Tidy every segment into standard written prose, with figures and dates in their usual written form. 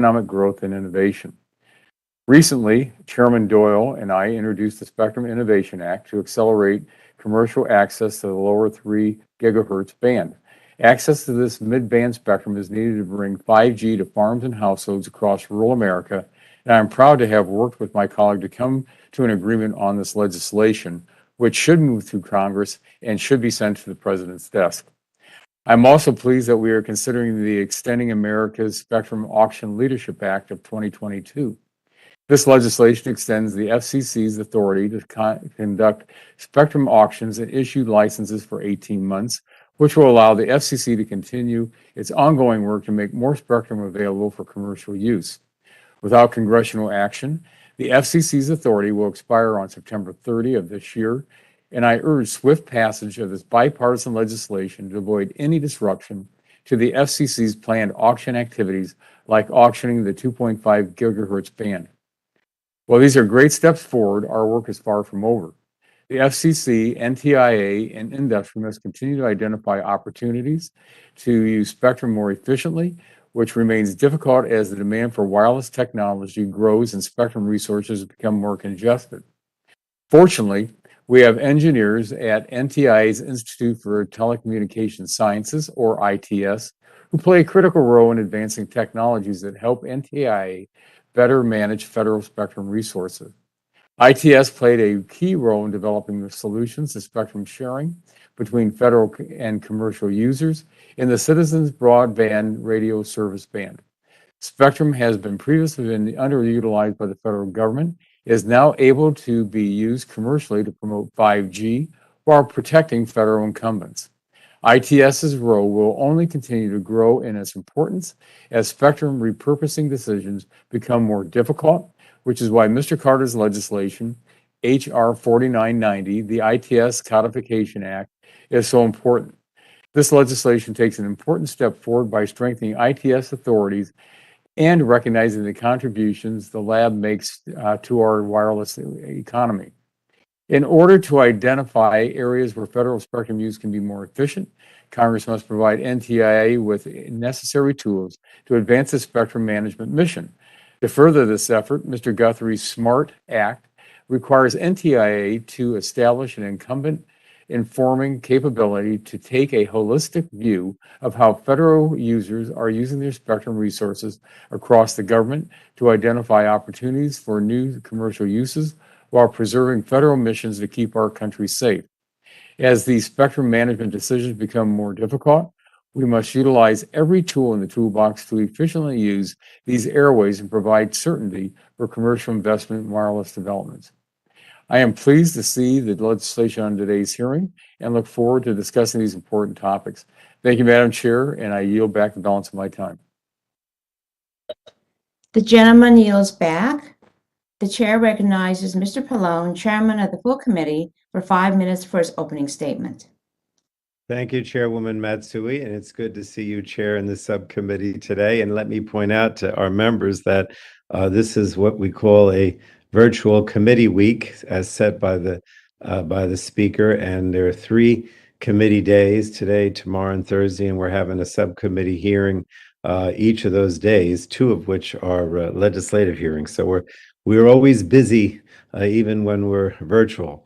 economic growth and innovation. Recently, Chairman Doyle and I introduced the Spectrum Innovation Act to accelerate commercial access to the lower 3 gigahertz band. Access to this mid-band spectrum is needed to bring 5G to farms and households across rural America, and I'm proud to have worked with my colleague to come to an agreement on this legislation, which should move through Congress and should be sent to the President's desk. I'm also pleased that we are considering the Extending America's Spectrum Auction Leadership Act of 2022. This legislation extends the FCC's authority to conduct spectrum auctions and issue licenses for 18 months, which will allow the FCC to continue its ongoing work to make more spectrum available for commercial use. Without congressional action, the FCC's authority will expire on September 30 of this year, and I urge swift passage of this bipartisan legislation to avoid any disruption to the FCC's planned auction activities like auctioning the 2.5 gigahertz band. While these are great steps forward, our work is far from over. The FCC, Ntia, and industry must continue to identify opportunities to use spectrum more efficiently, which remains difficult as the demand for wireless technology grows and spectrum resources become more congested. Fortunately, we have engineers at NTIA's Institute for Telecommunications Sciences, or ITS, who play a critical role in advancing technologies that help NTIA better manage federal spectrum resources. ITS played a key role in developing the solutions to spectrum sharing between federal and commercial users in the Citizens Broadband radio service band. Spectrum has been previously been underutilized by the federal government, is now able to be used commercially to promote 5G while protecting federal incumbents. ITS's role will only continue to grow in its importance as spectrum repurposing decisions become more difficult, which is why Mr. Carter's legislation, H.R. 4990, the ITS Codification Act, is so important. This legislation takes an important step forward by strengthening ITS authorities and recognizing the contributions the lab makes to our wireless economy. In order to identify areas where federal spectrum use can be more efficient, Congress must provide NTIA with necessary tools to advance the spectrum management mission. To further this effort, Mr. Guthrie's SMART Act requires NTIA to establish an incumbent informing capability to take a holistic view of how federal users are using their spectrum resources across the government to identify opportunities for new commercial uses while preserving federal missions to keep our country safe. As these spectrum management decisions become more difficult, we must utilize every tool in the toolbox to efficiently use these airways and provide certainty for commercial investment in wireless developments. I am pleased to see the legislation on today's hearing and look forward to discussing these important topics. Thank you, Madam Chair, and I yield back the balance of my time. The gentleman yields back. The chair recognizes Mr. Pallone, chairman of the full committee, for 5 minutes for his opening statement. Thank you, Chairwoman Matsui, and it's good to see you chairing the subcommittee today. And let me point out to our members that this is what we call a virtual committee week, as set by the speaker. And there are 3 committee days, today, tomorrow, and Thursday, and we're having a subcommittee hearing each of those days, 2 of which are legislative hearings. So we're always busy, even when we're virtual.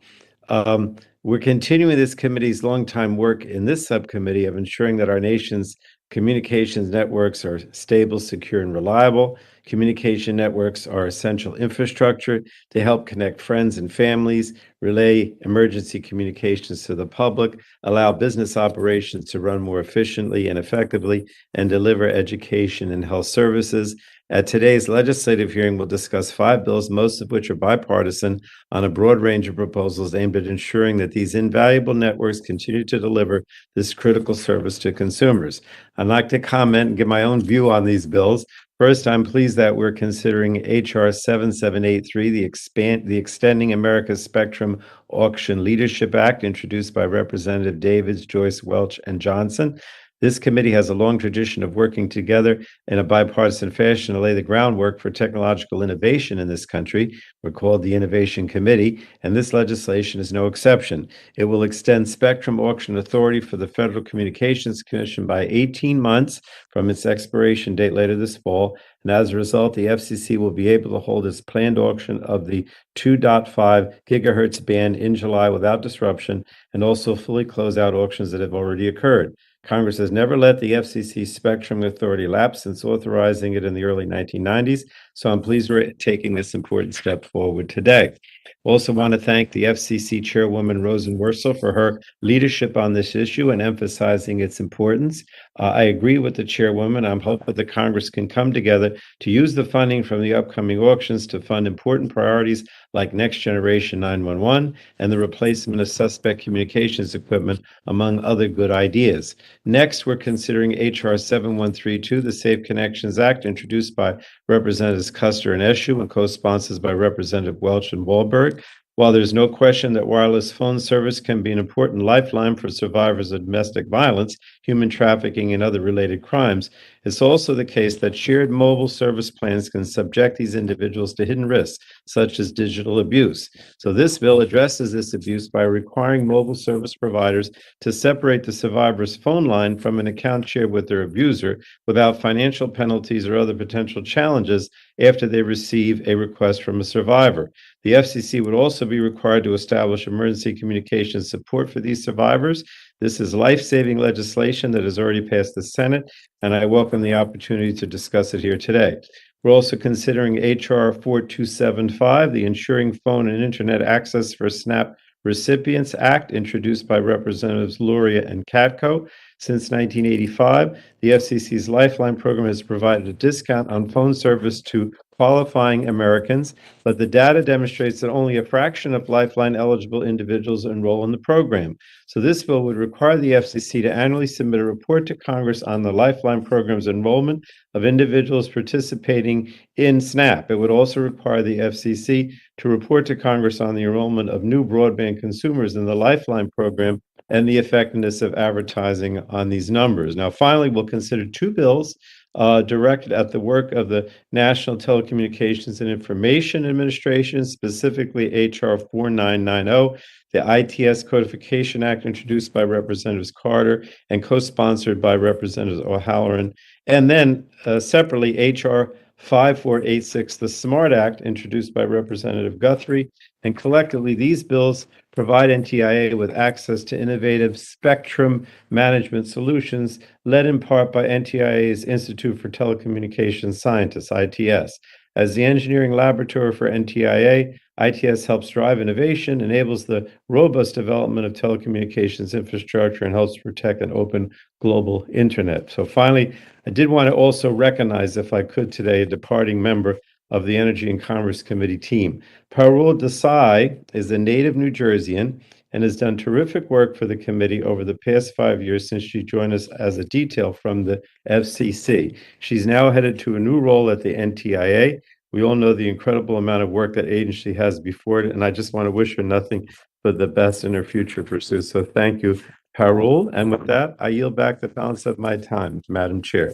We're continuing this committee's longtime work in this subcommittee of ensuring that our nation's communications networks are stable, secure, and reliable. Communication networks are essential infrastructure to help connect friends and families, relay emergency communications to the public, allow business operations to run more efficiently and effectively, and deliver education and health services. At today's legislative hearing, we'll discuss 5 bills, most of which are bipartisan, on a broad range of proposals aimed at ensuring that these invaluable networks continue to deliver this critical service to consumers. I'd like to comment and give my own view on these bills. First, I'm pleased that we're considering H.R. 7783, the Extending America's Spectrum Auction Leadership Act, introduced by Representative Davids, Joyce, Welch, and Johnson. This committee has a long tradition of working together in a bipartisan fashion to lay the groundwork for technological innovation in this country. We're called the Innovation Committee, and this legislation is no exception. It will extend spectrum auction authority for the Federal Communications Commission by 18 months from its expiration date later this fall. And as a result, the FCC will be able to hold its planned auction of the 2.5 gigahertz band in July without disruption, and also fully close out auctions that have already occurred. Congress has never let the FCC spectrum authority lapse since authorizing it in the early 1990s, so I'm pleased we're taking this important step forward today. Also want to thank the FCC Chairwoman Rosen Worcel for her leadership on this issue and emphasizing its importance. I agree with the Chairwoman. I'm hopeful that Congress can come together to use the funding from the upcoming auctions to fund important priorities like Next Generation 911 and the replacement of suspect communications equipment, among other good ideas. Next, we're considering H.R. 7132, the Safe Connections Act, introduced by Representatives Custer and Eshoo and co-sponsors by Representative Welch and Wahlberg. While there's no question that wireless phone service can be an important lifeline for survivors of domestic violence, human trafficking, and other related crimes, it's also the case that shared mobile service plans can subject these individuals to hidden risks, such as digital abuse. So this bill addresses this abuse by requiring mobile service providers to separate the survivor's phone line from an account shared with their abuser without financial penalties or other potential challenges after they receive a request from a survivor. The FCC would also be required to establish emergency communications support for these survivors. This is life-saving legislation that has already passed the Senate, and I welcome the opportunity to discuss it here today. We're also considering H.R. 4275, the Insuring Phone and Internet Access for SNAP Recipients Act, introduced by Representatives Luria and Katko. Since 1985, the FCC's Lifeline Program has provided a discount on phone service to qualifying Americans, but the data demonstrates that only a fraction of Lifeline eligible individuals enroll in the program. So this bill would require the FCC to annually submit a report to Congress on the Lifeline Program's enrollment of individuals participating in SNAP. It would also require the FCC to report to Congress on the enrollment of new broadband consumers in the Lifeline Program and the effectiveness of advertising on these numbers. Now, finally, we'll consider two bills directed at the work of the National Telecommunications and Information Administration, specifically H.R. 4990, the ITS Codification Act, introduced by Representatives Carter and co-sponsored by Representatives O'Halloran, and then separately H.R. 5486, the SMART Act, introduced by Representative Guthrie. And collectively, these bills provide NTIA with access to innovative spectrum management solutions, led in part by NTIA's Institute for Telecommunications Scientists, ITS. As the engineering laboratory for NTIA, ITS helps drive innovation, enables the robust development of telecommunications infrastructure, and helps protect an open global internet. So finally, I did want to also recognize, if I could today, a departing member of the Energy and Commerce Committee team. Parul Desai is a native New Jerseyan and has done terrific work for the committee over the past 5 years since she joined us as a detail from the FCC. She's now headed to a new role at the NTIA. We all know the incredible amount of work that agency has before it, and I just want to wish her nothing but the best in her future pursuits. So thank you, Parul. And with that, I yield back the balance of my time, Madam Chair.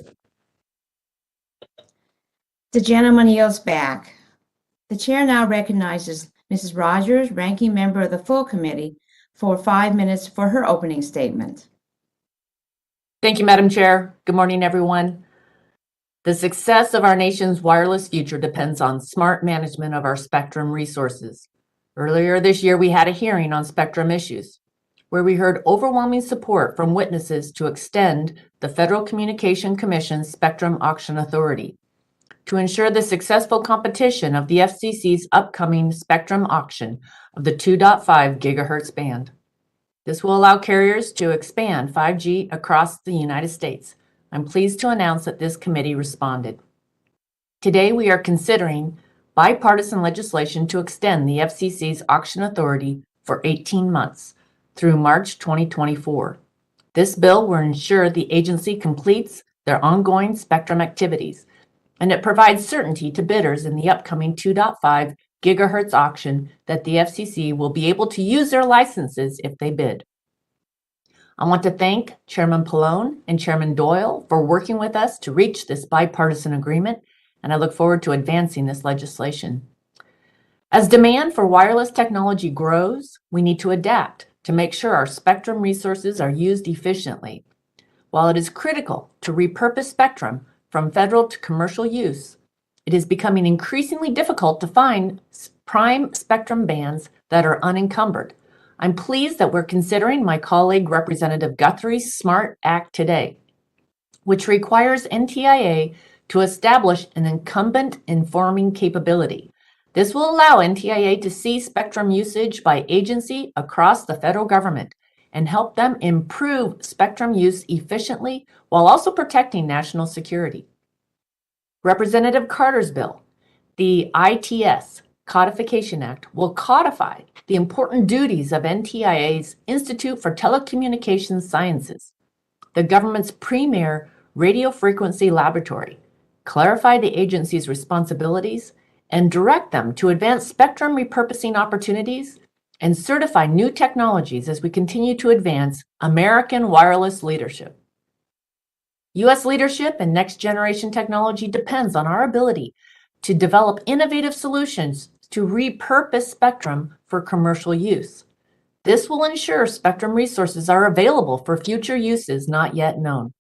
The gentleman yields back. The chair now recognizes Mrs. Rodgers, ranking member of the full committee, for 5 minutes for her opening statement. Thank you, Madam Chair. Good morning, everyone. The success of our nation's wireless future depends on smart management of our spectrum resources. Earlier this year, we had a hearing on spectrum issues, where we heard overwhelming support from witnesses to extend the Federal Communications Commission's spectrum auction authority to ensure the successful competition of the FCC's upcoming spectrum auction of the 2.5 gigahertz band. This will allow carriers to expand 5G across the United States. I'm pleased to announce that this committee responded. Today, we are considering bipartisan legislation to extend the FCC's auction authority for 18 months through March 2024. This bill will ensure the agency completes their ongoing spectrum activities, and it provides certainty to bidders in the upcoming 2.5 gigahertz auction that the FCC will be able to use their licenses if they bid. I want to thank Chairman Pallone and Chairman Doyle for working with us to reach this bipartisan agreement, and I look forward to advancing this legislation. As demand for wireless technology grows, we need to adapt to make sure our spectrum resources are used efficiently. While it is critical to repurpose spectrum from federal to commercial use, it is becoming increasingly difficult to find prime spectrum bands that are unencumbered. I'm pleased that we're considering my colleague Representative Guthrie's SMART Act today, which requires NTIA to establish an incumbent informing capability. This will allow NTIA to see spectrum usage by agency across the federal government and help them improve spectrum use efficiently while also protecting national security. Representative Carter's bill, the ITS Codification Act, will codify the important duties of NTIA's Institute for Telecommunications Sciences, the government's premier radio frequency laboratory, clarify the agency's responsibilities, and direct them to advance spectrum repurposing opportunities and certify new technologies as we continue to advance American wireless leadership. U.S. leadership in next-generation technology depends on our ability to develop innovative solutions to repurpose spectrum for commercial use. This will ensure spectrum resources are available for future uses not yet known,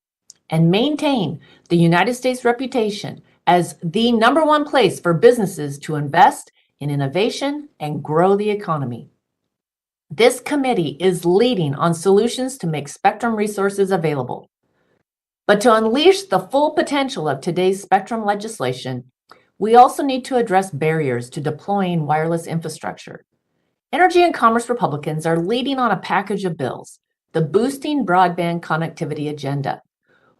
and maintain the United States' reputation as the #1 place for businesses to invest in innovation and grow the economy. This committee is leading on solutions to make spectrum resources available. But to unleash the full potential of today's spectrum legislation, we also need to address barriers to deploying wireless infrastructure. Energy and Commerce Republicans are leading on a package of bills, the Boosting Broadband Connectivity Agenda,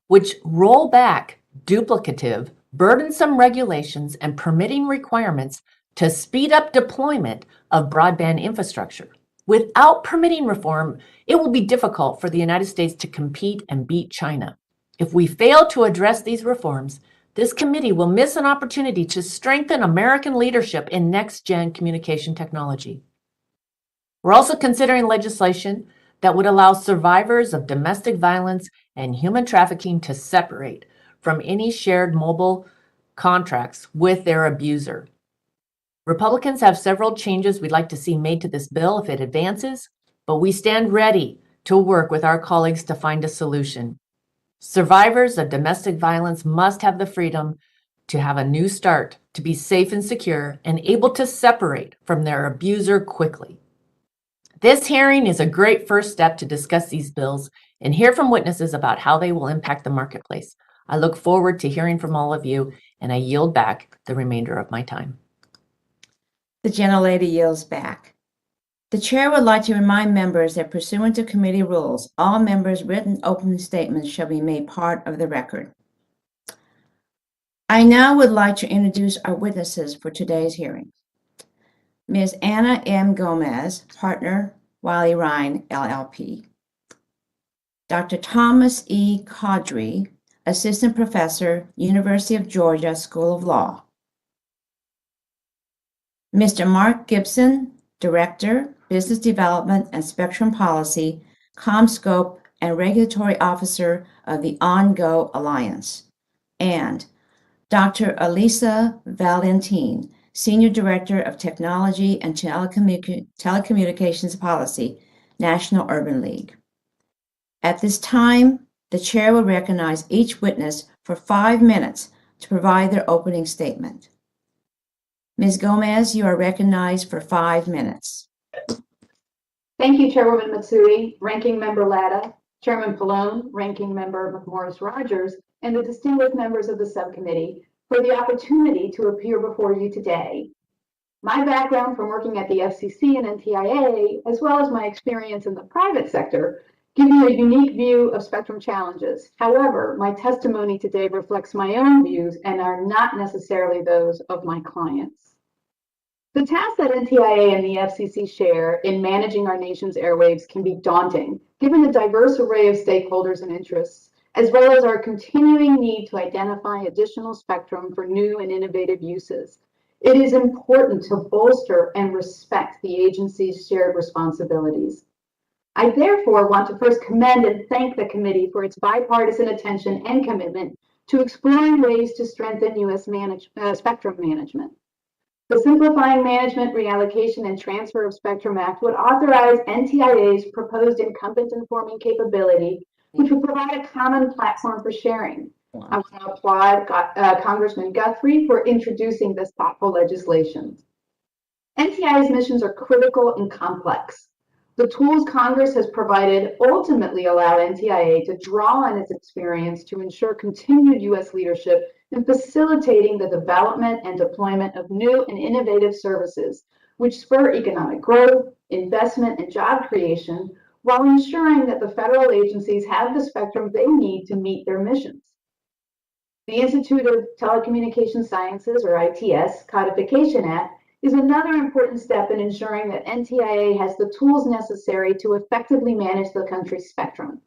which roll back duplicative, burdensome regulations and permitting requirements to speed up deployment of broadband infrastructure. Without permitting reform, it will be difficult for the United States to compete and beat China. If we fail to address these reforms, this committee will miss an opportunity to strengthen American leadership in next-gen communication technology. We're also considering legislation that would allow survivors of domestic violence and human trafficking to separate from any shared mobile contracts with their abuser. Republicans have several changes we'd like to see made to this bill if it advances, but we stand ready to work with our colleagues to find a solution. Survivors of domestic violence must have the freedom to have a new start, to be safe and secure, and able to separate from their abuser quickly. This hearing is a great first step to discuss these bills and hear from witnesses about how they will impact the marketplace. I look forward to hearing from all of you, and I yield back the remainder of my time. The gentlelady yields back. The chair would like to remind members that pursuant to committee rules, all members' written opening statements shall be made part of the record. I now would like to introduce our witnesses for today's hearing. Ms. Anna M. Gomez, partner, Wiley Ryan, LLP. Dr. Thomas E. Caudry, assistant professor, University of Georgia School of Law. Mr. Mark Gibson, Director, Business Development and Spectrum Policy, CommScope and Regulatory Officer of the Ongo Alliance. And Dr. Elisa Valentin, Senior Director of Technology and Telecommunications Policy, National Urban League. At this time, the chair will recognize each witness for 5 minutes to provide their opening statement. Ms. Gomez, you are recognized for 5 minutes. Thank you, Chairwoman Matsui, Ranking Member Latta, Chairman Pallone, Ranking Member McMorris Rodgers, and the distinguished members of the subcommittee for the opportunity to appear before you today. My background from working at the FCC and NTIA, as well as my experience in the private sector, give you a unique view of spectrum challenges. However, my testimony today reflects my own views and are not necessarily those of my clients. The tasks that NTIA and the FCC share in managing our nation's airwaves can be daunting, given the diverse array of stakeholders and interests, as well as our continuing need to identify additional spectrum for new and innovative uses. It is important to bolster and respect the agency's shared responsibilities. I therefore want to first commend and thank the committee for its bipartisan attention and commitment to exploring ways to strengthen U.S. spectrum management. The Simplifying Management, Reallocation, and Transfer of Spectrum Act would authorize NTIA's proposed incumbent informing capability, which would provide a common platform for sharing. I want to applaud Congressman Guthrie for introducing this thoughtful legislation. NTIA's missions are critical and complex. The tools Congress has provided ultimately allow NTIA to draw on its experience to ensure continued U.S. leadership in facilitating the development and deployment of new and innovative services, which spur economic growth, investment, and job creation, while ensuring that the federal agencies have the spectrum they need to meet their missions. The Institute of Telecommunications Sciences, or ITS, Codification Act is another important step in ensuring that NTIA has the tools necessary to effectively manage the country's spectrum.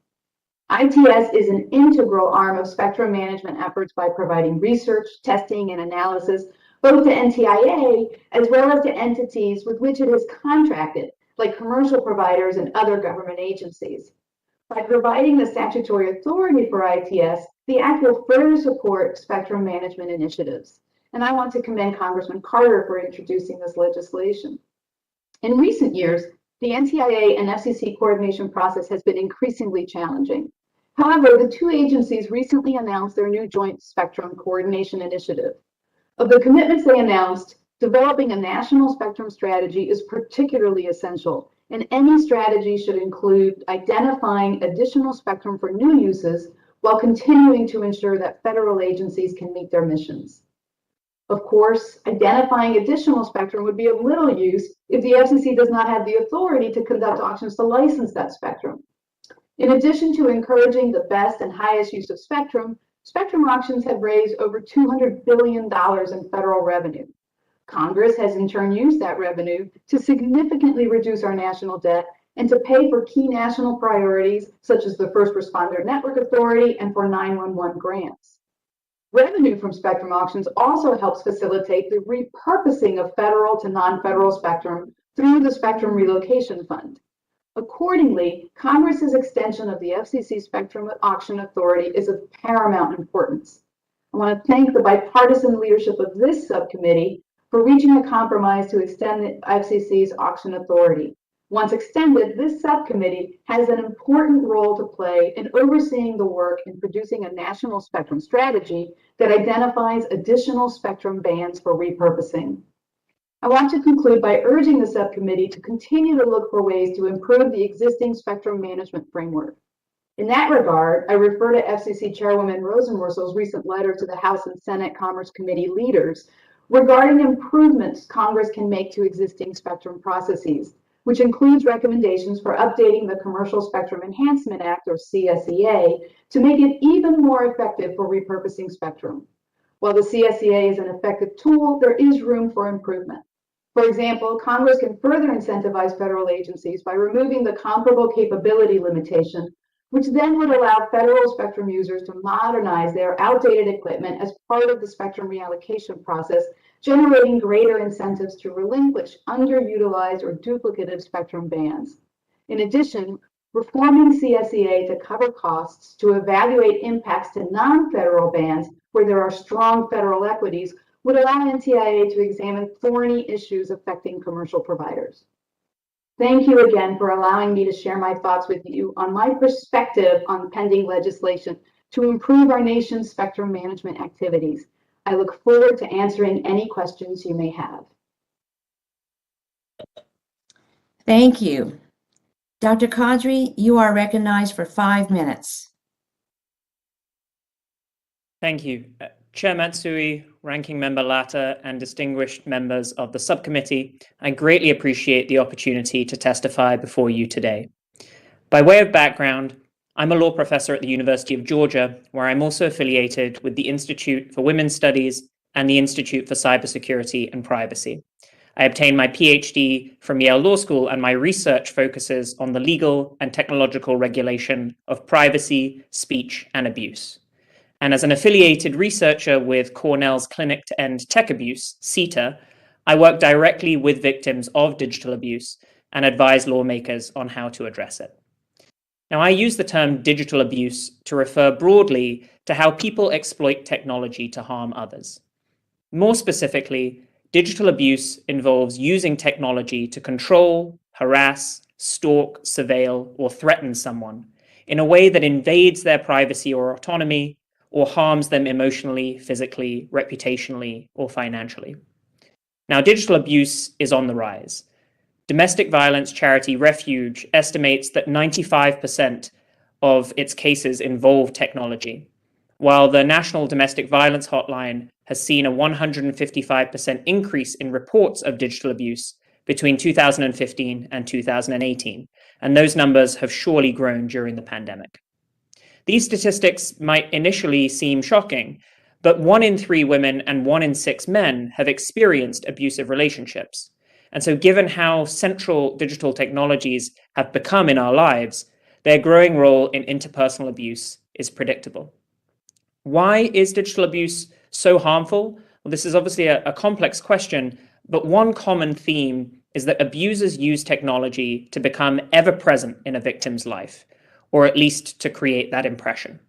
ITS is an integral arm of spectrum management efforts by providing research, testing, and analysis both to NTIA as well as to entities with which it is contracted, like commercial providers and other government agencies. By providing the statutory authority for ITS, the Act will further support spectrum management initiatives. And I want to commend Congressman Carter for introducing this legislation. In recent years, the NTIA and FCC coordination process has been increasingly challenging. However, the two agencies recently announced their new joint spectrum coordination initiative. Of the commitments they announced, developing a national spectrum strategy is particularly essential, and any strategy should include identifying additional spectrum for new uses while continuing to ensure that federal agencies can meet their missions. Of course, identifying additional spectrum would be of little use if the FCC does not have the authority to conduct auctions to license that spectrum. In addition to encouraging the best and highest use of spectrum, spectrum auctions have raised over $200 billion in federal revenue. Congress has in turn used that revenue to significantly reduce our national debt and to pay for key national priorities such as the First Responder Network Authority and for 911 grants. Revenue from spectrum auctions also helps facilitate the repurposing of federal to non-federal spectrum through the Spectrum Relocation Fund. Accordingly, Congress's extension of the FCC Spectrum Auction Authority is of paramount importance. I want to thank the bipartisan leadership of this subcommittee for reaching a compromise to extend the FCC's auction authority. Once extended, this subcommittee has an important role to play in overseeing the work in producing a national spectrum strategy that identifies additional spectrum bands for repurposing. I want to conclude by urging the subcommittee to continue to look for ways to improve the existing spectrum management framework. In that regard, I refer to FCC Chairwoman Rosenworcel's recent letter to the House and Senate Commerce Committee leaders regarding improvements Congress can make to existing spectrum processes, which includes recommendations for updating the Commercial Spectrum Enhancement Act, or CSEA, to make it even more effective for repurposing spectrum. While the CSEA is an effective tool, there is room for improvement. For example, Congress can further incentivize federal agencies by removing the comparable capability limitation, which then would allow federal spectrum users to modernize their outdated equipment as part of the spectrum reallocation process, generating greater incentives to relinquish underutilized or duplicative spectrum bands. In addition, reforming CSEA to cover costs to evaluate impacts to non-federal bands where there are strong federal equities would allow NTIA to examine thorny issues affecting commercial providers. Thank you again for allowing me to share my thoughts with you on my perspective on pending legislation to improve our nation's spectrum management activities. I look forward to answering any questions you may have. Thank you. Dr. Kadri, you are recognized for 5 minutes. Thank you. Chair Matsui, Ranking Member Latta, and distinguished members of the subcommittee, I greatly appreciate the opportunity to testify before you today. By way of background, I'm a law professor at the University of Georgia, where I'm also affiliated with the Institute for Women's Studies and the Institute for Cybersecurity and Privacy. I obtained my PhD from Yale Law School, and my research focuses on the legal and technological regulation of privacy, speech, and abuse. And as an affiliated researcher with Cornell's Clinic to End Tech Abuse, CETA, I work directly with victims of digital abuse and advise lawmakers on how to address it. Now, I use the term digital abuse to refer broadly to how people exploit technology to harm others. More specifically, digital abuse involves using technology to control, harass, stalk, surveil, or threaten someone in a way that invades their privacy or autonomy or harms them emotionally, physically, reputationally, or financially. Now, digital abuse is on the rise. Domestic violence charity Refuge estimates that 95% of its cases involve technology, while the National Domestic Violence Hotline has seen a 155% increase in reports of digital abuse between 2015 and 2018, and those numbers have surely grown during the pandemic. These statistics might initially seem shocking, but 1 in 3 women and 1 in 6 men have experienced abusive relationships. And so given how central digital technologies have become in our lives, their growing role in interpersonal abuse is predictable. Why is digital abuse so harmful? Well, this is obviously a complex question, but one common theme is that abusers use technology to become ever present in a victim's life, or at least to create that impression.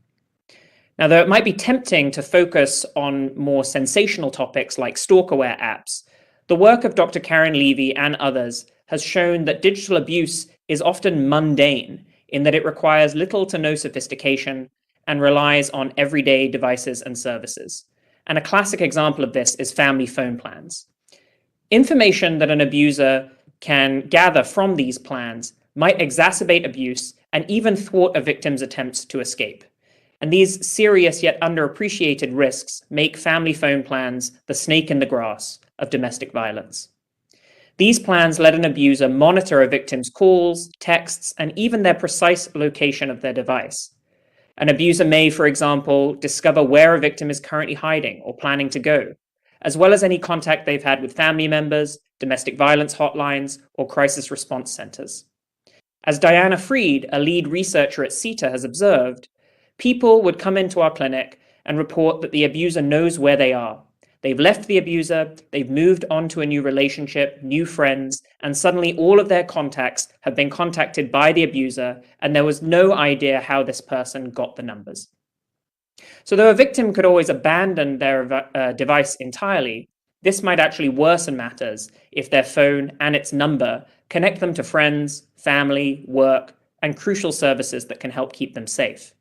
Now, though it might be tempting to focus on more sensational topics like stalkerware apps, the work of Dr. Karen Levy and others has shown that digital abuse is often mundane in that it requires little to no sophistication and relies on everyday devices and services. And a classic example of this is family phone plans. Information that an abuser can gather from these plans might exacerbate abuse and even thwart a victim's attempts to escape. And these serious yet underappreciated risks make family phone plans the snake in the grass of domestic violence. These plans let an abuser monitor a victim's calls, texts, and even their precise location of their device. An abuser may, for example, discover where a victim is currently hiding or planning to go, as well as any contact they've had with family members, domestic violence hotlines, or crisis response centers. As Diana Freed, a lead researcher at CETA, has observed, people would come into our clinic and report that the abuser knows where they are. They've left the abuser, they've moved on to a new relationship, new friends, and suddenly all of their contacts have been contacted by the abuser, and there was no idea how this person got the numbers. So though a victim could always abandon their device entirely, this might actually worsen matters if their phone and its number connect them to friends, family, work, and crucial services that can help keep them safe.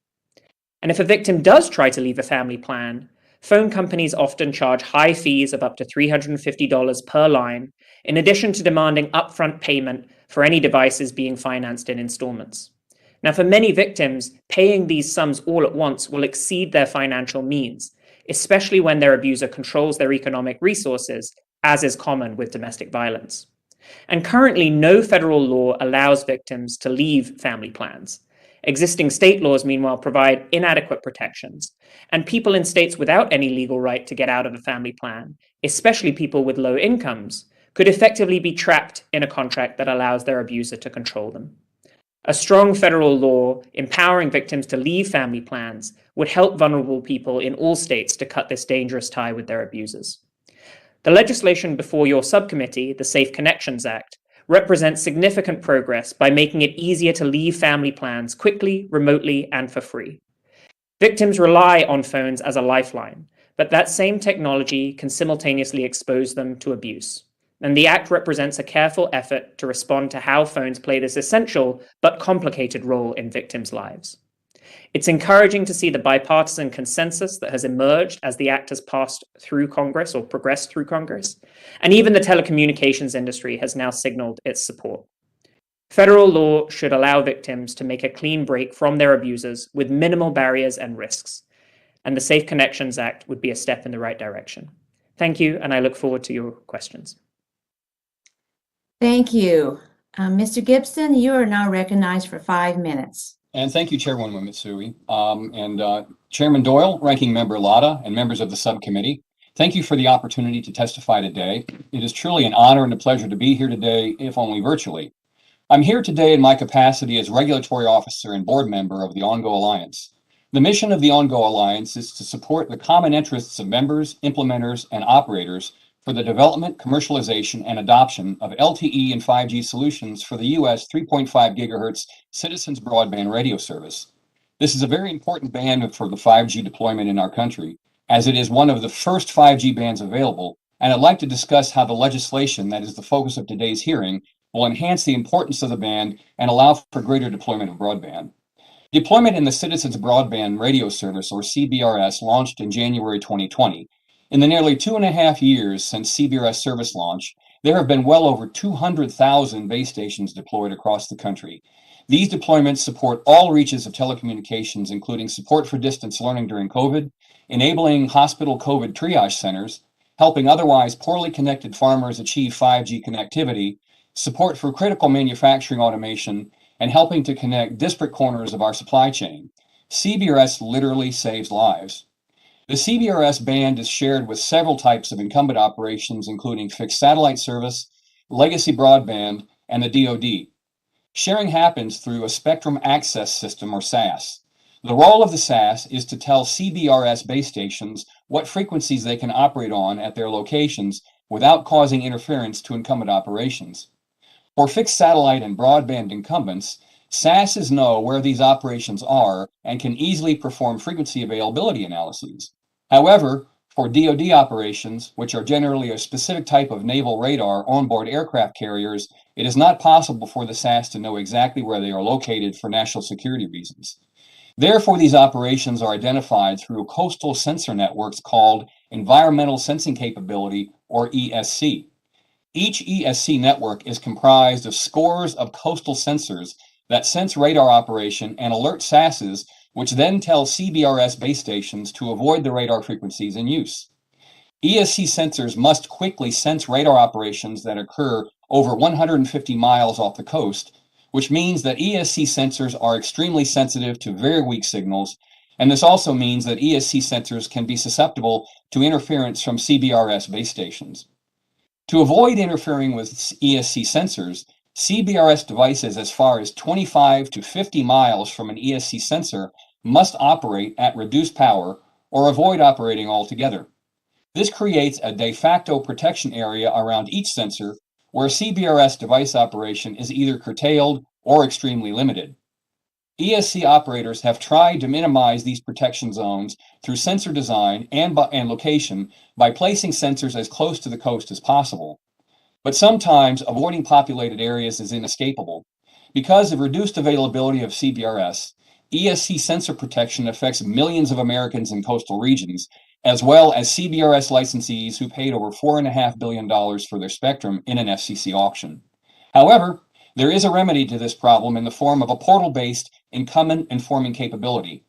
And if a victim does try to leave a family plan, phone companies often charge high fees of up to $350 per line, in addition to demanding upfront payment for any devices being financed in installments. Now, for many victims, paying these sums all at once will exceed their financial means, especially when their abuser controls their economic resources, as is common with domestic violence. And currently, no federal law allows victims to leave family plans. Existing state laws, meanwhile, provide inadequate protections, and people in states without any legal right to get out of a family plan, especially people with low incomes, could effectively be trapped in a contract that allows their abuser to control them. A strong federal law empowering victims to leave family plans would help vulnerable people in all states to cut this dangerous tie with their abusers. The legislation before your subcommittee, the Safe Connections Act, represents significant progress by making it easier to leave family plans quickly, remotely, and for free. Victims rely on phones as a lifeline, but that same technology can simultaneously expose them to abuse. And the Act represents a careful effort to respond to how phones play this essential but complicated role in victims' lives. It's encouraging to see the bipartisan consensus that has emerged as the Act has passed through Congress or progressed through Congress, and even the telecommunications industry has now signaled its support. Federal law should allow victims to make a clean break from their abusers with minimal barriers and risks, and the Safe Connections Act would be a step in the right direction. Thank you, and I look forward to your questions. Thank you. Mr. Gibson, you are now recognized for 5 minutes. And thank you, Chairwoman Mitsui, and Chairman Doyle, Ranking Member Latta, and members of the subcommittee. Thank you for the opportunity to testify today. It is truly an honor and a pleasure to be here today, if only virtually. I'm here today in my capacity as Regulatory Officer and Board Member of the Ongo Alliance. The mission of the Ongo Alliance is to support the common interests of members, implementers, and operators for the development, commercialization, and adoption of LTE and 5G solutions for the U.S. 3.5 gigahertz citizens broadband radio service. This is a very important band for the 5G deployment in our country, as it is one of the first 5G bands available, and I'd like to discuss how the legislation that is the focus of today's hearing will enhance the importance of the band and allow for greater deployment of broadband. Deployment in the Citizens Broadband Radio Service, or CBRS, launched in January 2020. In the nearly 2.5 years since CBRS service launch, there have been well over 200,000 base stations deployed across the country. These deployments support all reaches of telecommunications, including support for distance learning during COVID, enabling hospital COVID triage centers, helping otherwise poorly connected farmers achieve 5G connectivity, support for critical manufacturing automation, and helping to connect disparate corners of our supply chain. CBRS literally saves lives. The CBRS band is shared with several types of incumbent operations, including fixed satellite service, legacy broadband, and the DoD. Sharing happens through a spectrum access system, or SAS. The role of the SAS is to tell CBRS base stations what frequencies they can operate on at their locations without causing interference to incumbent operations. For fixed satellite and broadband incumbents, SASs know where these operations are and can easily perform frequency availability analyses. However, for DoD operations, which are generally a specific type of naval radar onboard aircraft carriers, it is not possible for the SAS to know exactly where they are located for national security reasons. Therefore, these operations are identified through coastal sensor networks called Environmental Sensing Capability, or ESC. Each ESC network is comprised of scores of coastal sensors that sense radar operation and alert SASs, which then tell CBRS base stations to avoid the radar frequencies in use. ESC sensors must quickly sense radar operations that occur over 150 miles off the coast, which means that ESC sensors are extremely sensitive to very weak signals, and this also means that ESC sensors can be susceptible to interference from CBRS base stations. To avoid interfering with ESC sensors, CBRS devices as far as 25 to 50 miles from an ESC sensor must operate at reduced power or avoid operating altogether. This creates a de facto protection area around each sensor where CBRS device operation is either curtailed or extremely limited. ESC operators have tried to minimize these protection zones through sensor design and location by placing sensors as close to the coast as possible. But sometimes avoiding populated areas is inescapable. Because of reduced availability of CBRS, ESC sensor protection affects millions of Americans in coastal regions, as well as CBRS licensees who paid over $4.5 billion for their spectrum in an FCC auction. However, there is a remedy to this problem in the form of a portal-based incumbent informing capability.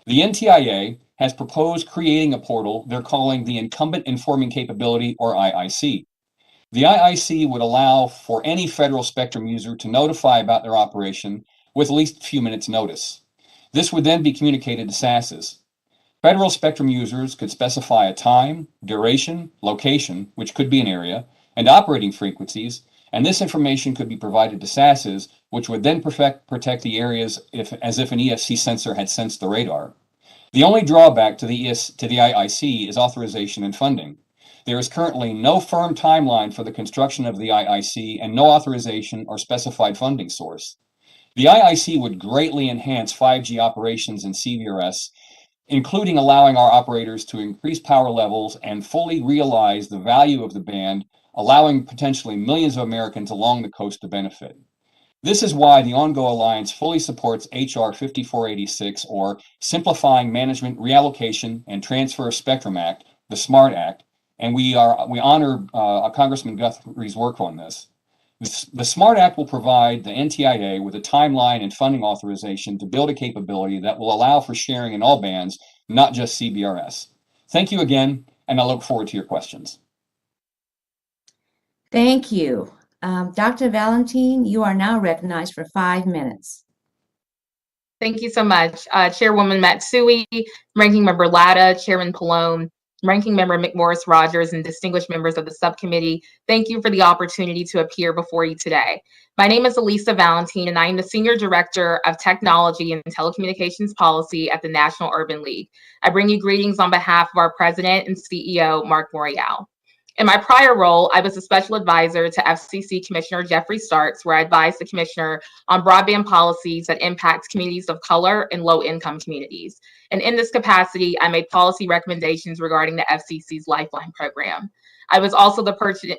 The NTIA has proposed creating a portal they're calling the Incumbent Informing Capability, or IIC. The IIC would allow for any federal spectrum user to notify about their operation with at least a few minutes' notice. This would then be communicated to SASs. Federal spectrum users could specify a time, duration, location, which could be an area, and operating frequencies, and this information could be provided to SASs, which would then protect the areas as if an ESC sensor had sensed the radar. The only drawback to the IIC is authorization and funding. There is currently no firm timeline for the construction of the IIC and no authorization or specified funding source. The IIC would greatly enhance 5G operations in CBRS, including allowing our operators to increase power levels and fully realize the value of the band, allowing potentially millions of Americans along the coast to benefit. This is why the Ongo Alliance fully supports H.R. 5486, or Simplifying Management, Reallocation, and Transfer of Spectrum Act, the SMART Act, and we honor Congressman Guthrie's work on this. The SMART Act will provide the NTIA with a timeline and funding authorization to build a capability that will allow for sharing in all bands, not just CBRS. Thank you again, and I look forward to your questions. Thank you. Dr. Valentine, you are now recognized for 5 minutes. Thank you so much. Chairwoman Matsui, Ranking Member Latta, Chairman Pallone, Ranking Member McMorris, Rodgers, and distinguished members of the subcommittee, thank you for the opportunity to appear before you today. My name is Elisa Valentine, and I am the Senior Director of Technology and Telecommunications Policy at the National Urban League. I bring you greetings on behalf of our President and CEO, Mark Morial. In my prior role, I was a special advisor to FCC Commissioner Jeffrey Starks, where I advised the commissioner on broadband policies that impact communities of color and low-income communities. And in this capacity, I made policy recommendations regarding the FCC's Lifeline program. I was also the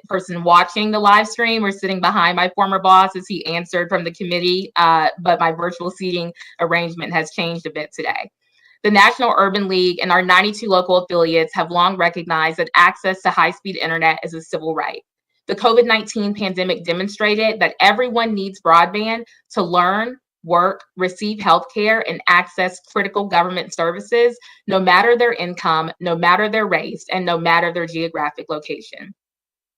person watching the live stream or sitting behind my former boss as he answered from the committee, but my virtual seating arrangement has changed a bit today. The National Urban League and our 92 local affiliates have long recognized that access to high-speed internet is a civil right. The COVID-19 pandemic demonstrated that everyone needs broadband to learn, work, receive healthcare, and access critical government services, no matter their income, no matter their race, and no matter their geographic location.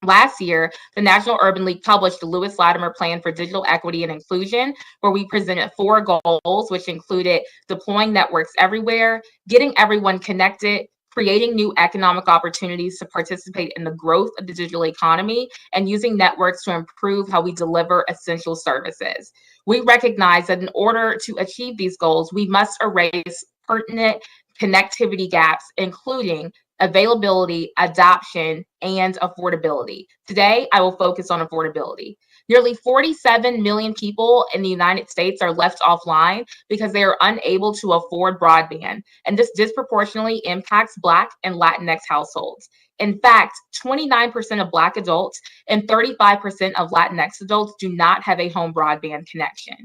Last year, the National Urban League published the Lewis Latimer Plan for Digital Equity and Inclusion, where we presented 4 goals, which included deploying networks everywhere, getting everyone connected, creating new economic opportunities to participate in the growth of the digital economy, and using networks to improve how we deliver essential services. We recognize that in order to achieve these goals, we must erase pertinent connectivity gaps, including availability, adoption, and affordability. Today, I will focus on affordability. Nearly 47 million people in the United States are left offline because they are unable to afford broadband, and this disproportionately impacts Black and Latinx households. In fact, 29% of Black adults and 35% of Latinx adults do not have a home broadband connection.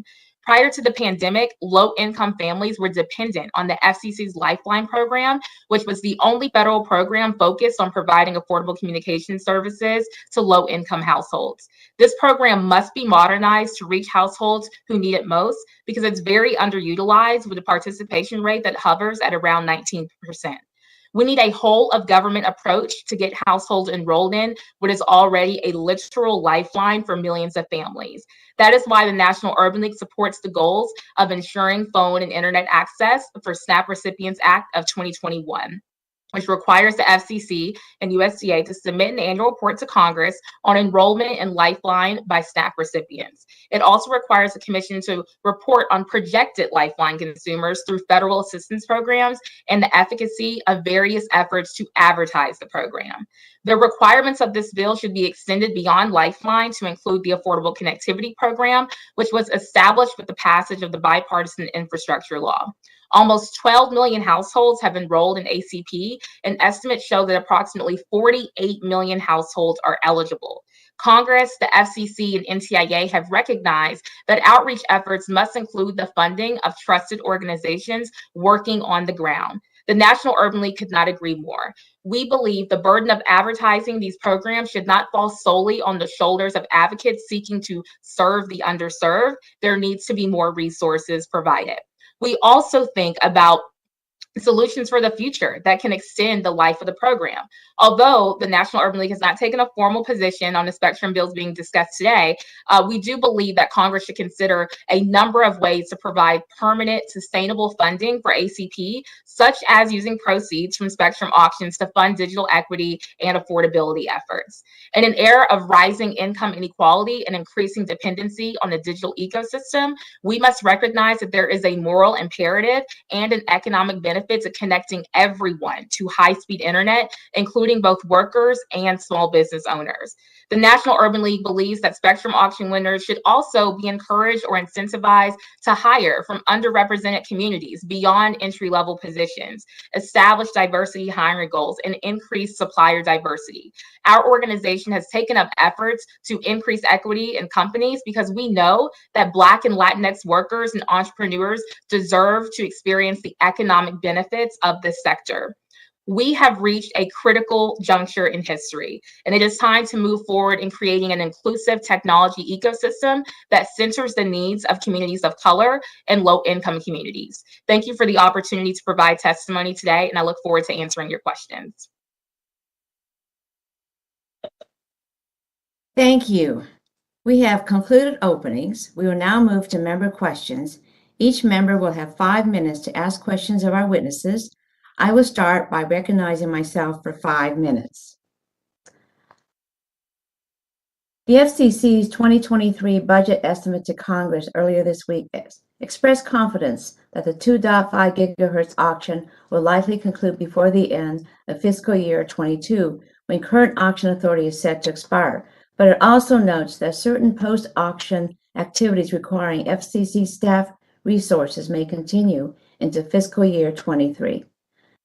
Prior to the pandemic, low-income families were dependent on the FCC's Lifeline program, which was the only federal program focused on providing affordable communication services to low-income households. This program must be modernized to reach households who need it most because it's very underutilized with a participation rate that hovers at around 19%. We need a whole of government approach to get households enrolled in what is already a literal lifeline for millions of families. That is why the National Urban League supports the goals of ensuring phone and internet access for SNAP Recipients Act of 2021. Which requires the FCC and USDA to submit an annual report to Congress on enrollment and Lifeline by SNAP recipients. It also requires the Commission to report on projected Lifeline consumers through federal assistance programs and the efficacy of various efforts to advertise the program. The requirements of this bill should be extended beyond Lifeline to include the Affordable Connectivity Program, which was established with the passage of the Bipartisan Infrastructure Law. Almost 12 million households have enrolled in ACP, and estimates show that approximately 48 million households are eligible. Congress, the FCC, and Ntia have recognized that outreach efforts must include the funding of trusted organizations working on the ground. The National Urban League could not agree more. We believe the burden of advertising these programs should not fall solely on the shoulders of advocates seeking to serve the underserved. There needs to be more resources provided. We also think about solutions for the future that can extend the life of the program. Although the National Urban League has not taken a formal position on the spectrum bills being discussed today, we do believe that Congress should consider a number of ways to provide permanent, sustainable funding for ACP, such as using proceeds from spectrum auctions to fund digital equity and affordability efforts. In an era of rising income inequality and increasing dependency on the digital ecosystem, we must recognize that there is a moral imperative and an economic benefit to connecting everyone to high-speed internet, including both workers and small business owners. The National Urban League believes that spectrum auction winners should also be encouraged or incentivized to hire from underrepresented communities beyond entry-level positions, establish diversity hiring goals, and increase supplier diversity. Our organization has taken up efforts to increase equity in companies because we know that Black and Latinx workers and entrepreneurs deserve to experience the economic benefits of this sector. We have reached a critical juncture in history, and it is time to move forward in creating an inclusive technology ecosystem that centers the needs of communities of color and low-income communities. Thank you for the opportunity to provide testimony today, and I look forward to answering your questions. Thank you. We have concluded openings. We will now move to member questions. Each member will have 5 minutes to ask questions of our witnesses. I will start by recognizing myself for 5 minutes. The FCC's 2023 budget estimate to Congress earlier this week expressed confidence that the 2.5 gigahertz auction will likely conclude before the end of fiscal year 22, when current auction authority is set to expire, but it also notes that certain post-auction activities requiring FCC staff resources may continue into fiscal year 23.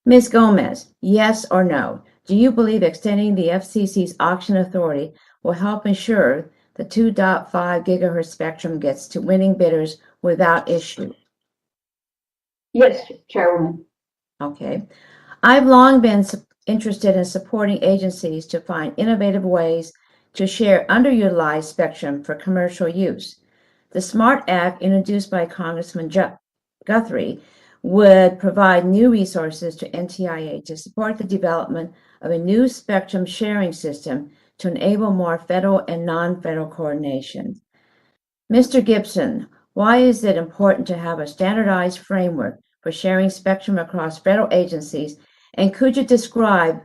Ms. Gomez, yes or no? Do you believe extending the FCC's auction authority will help ensure the 2.5 gigahertz spectrum gets to winning bidders without issue? Yes, Chairwoman. Okay. I've long been interested in supporting agencies to find innovative ways to share underutilized spectrum for commercial use. The SMART Act, introduced by Congressman Guthrie, would provide new resources to NTIA to support the development of a new spectrum sharing system to enable more federal and non-federal coordination. Mr. Gibson, why is it important to have a standardized framework for sharing spectrum across federal agencies? And could you describe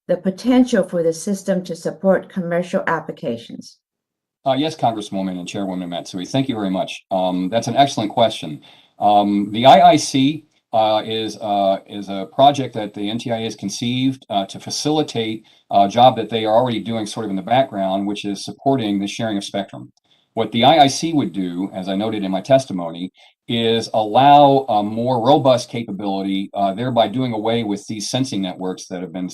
the potential for the system to support commercial applications? Yes, Congresswoman and Chairwoman Matsui, thank you very much. That's an excellent question. The IIC is a project that the NTIA has conceived to facilitate a job that they are already doing sort of in the background, which is supporting the sharing of spectrum. What the IIC would do, as I noted in my testimony, is allow a more robust capability, thereby doing away with these sensing networks that have been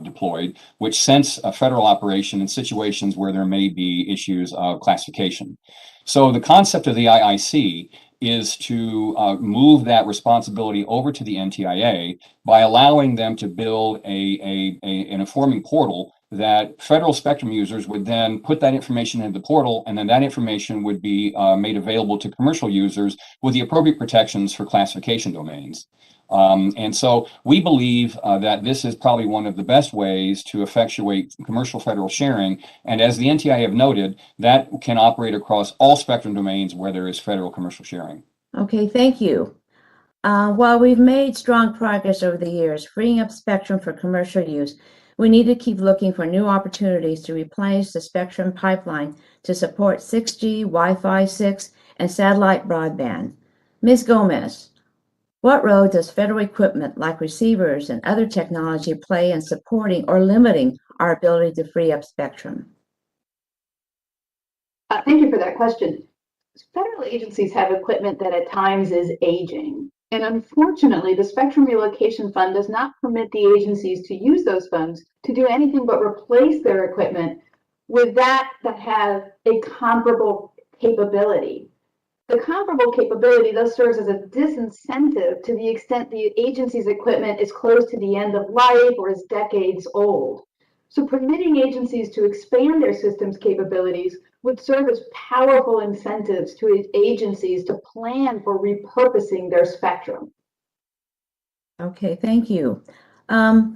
deployed, which sense a federal operation in situations where there may be issues of classification. So the concept of the IIC is to move that responsibility over to the NTIA by allowing them to build an informing portal that federal spectrum users would then put that information into the portal, and then that information would be made available to commercial users with the appropriate protections for classification domains. And so we believe that this is probably one of the best ways to effectuate commercial federal sharing. And as the NTIA have noted, that can operate across all spectrum domains where there is federal commercial sharing. Okay, thank you. While we've made strong progress over the years, freeing up spectrum for commercial use, we need to keep looking for new opportunities to replenish the spectrum pipeline to support 6G, Wi-Fi 6, and satellite broadband. Ms. Gomez, what role does federal equipment like receivers and other technology play in supporting or limiting our ability to free up spectrum? Thank you for that question. Federal agencies have equipment that at times is aging. And unfortunately, the Spectrum Relocation Fund does not permit the agencies to use those funds to do anything but replace their equipment with that have a comparable capability. The comparable capability thus serves as a disincentive to the extent the agency's equipment is close to the end of life or is decades old. So permitting agencies to expand their system's capabilities would serve as powerful incentives to agencies to plan for repurposing their spectrum. Okay, thank you. The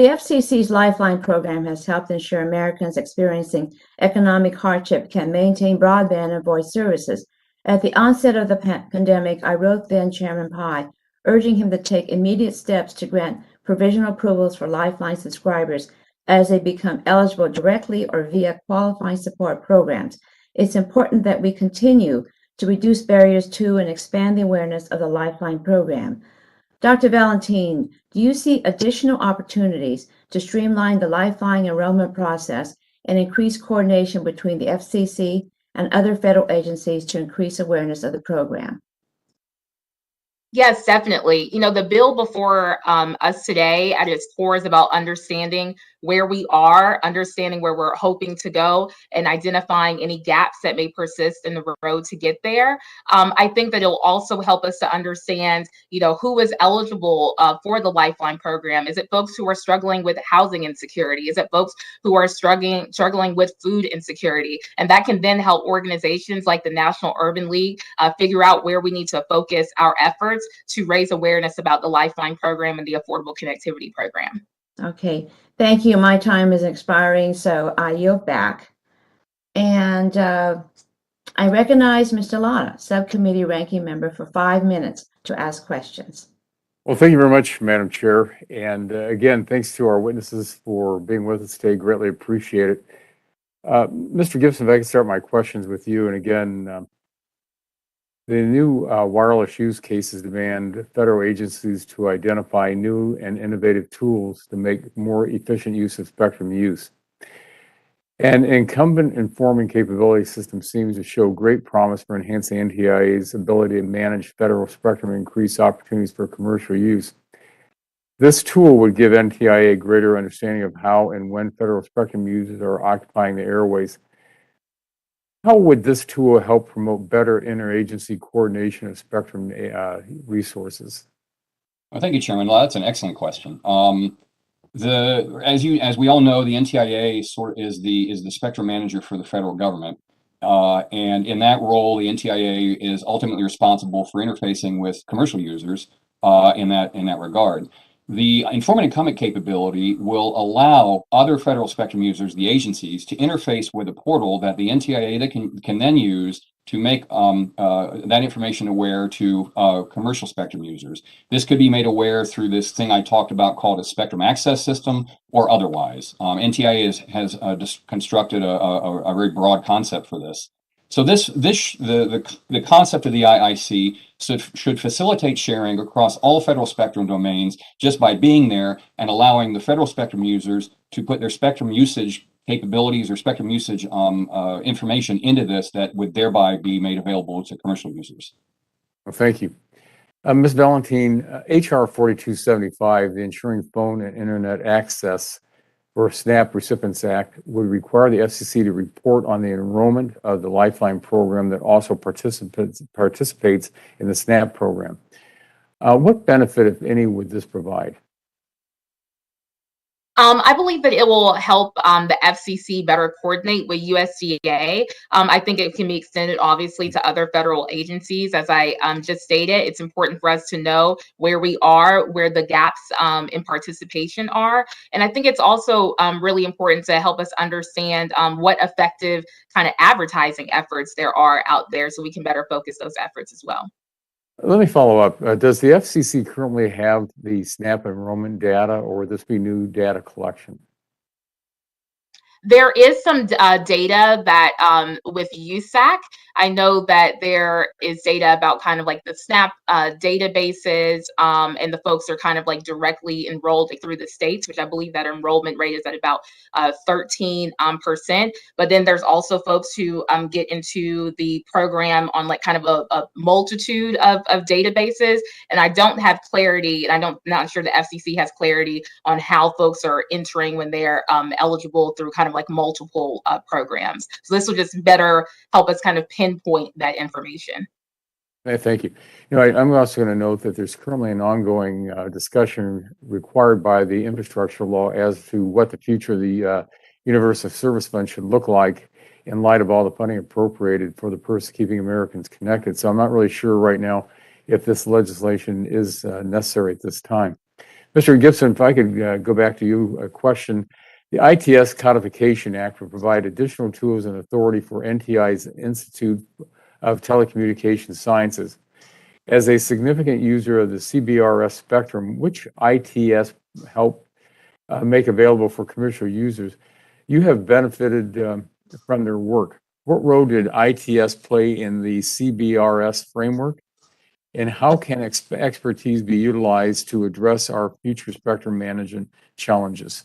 FCC's Lifeline program has helped ensure Americans experiencing economic hardship can maintain broadband and voice services. At the onset of the pandemic, I wrote then Chairman Pai, urging him to take immediate steps to grant provisional approvals for Lifeline subscribers as they become eligible directly or via qualifying support programs. It's important that we continue to reduce barriers to and expand the awareness of the Lifeline program. Dr. Valentine, do you see additional opportunities to streamline the Lifeline enrollment process and increase coordination between the FCC and other federal agencies to increase awareness of the program? Yes, definitely. You know, the bill before us today at its core is about understanding where we are, understanding where we're hoping to go, and identifying any gaps that may persist in the road to get there. I think that it'll also help us to understand, you know, who is eligible for the Lifeline program. Is it folks who are struggling with housing insecurity? Is it folks who are struggling with food insecurity? And that can then help organizations like the National Urban League figure out where we need to focus our efforts to raise awareness about the Lifeline program and the Affordable Connectivity Program. Okay, thank you. My time is expiring, so I yield back. And I recognize Mr. Latta, Subcommittee Ranking Member, for 5 minutes to ask questions. Well, thank you very much, Madam Chair. And again, thanks to our witnesses for being with us today. Greatly appreciate it. Mr. Gibson, if I can start my questions with you. And again, The new wireless use cases demand federal agencies to identify new and innovative tools to make more efficient use of spectrum use. An incumbent informing capability system seems to show great promise for enhancing NTIA's ability to manage federal spectrum and increase opportunities for commercial use. This tool would give NTIA a greater understanding of how and when federal spectrum users are occupying the airways. How would this tool help promote better interagency coordination of spectrum resources? Well, thank you, Chairman. Well, that's an excellent question. As we all know, the NTIA is the spectrum manager for the federal government, and in that role, the NTIA is ultimately responsible for interfacing with commercial users in that regard. The informant incumbent capability will allow other federal spectrum users, the agencies, to interface with a portal that the NTIA can then use to make that information aware to commercial spectrum users. This could be made aware through this thing I talked about called a spectrum access system or otherwise. NTIA has just constructed a very broad concept for this. So the concept of the IIC should facilitate sharing across all federal spectrum domains just by being there and allowing the federal spectrum users to put their spectrum usage capabilities or spectrum usage information into this that would thereby be made available to commercial users. Well, thank you. Ms. Valentine, HR 4275, the Ensuring Phone and Internet Access for SNAP Recipients Act, would require the FCC to report on the enrollment of the Lifeline program that also participates in the SNAP program. What benefit, if any, would this provide? I believe that it will help the FCC better coordinate with USDA. I think it can be extended, obviously, to other federal agencies. As I just stated, it's important for us to know where we are, where the gaps in participation are. And I think it's also really important to help us understand what effective kind of advertising efforts there are out there so we can better focus those efforts as well. Let me follow up. Does the FCC currently have the SNAP enrollment data, or would this be new data collection? There is some data that with USAC, I know that there is data about kind of like the SNAP databases, and the folks are kind of like directly enrolled through the states, which I believe that enrollment rate is at about 13%. But then there's also folks who get into the program on like kind of a multitude of databases. And I don't have clarity, and I'm not sure the FCC has clarity on how folks are entering when they're eligible through kind of like multiple programs. So this will just better help us kind of pinpoint that information. Thank you. I'm also going to note that there's currently an ongoing discussion required by the infrastructure law as to what the future of the Universal Service Fund should look like in light of all the funding appropriated for the purpose of keeping Americans connected. So I'm not really sure right now if this legislation is necessary at this time. Mr. Gibson, if I could go back to you, a question. The ITS Codification Act will provide additional tools and authority for NTI's Institute of Telecommunications Sciences. As a significant user of the CBRS spectrum, which ITS help make available for commercial users, you have benefited from their work. What role did ITS play in the CBRS framework? And how can expertise be utilized to address our future spectrum management challenges?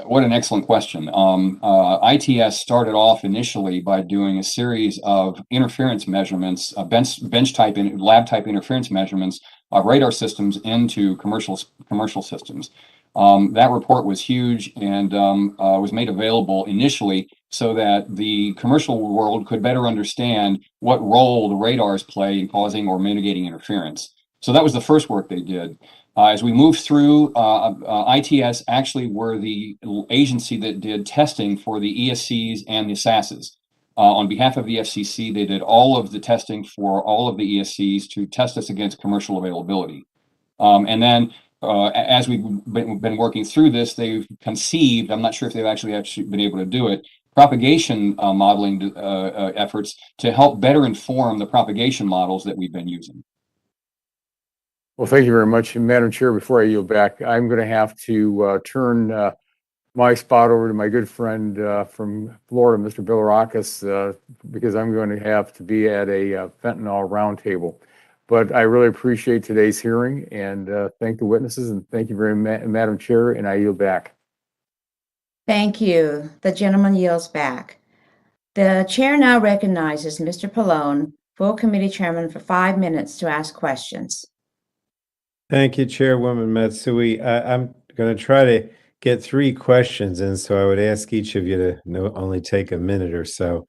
What an excellent question. ITS started off initially by doing a series of interference measurements, bench type and lab type interference measurements of radar systems into commercial systems. That report was huge and was made available initially so that the commercial world could better understand what role the radars play in causing or mitigating interference. So that was the first work they did. As we moved through, ITS actually were the agency that did testing for the ESCs and the SASs. On behalf of the FCC, they did all of the testing for all of the ESCs to test us against commercial availability. And then as we've been working through this, they've conceived, I'm not sure if they've actually been able to do it, propagation modeling efforts to help better inform the propagation models that we've been using. Well, thank you very much. And Madam Chair, before I yield back, I'm going to have to turn my spot over to my good friend from Florida, Mr. Bilirakis, because I'm going to have to be at a fentanyl roundtable. But I really appreciate today's hearing and thank the witnesses and thank you very much, Madam Chair, and I yield back. Thank you. The gentleman yields back. The chair now recognizes Mr. Pallone, full committee chairman, for 5 minutes to ask questions. Thank you, Chairwoman Matsui. I'm going to try to get 3 questions in, so I would ask each of you to only take a minute or so.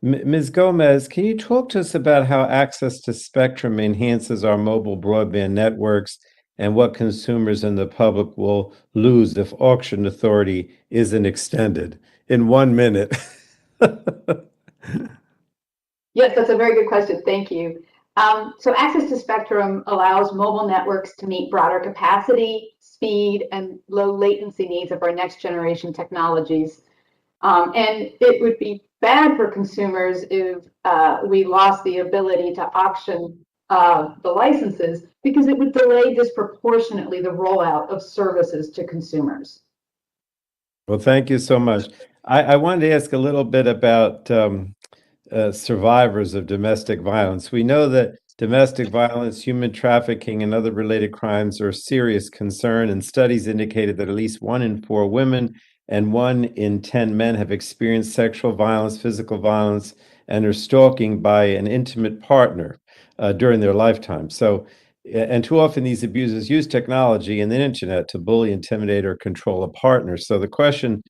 Ms. Gomez, can you talk to us about how access to spectrum enhances our mobile broadband networks and what consumers and the public will lose if auction authority isn't extended? In 1 minute. Yes, that's a very good question. Thank you. So access to spectrum allows mobile networks to meet broader capacity, speed, and low latency needs of our next generation technologies. And it would be bad for consumers if we lost the ability to auction the licenses, because it would delay disproportionately the rollout of services to consumers. Well, thank you so much. I wanted to ask a little bit about survivors of domestic violence. We know that domestic violence, human trafficking, and other related crimes are a serious concern, and studies indicated that at least 1 in 4 women and 1 in 10 men have experienced sexual violence, physical violence, and are stalking by an intimate partner during their lifetime. So, and too often these abusers use technology and the internet to bully, intimidate, or control a partner. So the question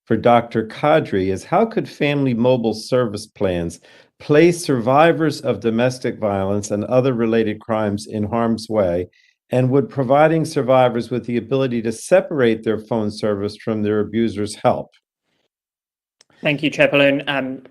for Dr. Kadri is, how could family mobile service plans place survivors of domestic violence and other related crimes in harm's way? And would providing survivors with the ability to separate their phone service from their abusers help? Thank you, Chair Pallone.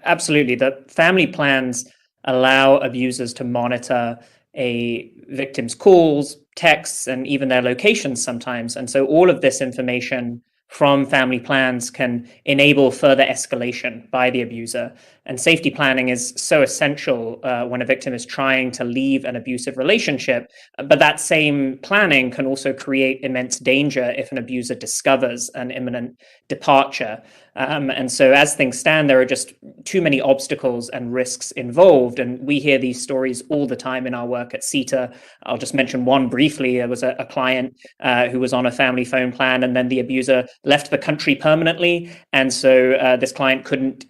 Absolutely. The family plans allow abusers to monitor a victim's calls, texts, and even their locations sometimes. And so all of this information from family plans can enable further escalation by the abuser. And safety planning is so essential when a victim is trying to leave an abusive relationship. But that same planning can also create immense danger if an abuser discovers an imminent departure. And so as things stand, there are just too many obstacles and risks involved. And we hear these stories all the time in our work at CETA. I'll just mention one briefly. There was a client who was on a family phone plan, and then the abuser left the country permanently. And so this client couldn't,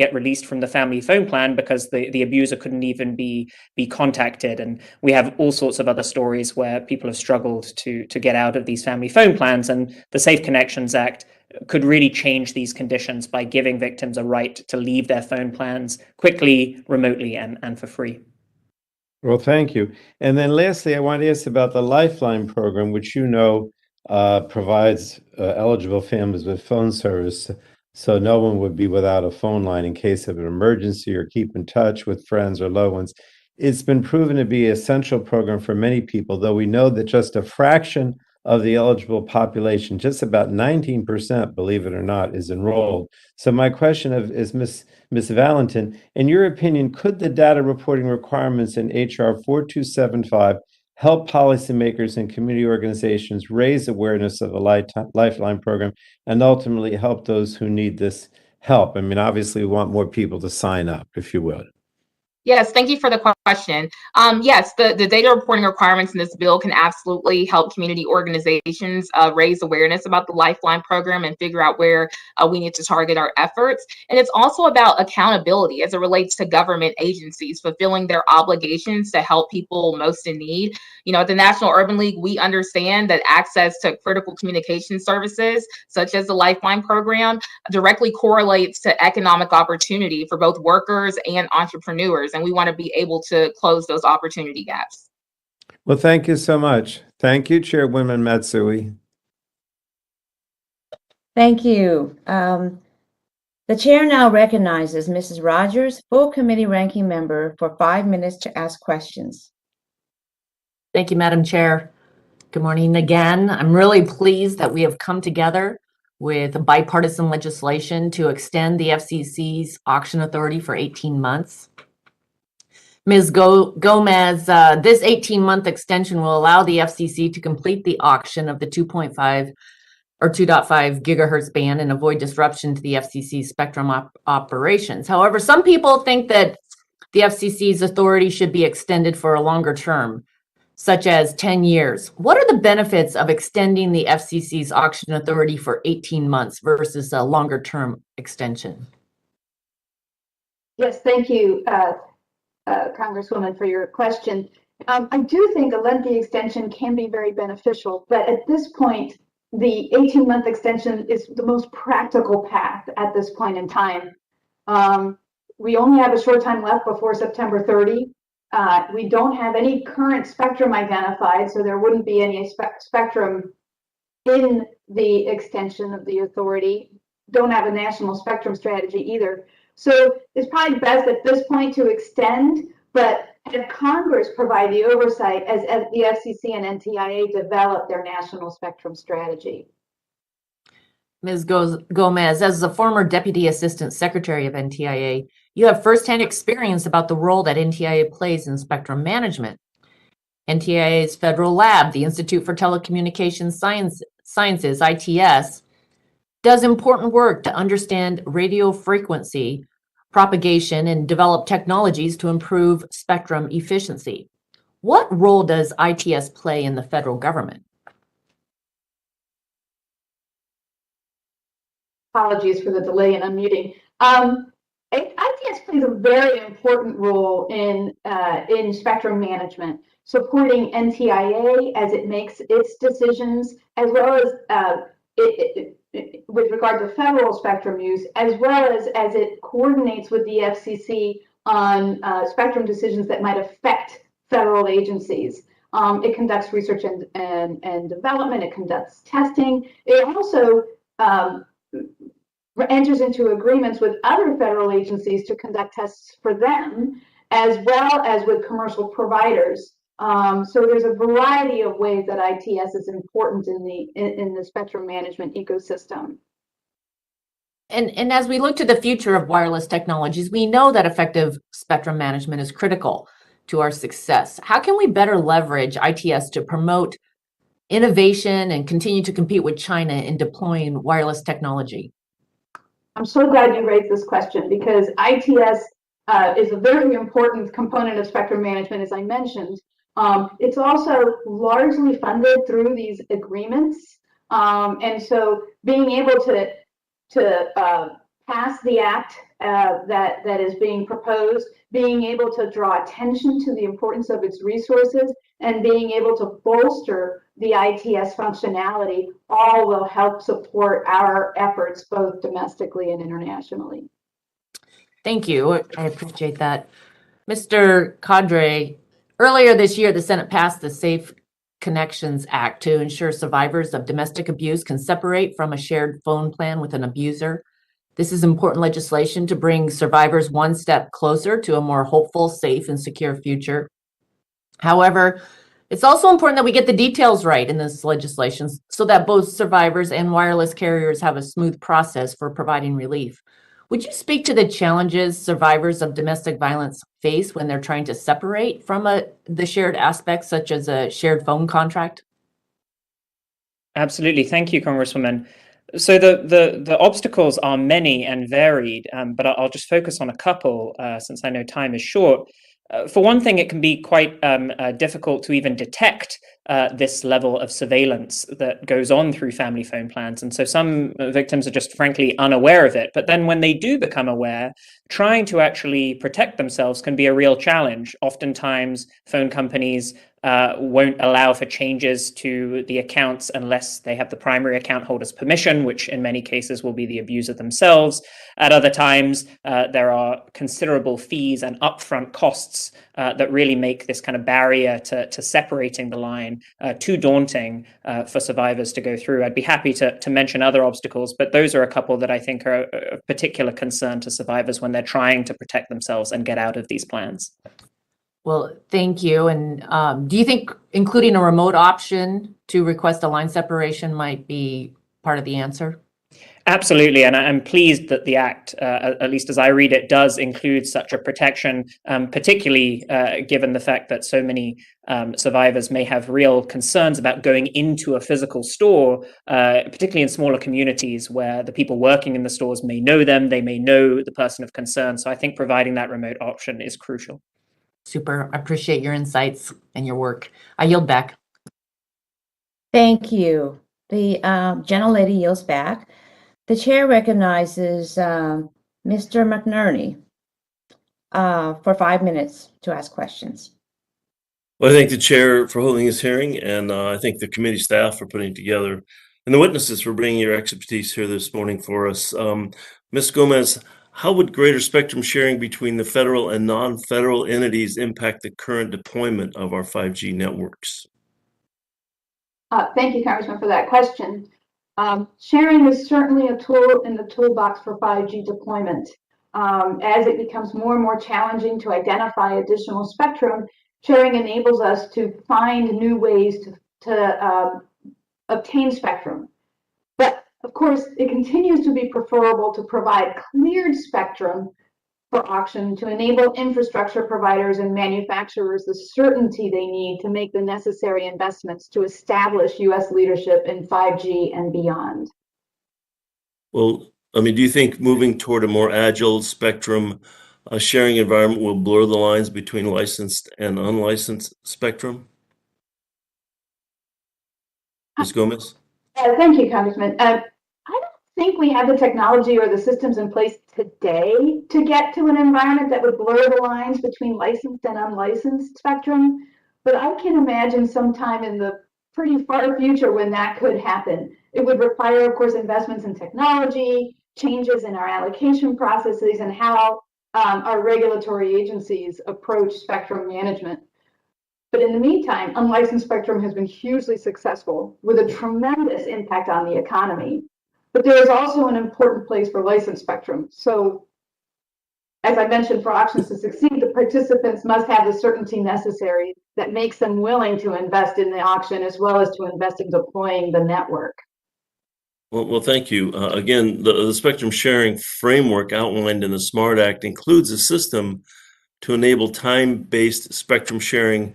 get released from the family phone plan because the abuser couldn't even be contacted. And we have all sorts of other stories where people have struggled to get out of these family phone plans. And the Safe Connections Act could really change these conditions by giving victims a right to leave their phone plans quickly, remotely, and for free. Well, thank you. And then lastly, I want to ask about the Lifeline program, which provides eligible families with phone service so no one would be without a phone line in case of an emergency or keep in touch with friends or loved ones. It's been proven to be an essential program for many people, though we know that just a fraction of the eligible population, just about 19%, believe it or not, is enrolled. So my question is, Ms. Valentin, in your opinion, could the data reporting requirements in HR 4275 help policymakers and community organizations raise awareness of the Lifeline program and ultimately help those who need this help? I mean, obviously, we want more people to sign up, if you would. Yes, thank you for the question. Yes, the data reporting requirements in this bill can absolutely help community organizations raise awareness about the Lifeline program and figure out where we need to target our efforts. And it's also about accountability as it relates to government agencies fulfilling their obligations to help people most in need. At the National Urban League, we understand that access to critical communication services, such as the Lifeline program, directly correlates to economic opportunity for both workers and entrepreneurs. And we want to be able to close those opportunity gaps. Well, thank you so much. Thank you, Chairwoman Matsui. Thank you. The chair now recognizes Mrs. Rodgers, full committee ranking member, for 5 minutes to ask questions. Thank you, Madam Chair. Good morning again. I'm really pleased that we have come together with bipartisan legislation to extend the FCC's auction authority for 18 months. Ms. Gomez, this 18-month extension will allow the FCC to complete the auction of the 2.5 or 2.5 gigahertz band and avoid disruption to the FCC's spectrum operations. However, some people think that the FCC's authority should be extended for a longer term, such as 10 years. What are the benefits of extending the FCC's auction authority for 18 months versus a longer term extension? Yes, thank you, Congresswoman, for your question. I do think a lengthy extension can be very beneficial, but at this point, the 18-month extension is the most practical path at this point in time. We only have a short time left before September 30. We don't have any current spectrum identified, so there wouldn't be any spectrum in the extension of the authority. Don't have a national spectrum strategy either. So it's probably best at this point to extend, but have Congress provide the oversight as the FCC and NTIA develop their national spectrum strategy. Ms. Gomez, as a former Deputy Assistant Secretary of NTIA, you have firsthand experience about the role that NTIA plays in spectrum management. NTIA's federal lab, the Institute for Telecommunications Sciences, ITS, does important work to understand radio frequency propagation and develop technologies to improve spectrum efficiency. What role does ITS play in the federal government? Apologies for the delay in unmuting. ITS plays a very important role in spectrum management, supporting NTIA as it makes its decisions, as well as with regard to federal spectrum use, as well as it coordinates with the FCC on spectrum decisions that might affect federal agencies. It conducts research and development. It conducts testing. It also enters into agreements with other federal agencies to conduct tests for them, as well as with commercial providers. So there's a variety of ways that ITS is important in the spectrum management ecosystem. And as we look to the future of wireless technologies, we know that effective spectrum management is critical to our success. How can we better leverage ITS to promote innovation and continue to compete with China in deploying wireless technology? I'm so glad you raised this question, because ITS is a very important component of spectrum management, as I mentioned. It's also largely funded through these agreements. And so being able to pass the act that is being proposed, being able to draw attention to the importance of its resources, and being able to bolster the ITS functionality, all will help support our efforts both domestically and internationally. Thank you. I appreciate that. Mr. Cadre, earlier this year, the Senate passed the Safe Connections Act to ensure survivors of domestic abuse can separate from a shared phone plan with an abuser. This is important legislation to bring survivors one step closer to a more hopeful, safe, and secure future. However, it's also important that we get the details right in this legislation so that both survivors and wireless carriers have a smooth process for providing relief. Would you speak to the challenges survivors of domestic violence face when they're trying to separate from the shared aspects, such as a shared phone contract? Absolutely. Thank you, Congresswoman. So the obstacles are many and varied, but I'll just focus on a couple since I know time is short. For one thing, it can be quite difficult to even detect this level of surveillance that goes on through family phone plans. And so some victims are just frankly unaware of it. But then when they do become aware, trying to actually protect themselves can be a real challenge. Oftentimes, phone companies won't allow for changes to the accounts unless they have the primary account holder's permission, which in many cases will be the abuser themselves. At other times, there are considerable fees and upfront costs that really make this kind of barrier to separating the line too daunting for survivors to go through. I'd be happy to mention other obstacles, but those are a couple that I think are of particular concern to survivors when they're trying to protect themselves and get out of these plans. Well, thank you. And do you think including a remote option to request a line separation might be part of the answer? Absolutely, and I'm pleased that the Act, at least as I read it, does include such a protection, particularly given the fact that so many survivors may have real concerns about going into a physical store, particularly in smaller communities where the people working in the stores may know them, they may know the person of concern. So I think providing that remote option is crucial. Super. I appreciate your insights and your work. I yield back. Thank you. The gentlelady yields back. The chair recognizes Mr. McNerney for 5 minutes to ask questions. Well, I thank the chair for holding this hearing, and I thank the committee staff for putting it together, and the witnesses for bringing your expertise here this morning for us. Ms. Gomez, how would greater spectrum sharing between the federal and non-federal entities impact the current deployment of our 5G networks? Thank you, Congressman, for that question. Sharing is certainly a tool in the toolbox for 5G deployment. As it becomes more and more challenging to identify additional spectrum, sharing enables us to find new ways to obtain spectrum. But of course, it continues to be preferable to provide cleared spectrum for auction to enable infrastructure providers and manufacturers the certainty they need to make the necessary investments to establish U.S. leadership in 5G and beyond. Well, I mean, do you think moving toward a more agile spectrum sharing environment will blur the lines between licensed and unlicensed spectrum? Ms. Gomez? Thank you, Congressman. I don't think we have the technology or the systems in place today to get to an environment that would blur the lines between licensed and unlicensed spectrum, but I can imagine sometime in the pretty far future when that could happen. It would require, of course, investments in technology, changes in our allocation processes, and how our regulatory agencies approach spectrum management. But in the meantime, unlicensed spectrum has been hugely successful with a tremendous impact on the economy. But there is also an important place for licensed spectrum. So, as I mentioned, for auctions to succeed, the participants must have the certainty necessary that makes them willing to invest in the auction as well as to invest in deploying the network. Well, thank you. Again, the spectrum sharing framework outlined in the SMART Act includes a system to enable time-based spectrum sharing.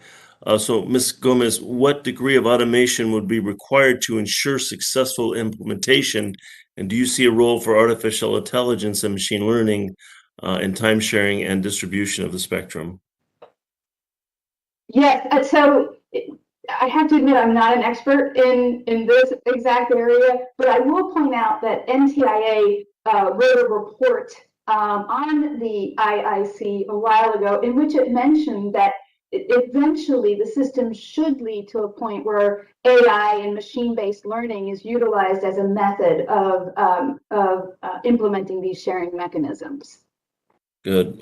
So, Ms. Gomez, what degree of automation would be required to ensure successful implementation? And do you see a role for artificial intelligence and machine learning in time sharing and distribution of the spectrum? Yes, so I have to admit I'm not an expert in this exact area, but I will point out that Ntia wrote a report on the IIC a while ago in which it mentioned that eventually the system should lead to a point where AI and machine-based learning is utilized as a method of implementing these sharing mechanisms. Good.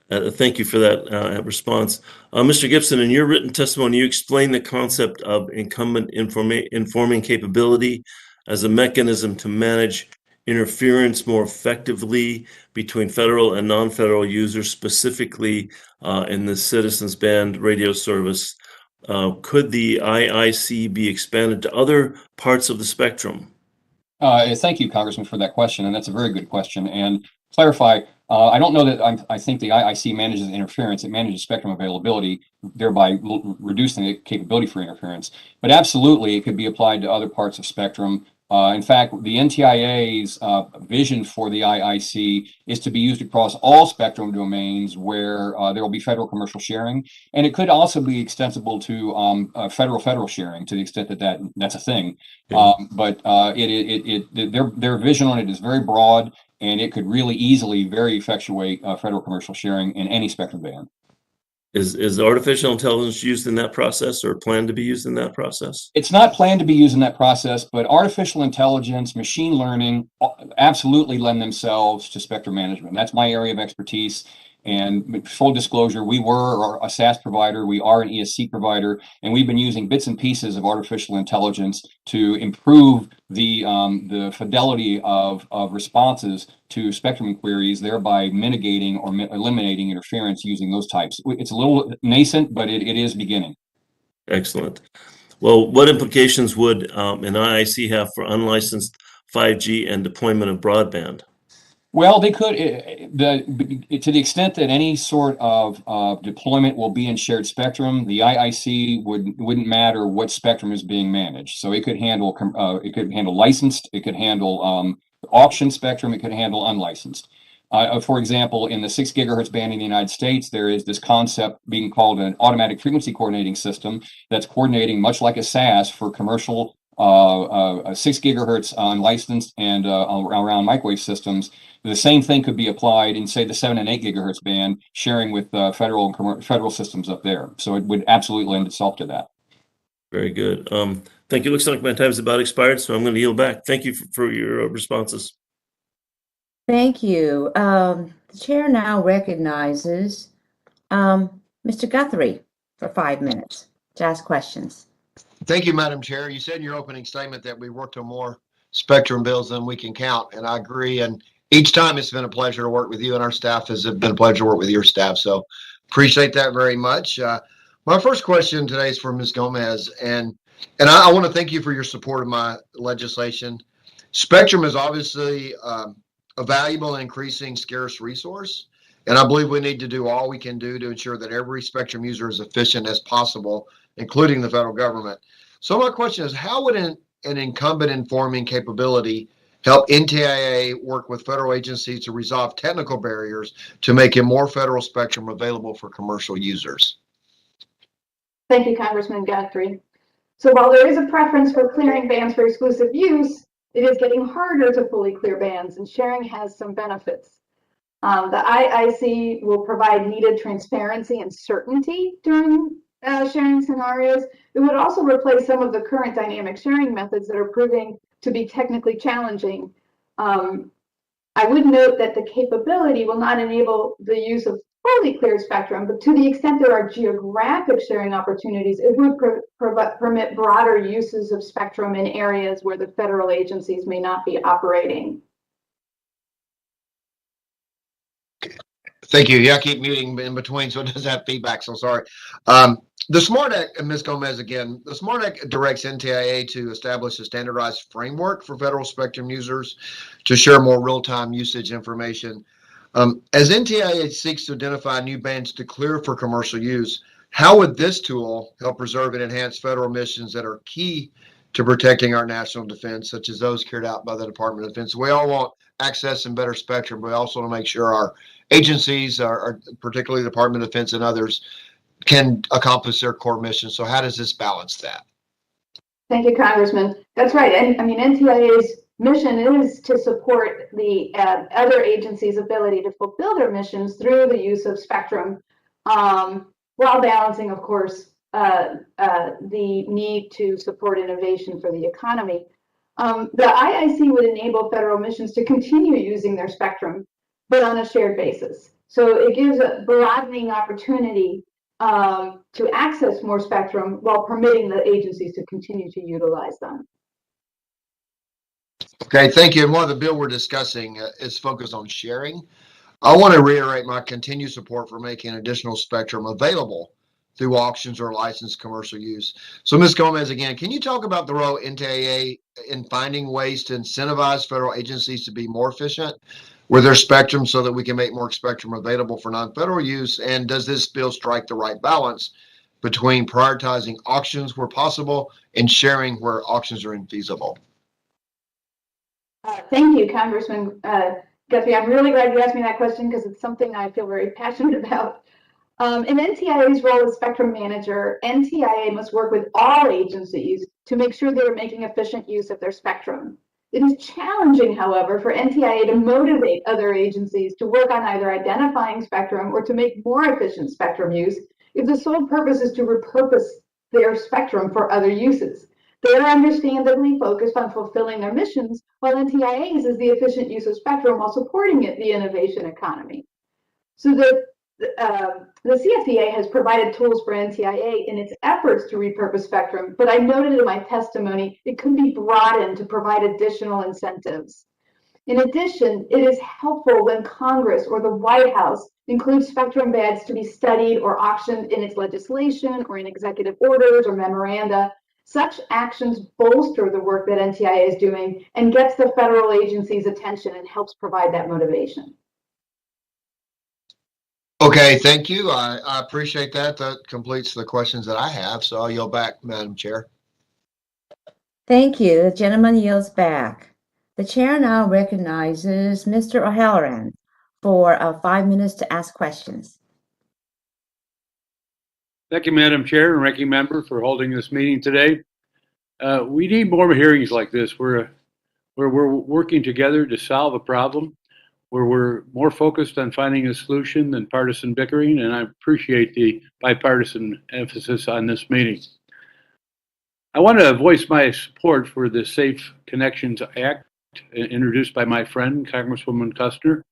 Thank you for that response. Mr. Gibson, in your written testimony, you explained the concept of incumbent informing capability as a mechanism to manage interference more effectively between federal and non-federal users, specifically in the citizens band radio service. Could the IIC be expanded to other parts of the spectrum? Thank you, Congressman, for that question, and that's a very good question. And clarify, I don't know that I think the IIC manages interference. It manages spectrum availability, thereby reducing the capability for interference. But absolutely, it could be applied to other parts of spectrum. In fact, the NTIA's vision for the IIC is to be used across all spectrum domains where there will be federal commercial sharing, and it could also be extensible to federal sharing to the extent that that's a thing. Yeah. But their vision on it is very broad, and it could really easily very effectuate federal commercial sharing in any spectrum band. Is artificial intelligence used in that process or planned to be used in that process? It's not planned to be used in that process, but artificial intelligence, machine learning absolutely lend themselves to spectrum management. That's my area of expertise. And full disclosure, we were a SaaS provider, we are an ESC provider, and we've been using bits and pieces of artificial intelligence to improve the fidelity of responses to spectrum inquiries, thereby mitigating or eliminating interference using those types. It's a little nascent, but it is beginning. Excellent. Well, what implications would an IIC have for unlicensed 5G and deployment of broadband? Well, they could, to the extent that any sort of deployment will be in shared spectrum, the IIC wouldn't matter what spectrum is being managed. So it could handle licensed, it could handle auction spectrum, it could handle unlicensed. For example, in the 6 gigahertz band in the United States, there is this concept being called an automatic frequency coordinating system that's coordinating much like a SAS for commercial 6 gigahertz unlicensed and around microwave systems. The same thing could be applied in, say, the 7 and 8 gigahertz band, sharing with federal systems up there. So it would absolutely lend itself to that. Very good. Thank you. Looks like my time's about expired, so I'm going to yield back. Thank you for your responses. Thank you. The chair now recognizes Mr. Guthrie for 5 minutes to ask questions. Thank you, Madam Chair. You said in your opening statement that we worked on more spectrum bills than we can count, and I agree. And each time it's been a pleasure to work with you, and our staff has been a pleasure to work with your staff. So appreciate that very much. My first question today is for Ms. Gomez, and I want to thank you for your support of my legislation. Spectrum is obviously a valuable and increasing scarce resource, and I believe we need to do all we can do to ensure that every spectrum user is efficient as possible, including the federal government. So my question is, how would an incumbent informing capability help NTIA work with federal agencies to resolve technical barriers to making more federal spectrum available for commercial users? Thank you, Congressman Guthrie. So while there is a preference for clearing bands for exclusive use, it is getting harder to fully clear bands, and sharing has some benefits. The IIC will provide needed transparency and certainty during sharing scenarios. It would also replace some of the current dynamic sharing methods that are proving to be technically challenging. I would note that the capability will not enable the use of fully cleared spectrum, but to the extent there are geographic sharing opportunities, it would permit broader uses of spectrum in areas where the federal agencies may not be operating. Thank you. Yeah, I keep muting in between, so it doesn't have feedback, so sorry. The SMART Act, and Ms. Gomez again, the SMART Act directs NTIA to establish a standardized framework for federal spectrum users to share more real-time usage information. As NTIA seeks to identify new bands to clear for commercial use, how would this tool help preserve and enhance federal missions that are key to protecting our national defense, such as those carried out by the Department of Defense? We all want access and better spectrum, but we also want to make sure our agencies, particularly the Department of Defense and others, can accomplish their core mission. So how does this balance that? Thank you, Congressman. That's right. And I mean, NTIA's mission is to support the other agencies' ability to fulfill their missions through the use of spectrum, while balancing, of course, the need to support innovation for the economy. The IIC would enable federal missions to continue using their spectrum, but on a shared basis. So it gives a broadening opportunity to access more spectrum while permitting the agencies to continue to utilize them. Okay, thank you. And one of the bill we're discussing is focused on sharing. I want to reiterate my continued support for making additional spectrum available through auctions or licensed commercial use. So Ms. Gomez, again, can you talk about the role of NTIA in finding ways to incentivize federal agencies to be more efficient with their spectrum so that we can make more spectrum available for non-federal use? And does this bill strike the right balance between prioritizing auctions where possible and sharing where auctions are infeasible? Thank you, Congressman Guthrie. I'm really glad you asked me that question because it's something I feel very passionate about. In NTIA's role as spectrum manager, NTIA must work with all agencies to make sure they're making efficient use of their spectrum. It is challenging, however, for NTIA to motivate other agencies to work on either identifying spectrum or to make more efficient spectrum use if the sole purpose is to repurpose their spectrum for other uses. They are understandably focused on fulfilling their missions, while NTIA's is the efficient use of spectrum while supporting the innovation economy. So the CFDA has provided tools for NTIA in its efforts to repurpose spectrum, but I noted in my testimony it could be broadened to provide additional incentives. In addition, it is helpful when Congress or the White House includes spectrum bands to be studied or auctioned in its legislation or in executive orders or memoranda, Such actions bolster the work that NTIA is doing and gets the federal agency's attention and helps provide that motivation. Okay, thank you. I appreciate that. That completes the questions that I have. So I'll yield back, Madam Chair. Thank you. The gentleman yields back. The chair now recognizes Mr. O'Halloran for 5 minutes to ask questions. Thank you, Madam Chair and Ranking Member, for holding this meeting today. We need more hearings like this where we're working together to solve a problem, where we're more focused on finding a solution than partisan bickering, and I appreciate the bipartisan emphasis on this meeting. I want to voice my support for the Safe Connections Act introduced by my friend, Congresswoman Custner,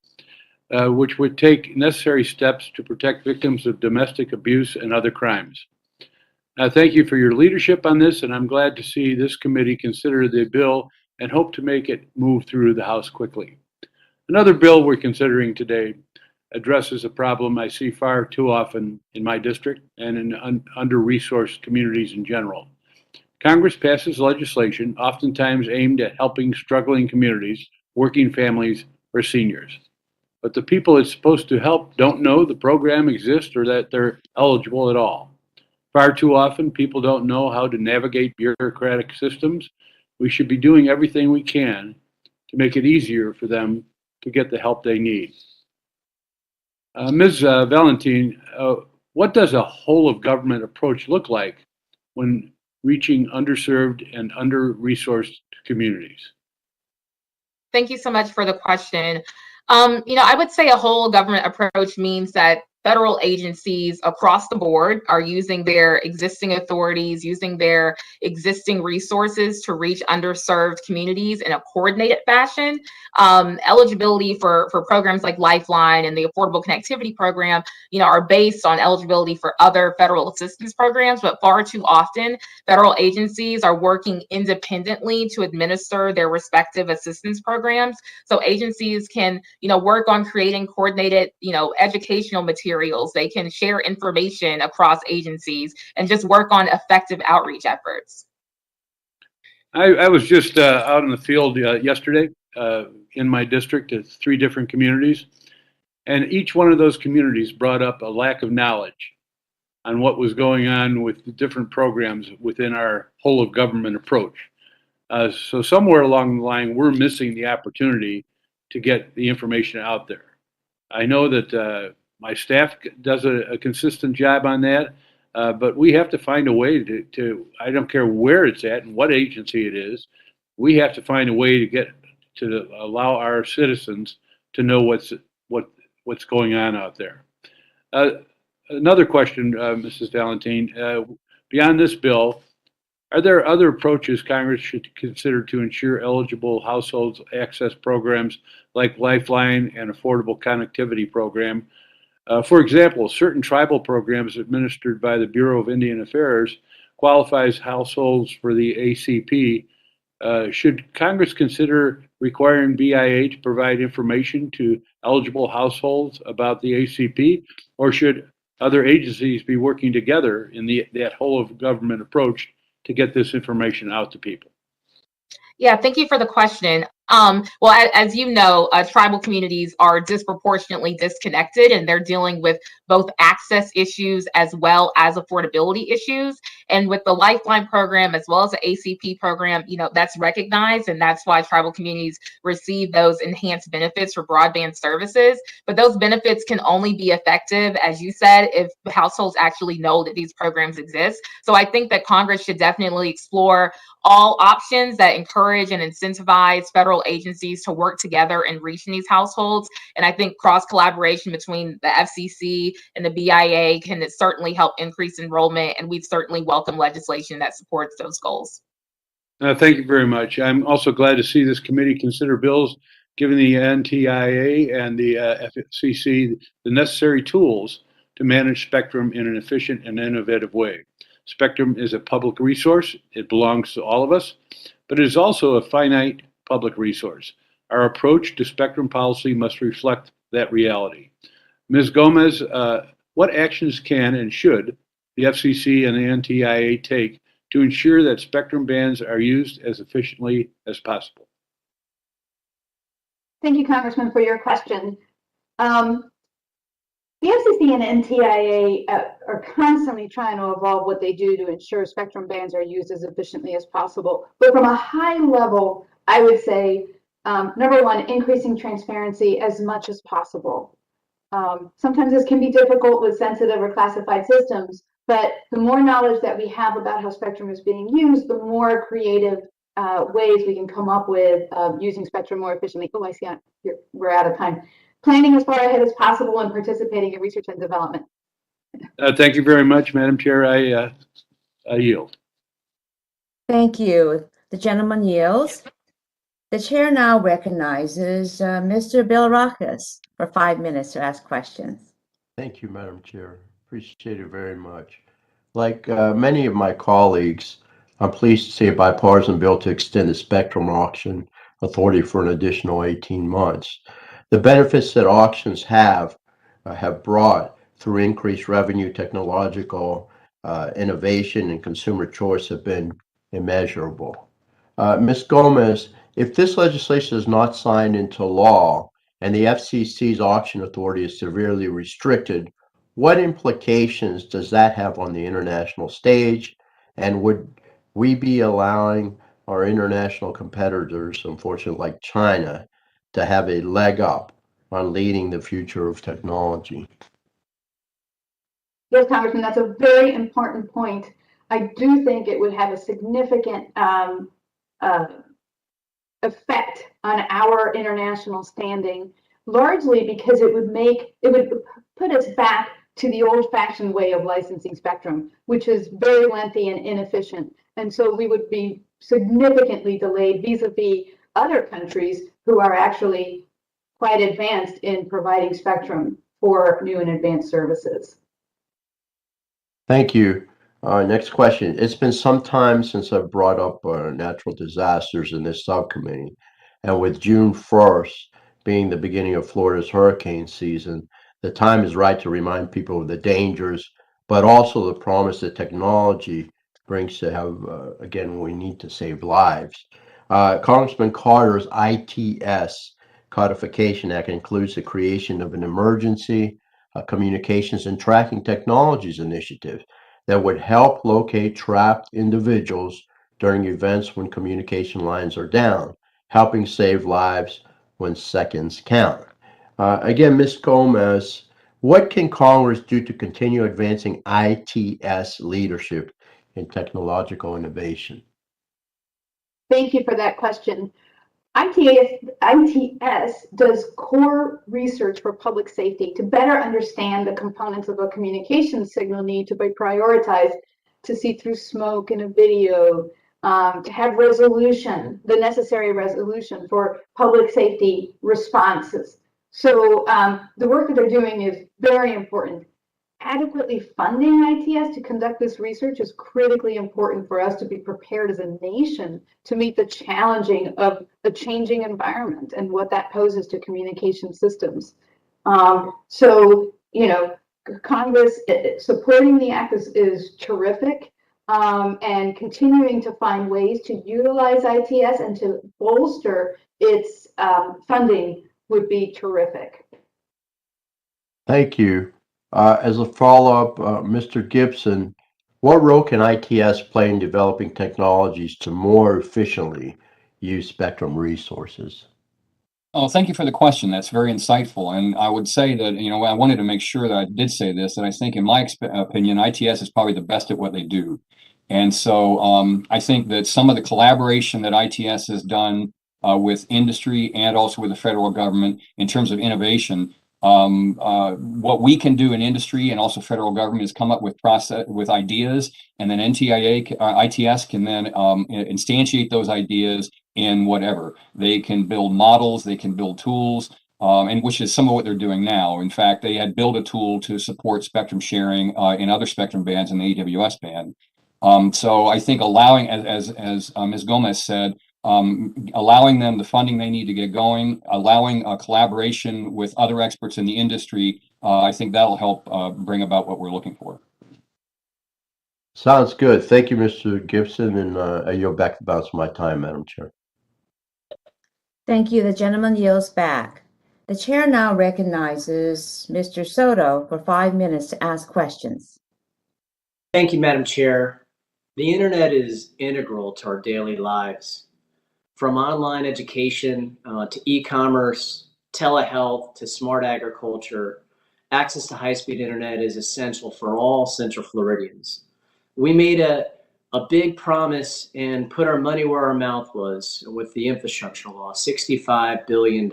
which would take necessary steps to protect victims of domestic abuse and other crimes. Thank you for your leadership on this, and I'm glad to see this committee consider the bill and hope to make it move through the House quickly. Another bill we're considering today addresses a problem I see far too often in my district and in under-resourced communities in general. Congress passes legislation oftentimes aimed at helping struggling communities, working families, or seniors. But the people it's supposed to help don't know the program exists or that they're eligible at all. Far too often, people don't know how to navigate bureaucratic systems. We should be doing everything we can to make it easier for them to get the help they need. Ms. Valentine, what does a whole-of-government approach look like when reaching underserved and under-resourced communities? Thank you so much for the question. I would say a whole government approach means that federal agencies across the board are using their existing authorities, using their existing resources to reach underserved communities in a coordinated fashion. Eligibility for programs like Lifeline and the Affordable Connectivity Program, are based on eligibility for other federal assistance programs, but far too often, federal agencies are working independently to administer their respective assistance programs. So agencies can, work on creating coordinated, educational materials. They can share information across agencies and just work on effective outreach efforts. I was just out in the field yesterday in my district at 3 different communities, and each one of those communities brought up a lack of knowledge on what was going on with the different programs within our whole of government approach. So somewhere along the line, we're missing the opportunity to get the information out there. I know that my staff does a consistent job on that, but we have to find a way to, I don't care where it's at and what agency it is, we have to find a way to allow our citizens to know what's going on out there. Another question, Mrs. Valentine, beyond this bill, are there other approaches Congress should consider to ensure eligible households access programs like Lifeline and Affordable Connectivity Program? For example, certain tribal programs administered by the Bureau of Indian Affairs qualifies households for the ACP. Should Congress consider requiring BIA to provide information to eligible households about the ACP, or should other agencies be working together in that whole of government approach to get this information out to people? Yeah, thank you for the question. Well, as you know, tribal communities are disproportionately disconnected, and they're dealing with both access issues as well as affordability issues. And with the Lifeline program, as well as the ACP program, that's recognized, and that's why tribal communities receive those enhanced benefits for broadband services. But those benefits can only be effective, as you said, if households actually know that these programs exist. So I think that Congress should definitely explore all options that encourage and incentivize federal agencies to work together in reaching these households. And I think cross collaboration between the FCC and the BIA can certainly help increase enrollment. And we've certainly welcomed legislation that supports those goals. Thank you very much. I'm also glad to see this committee consider bills giving the NTIA and the FCC the necessary tools to manage spectrum in an efficient and innovative way. Spectrum is a public resource. It belongs to all of us, but it is also a finite public resource. Our approach to spectrum policy must reflect that reality. Ms. Gomez, what actions can and should the FCC and the NTIA take to ensure that spectrum bands are used as efficiently as possible? Thank you, Congressman, for your question. The FCC and NTIA are constantly trying to evolve what they do to ensure spectrum bands are used as efficiently as possible. But from a high level, I would say, number one, increasing transparency as much as possible. Sometimes this can be difficult with sensitive or classified systems, but the more knowledge that we have about how spectrum is being used, the more creative ways we can come up with using spectrum more efficiently. Oh, I see we're out of time. Planning as far ahead as possible and participating in research and development. Thank you very much, Madam Chair. I yield. Thank you. The gentleman yields. The chair now recognizes Mr. Bill Rodgers for 5 minutes to ask questions. Thank you, Madam Chair. Appreciate it very much. Like many of my colleagues, I'm pleased to see a bipartisan bill to extend the spectrum auction authority for an additional 18 months. The benefits that auctions have brought through increased revenue, technological innovation, and consumer choice have been immeasurable. Ms. Gomez, if this legislation is not signed into law and the FCC's auction authority is severely restricted, what implications does that have on the international stage? And would we be allowing our international competitors, unfortunately like China, to have a leg up on leading the future of technology? Yes, Congressman, that's a very important point. I do think it would have a significant effect on our international standing, largely because it would put us back to the old-fashioned way of licensing spectrum, which is very lengthy and inefficient. And so we would be significantly delayed vis-a-vis other countries who are actually quite advanced in providing spectrum for new and advanced services. Thank you. Next question. It's been some time since I've brought up natural disasters in this subcommittee. And with June 1st being the beginning of Florida's hurricane season, the time is right to remind people of the dangers, but also the promise that technology brings to have, again, we need to save lives. Congressman Carter's ITS Codification Act includes the creation of an emergency communications and tracking technologies initiative that would help locate trapped individuals during events when communication lines are down, helping save lives when seconds count. Again, Ms. Gomez, what can Congress do to continue advancing ITS leadership in technological innovation? Thank you for that question. ITS does core research for public safety to better understand the components of a communication signal need to be prioritized, to see through smoke in a video, to have resolution, the necessary resolution for public safety responses. So the work that they're doing is very important. Adequately funding ITS to conduct this research is critically important for us to be prepared as a nation to meet the challenging of a changing environment and what that poses to communication systems. So, you know, Congress supporting the act is terrific, and continuing to find ways to utilize ITS and to bolster its funding would be terrific. Thank you. As a follow-up, Mr. Gibson, what role can ITS play in developing technologies to more efficiently use spectrum resources? Oh, thank you for the question. That's very insightful. And I would say that, you know, I wanted to make sure that I did say this, that I think in my opinion, ITS is probably the best at what they do. And so I think that some of the collaboration that ITS has done with industry and also with the federal government in terms of innovation, what we can do in industry and also federal government is come up with ideas, and then ITS can then instantiate those ideas in whatever. They can build models, they can build tools, and which is some of what they're doing now. In fact, they had built a tool to support spectrum sharing in other spectrum bands in the AWS band. So I think allowing, as Ms. Gomez said, allowing them the funding they need to get going, allowing collaboration with other experts in the industry, I think that'll help bring about what we're looking for. Sounds good. Thank you, Mr. Gibson, and I yield back the balance of my time, Madam Chair. Thank you. The gentleman yields back. The chair now recognizes Mr. Soto for 5 minutes to ask questions. Thank you, Madam Chair. The internet is integral to our daily lives. From online education to e-commerce, telehealth to smart agriculture, access to high-speed internet is essential for all Central Floridians. We made a big promise and put our money where our mouth was with the infrastructure law, $65 billion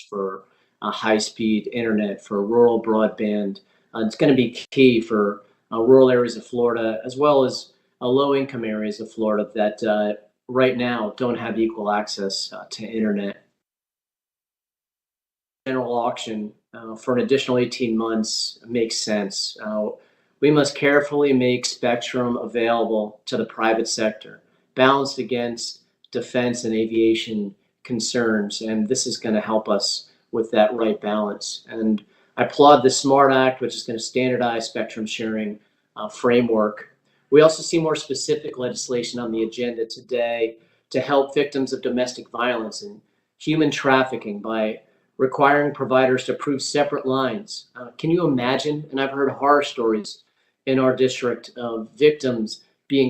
for high-speed internet, for rural broadband. It's going to be key for rural areas of Florida, as well as low-income areas of Florida that right now don't have equal access to internet. General auction for an additional 18 months makes sense. We must carefully make spectrum available to the private sector, balanced against defense and aviation concerns, and this is going to help us with that right balance. And I applaud the SMART Act, which is going to standardize spectrum sharing framework. We also see more specific legislation on the agenda today to help victims of domestic violence and human trafficking by requiring providers to approve separate lines. Can you imagine? And I've heard horror stories in our district of victims being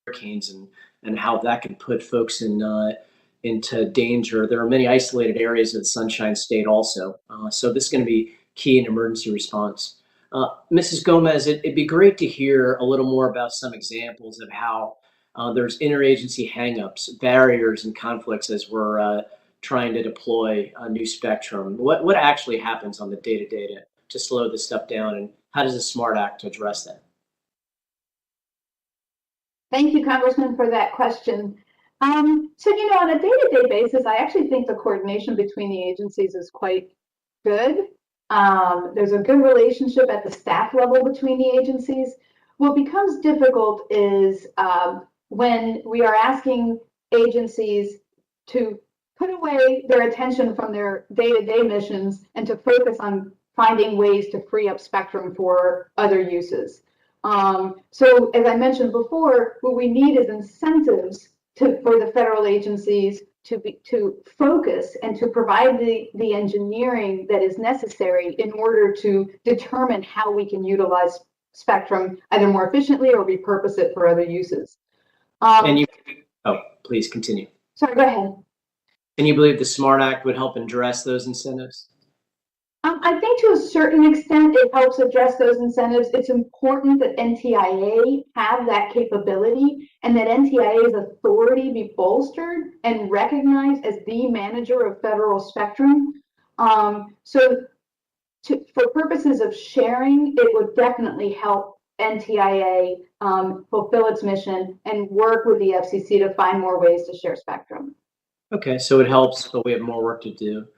hurricanes and how that can put folks into danger. There are many isolated areas of the Sunshine State also. So this is going to be key in emergency response. Mrs. Gomez, it'd be great to hear a little more about some examples of how there's interagency hangups, barriers, and conflicts as we're trying to deploy a new spectrum. What actually happens on the day-to-day to slow this stuff down, and how does the SMART Act address that? Thank you, Congressman, for that question. So, on a day-to-day basis, I actually think the coordination between the agencies is quite good. There's a good relationship at the staff level between the agencies. What becomes difficult is when we are asking agencies to put away their attention from their day-to-day missions and to focus on finding ways to free up spectrum for other uses. So as I mentioned before, what we need is incentives for the federal agencies to focus and to provide the engineering that is necessary in order to determine how we can utilize spectrum either more efficiently or repurpose it for other uses. Please continue. Sorry, go ahead. And you believe the SMART Act would help address those incentives? I think to a certain extent it helps address those incentives. It's important that NTIA have that capability and that NTIA's authority be bolstered and recognized as the manager of federal spectrum. For purposes of sharing, it would definitely help NTIA fulfill its mission and work with the FCC to find more ways to share spectrum. Okay, so it helps, but we have more work to do.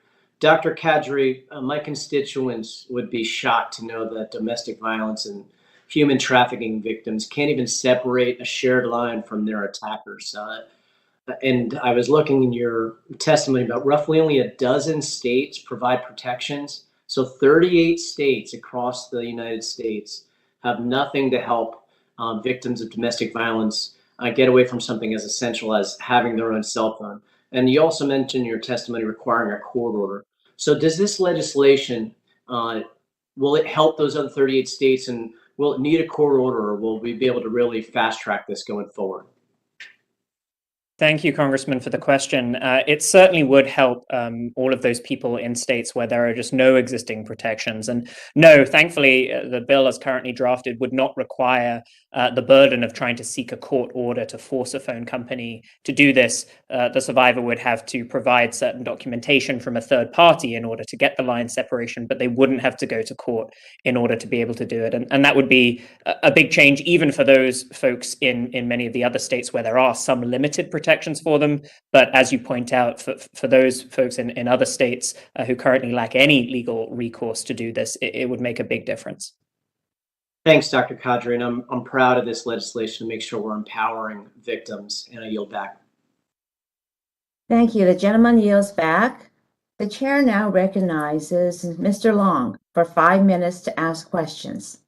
Dr. Kadri, my constituents would be shocked to know that domestic violence and human trafficking victims can't even separate a shared line from their attackers. And I was looking in your testimony about roughly only a dozen states provide protections. So 38 states across the United States have nothing to help victims of domestic violence get away from something as essential as having their own cell phone. And you also mentioned in your testimony requiring a court order. So does this legislation, will it help those other 38 states, and will it need a court order, or will we be able to really fast track this going forward? Thank you, Congressman, for the question. It certainly would help all of those people in states where there are just no existing protections. And no, thankfully, the bill as currently drafted would not require the burden of trying to seek a court order to force a phone company to do this. The survivor would have to provide certain documentation from a third party in order to get the line separation, but they wouldn't have to go to court in order to be able to do it. And that would be a big change, even for those folks in many of the other states where there are some limited protections for them. But as you point out, for those folks in other states who currently lack any legal recourse to do this, it would make a big difference. Thanks, Dr. Kadri, and I'm proud of this legislation to make sure we're empowering victims, and I yield back. Thank you. The gentleman yields back. The chair now recognizes Mr. Long for 5 minutes to ask questions.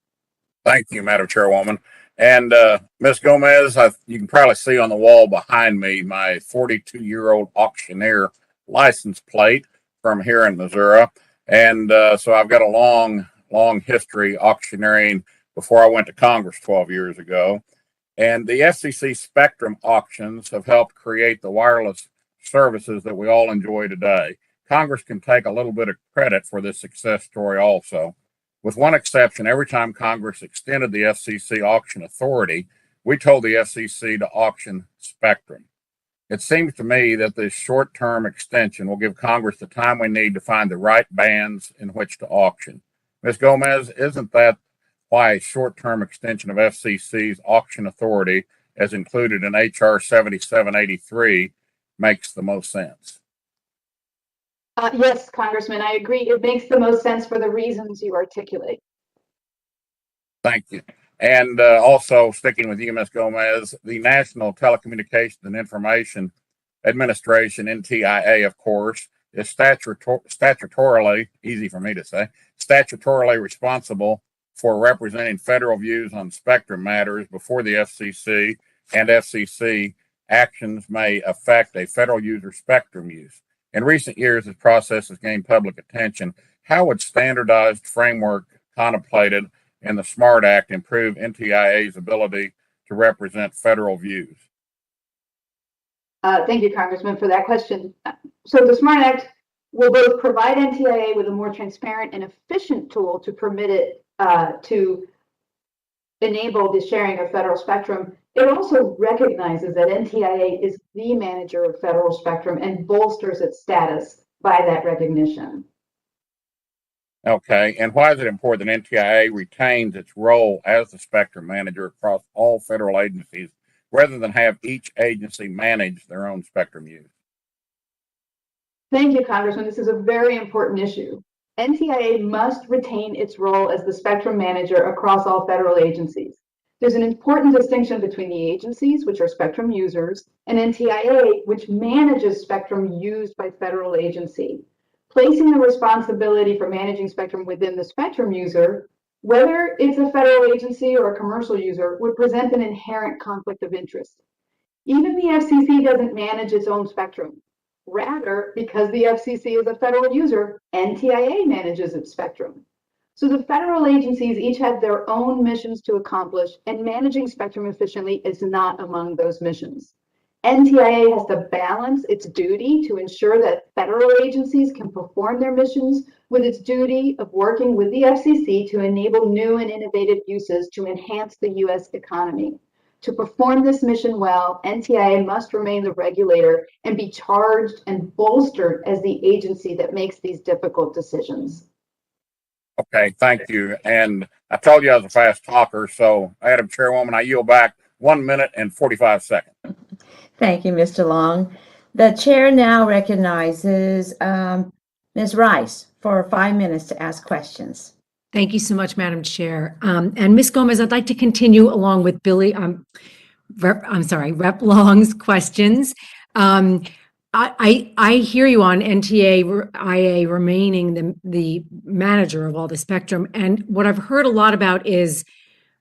Thank you, Madam Chairwoman. And Ms. Gomez, you can probably see on the wall behind me my 42-year-old auctioneer license plate from here in Missouri. And so I've got a long history auctioneering before I went to Congress 12 years ago. And the FCC spectrum auctions have helped create the wireless services that we all enjoy today. Congress can take a little bit of credit for this success story also. With one exception, every time Congress extended the FCC auction authority, we told the FCC to auction spectrum. It seems to me that this short-term extension will give Congress the time we need to find the right bands in which to auction. Ms. Gomez, isn't that why a short-term extension of FCC's auction authority, as included in H.R. 7783, makes the most sense? Yes, Congressman, I agree. It makes the most sense for the reasons you articulate. Thank you. And also, sticking with you, Ms. Gomez, the National Telecommunications and Information Administration, NTIA, of course, is statutorily, easy for me to say, statutorily responsible for representing federal views on spectrum matters before the FCC, and FCC actions may affect a federal user's spectrum use. In recent years, this process has gained public attention. How would standardized framework contemplated in the SMART Act improve NTIA's ability to represent federal views? Thank you, Congressman, for that question. So the SMART Act will both provide NTIA with a more transparent and efficient tool to permit it to enable the sharing of federal spectrum. It also recognizes that NTIA is the manager of federal spectrum and bolsters its status by that recognition. Okay, and why is it important that NTIA retains its role as the spectrum manager across all federal agencies rather than have each agency manage their own spectrum use? Thank you, Congressman. This is a very important issue. NTIA must retain its role as the spectrum manager across all federal agencies. There's an important distinction between the agencies, which are spectrum users, and NTIA, which manages spectrum used by federal agency. Placing the responsibility for managing spectrum within the spectrum user, whether it's a federal agency or a commercial user, would present an inherent conflict of interest. Even the FCC doesn't manage its own spectrum. Rather, because the FCC is a federal user, NTIA manages its spectrum. So the federal agencies each have their own missions to accomplish, and managing spectrum efficiently is not among those missions. NTIA has to balance its duty to ensure that federal agencies can perform their missions with its duty of working with the FCC to enable new and innovative uses to enhance the U.S. economy. To perform this mission well, NTIA must remain the regulator and be charged and bolstered as the agency that makes these difficult decisions. Okay, thank you. And I told you I was a fast talker, so Madam Chairwoman, I yield back 1 minute and 45 seconds. Thank you, Mr. Long. The chair now recognizes Ms. Rice for 5 minutes to ask questions. Thank you so much, Madam Chair. And Ms. Gomez, I'd like to continue along with Rep. Long's questions. I hear you on NTIA remaining the manager of all the spectrum. And what I've heard a lot about is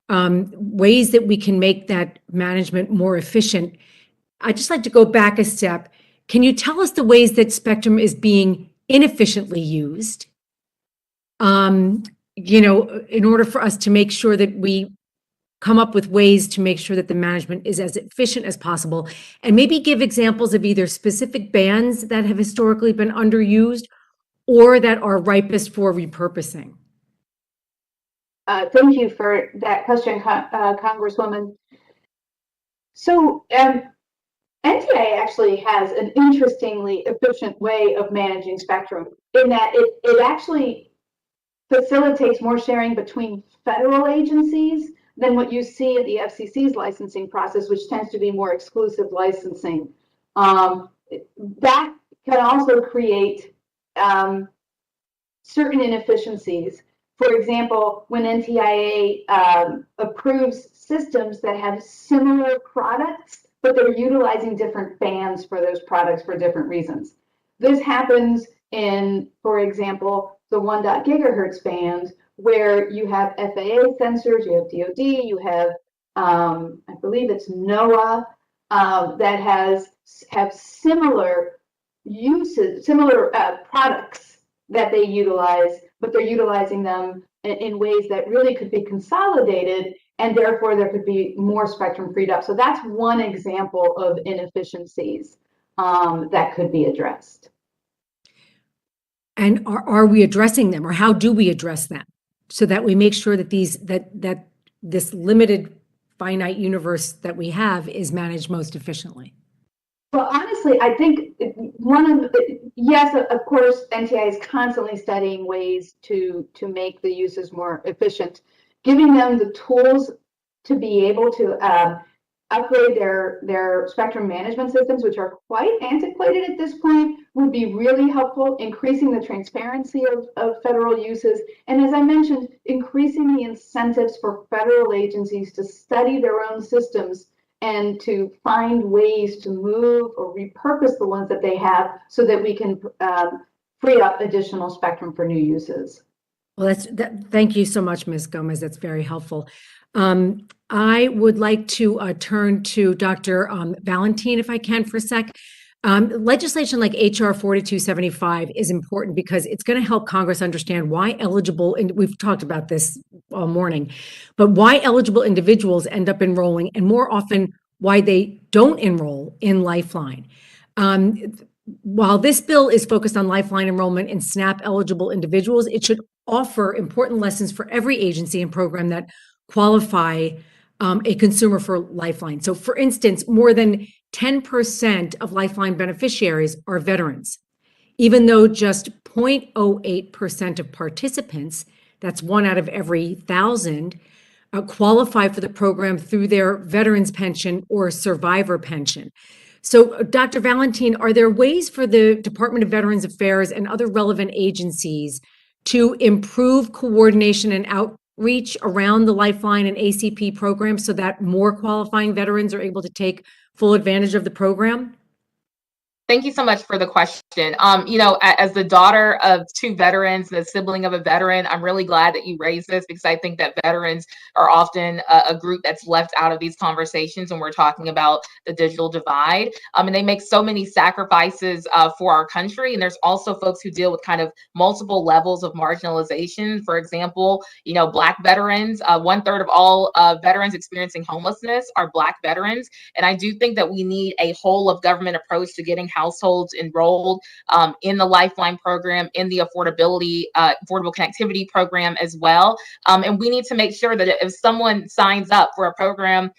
ways that we can make that management more efficient. I'd just like to go back a step. Can you tell us the ways that spectrum is being inefficiently used? In order for us to make sure that we come up with ways to make sure that the management is as efficient as possible, and maybe give examples of either specific bands that have historically been underused or that are ripest for repurposing? Thank you for that question, Congresswoman. So NTA actually has an interestingly efficient way of managing spectrum in that it actually facilitates more sharing between federal agencies than what you see at the FCC's licensing process, which tends to be more exclusive licensing. That can also create certain inefficiencies. For example, when NTIA approves systems that have similar products, but they're utilizing different bands for those products for different reasons. This happens in, for example, the 1. Gigahertz band, where you have FAA sensors, you have DoD, you have, I believe it's NOAA, that have similar uses, similar products that they utilize, but they're utilizing them in ways that really could be consolidated, and therefore there could be more spectrum freed up. So that's one example of inefficiencies that could be addressed. And are we addressing them, or how do we address them so that we make sure that that this limited finite universe that we have is managed most efficiently? Well, honestly, I think yes, of course, NTI is constantly studying ways to make the uses more efficient. Giving them the tools to be able to upgrade their spectrum management systems, which are quite antiquated at this point, would be really helpful. Increasing the transparency of federal uses. And as I mentioned, increasing the incentives for federal agencies to study their own systems and to find ways to move or repurpose the ones that they have so that we can free up additional spectrum for new uses. Well, thank you so much, Ms. Gomez. That's very helpful. I would like to turn to Dr. Valentine, if I can, for a sec. Legislation like HR 4275 is important because it's going to help Congress understand why eligible, and we've talked about this all morning, but why eligible individuals end up enrolling, and more often why they don't enroll in Lifeline. While this bill is focused on Lifeline enrollment in SNAP eligible individuals, it should offer important lessons for every agency and program that qualify a consumer for Lifeline. So for instance, more than 10% of Lifeline beneficiaries are veterans, even though just 0.08% of participants, that's 1 out of every 1,000, qualify for the program through their veterans pension or survivor pension. So Dr. Valentine, are there ways for the Department of Veterans Affairs and other relevant agencies to improve coordination and outreach around the Lifeline and ACP program so that more qualifying veterans are able to take full advantage of the program? Thank you so much for the question. As the daughter of 2 veterans, the sibling of a veteran, I'm really glad that you raised this because I think that veterans are often a group that's left out of these conversations when we're talking about the digital divide. And they make so many sacrifices for our country. And there's also folks who deal with kind of multiple levels of marginalization. For example, Black veterans, 1/3 of all veterans experiencing homelessness are Black veterans. And I do think that we need a whole of government approach to getting households enrolled in the Lifeline program, in the affordable connectivity program as well. And we need to make sure that if someone signs up for a program,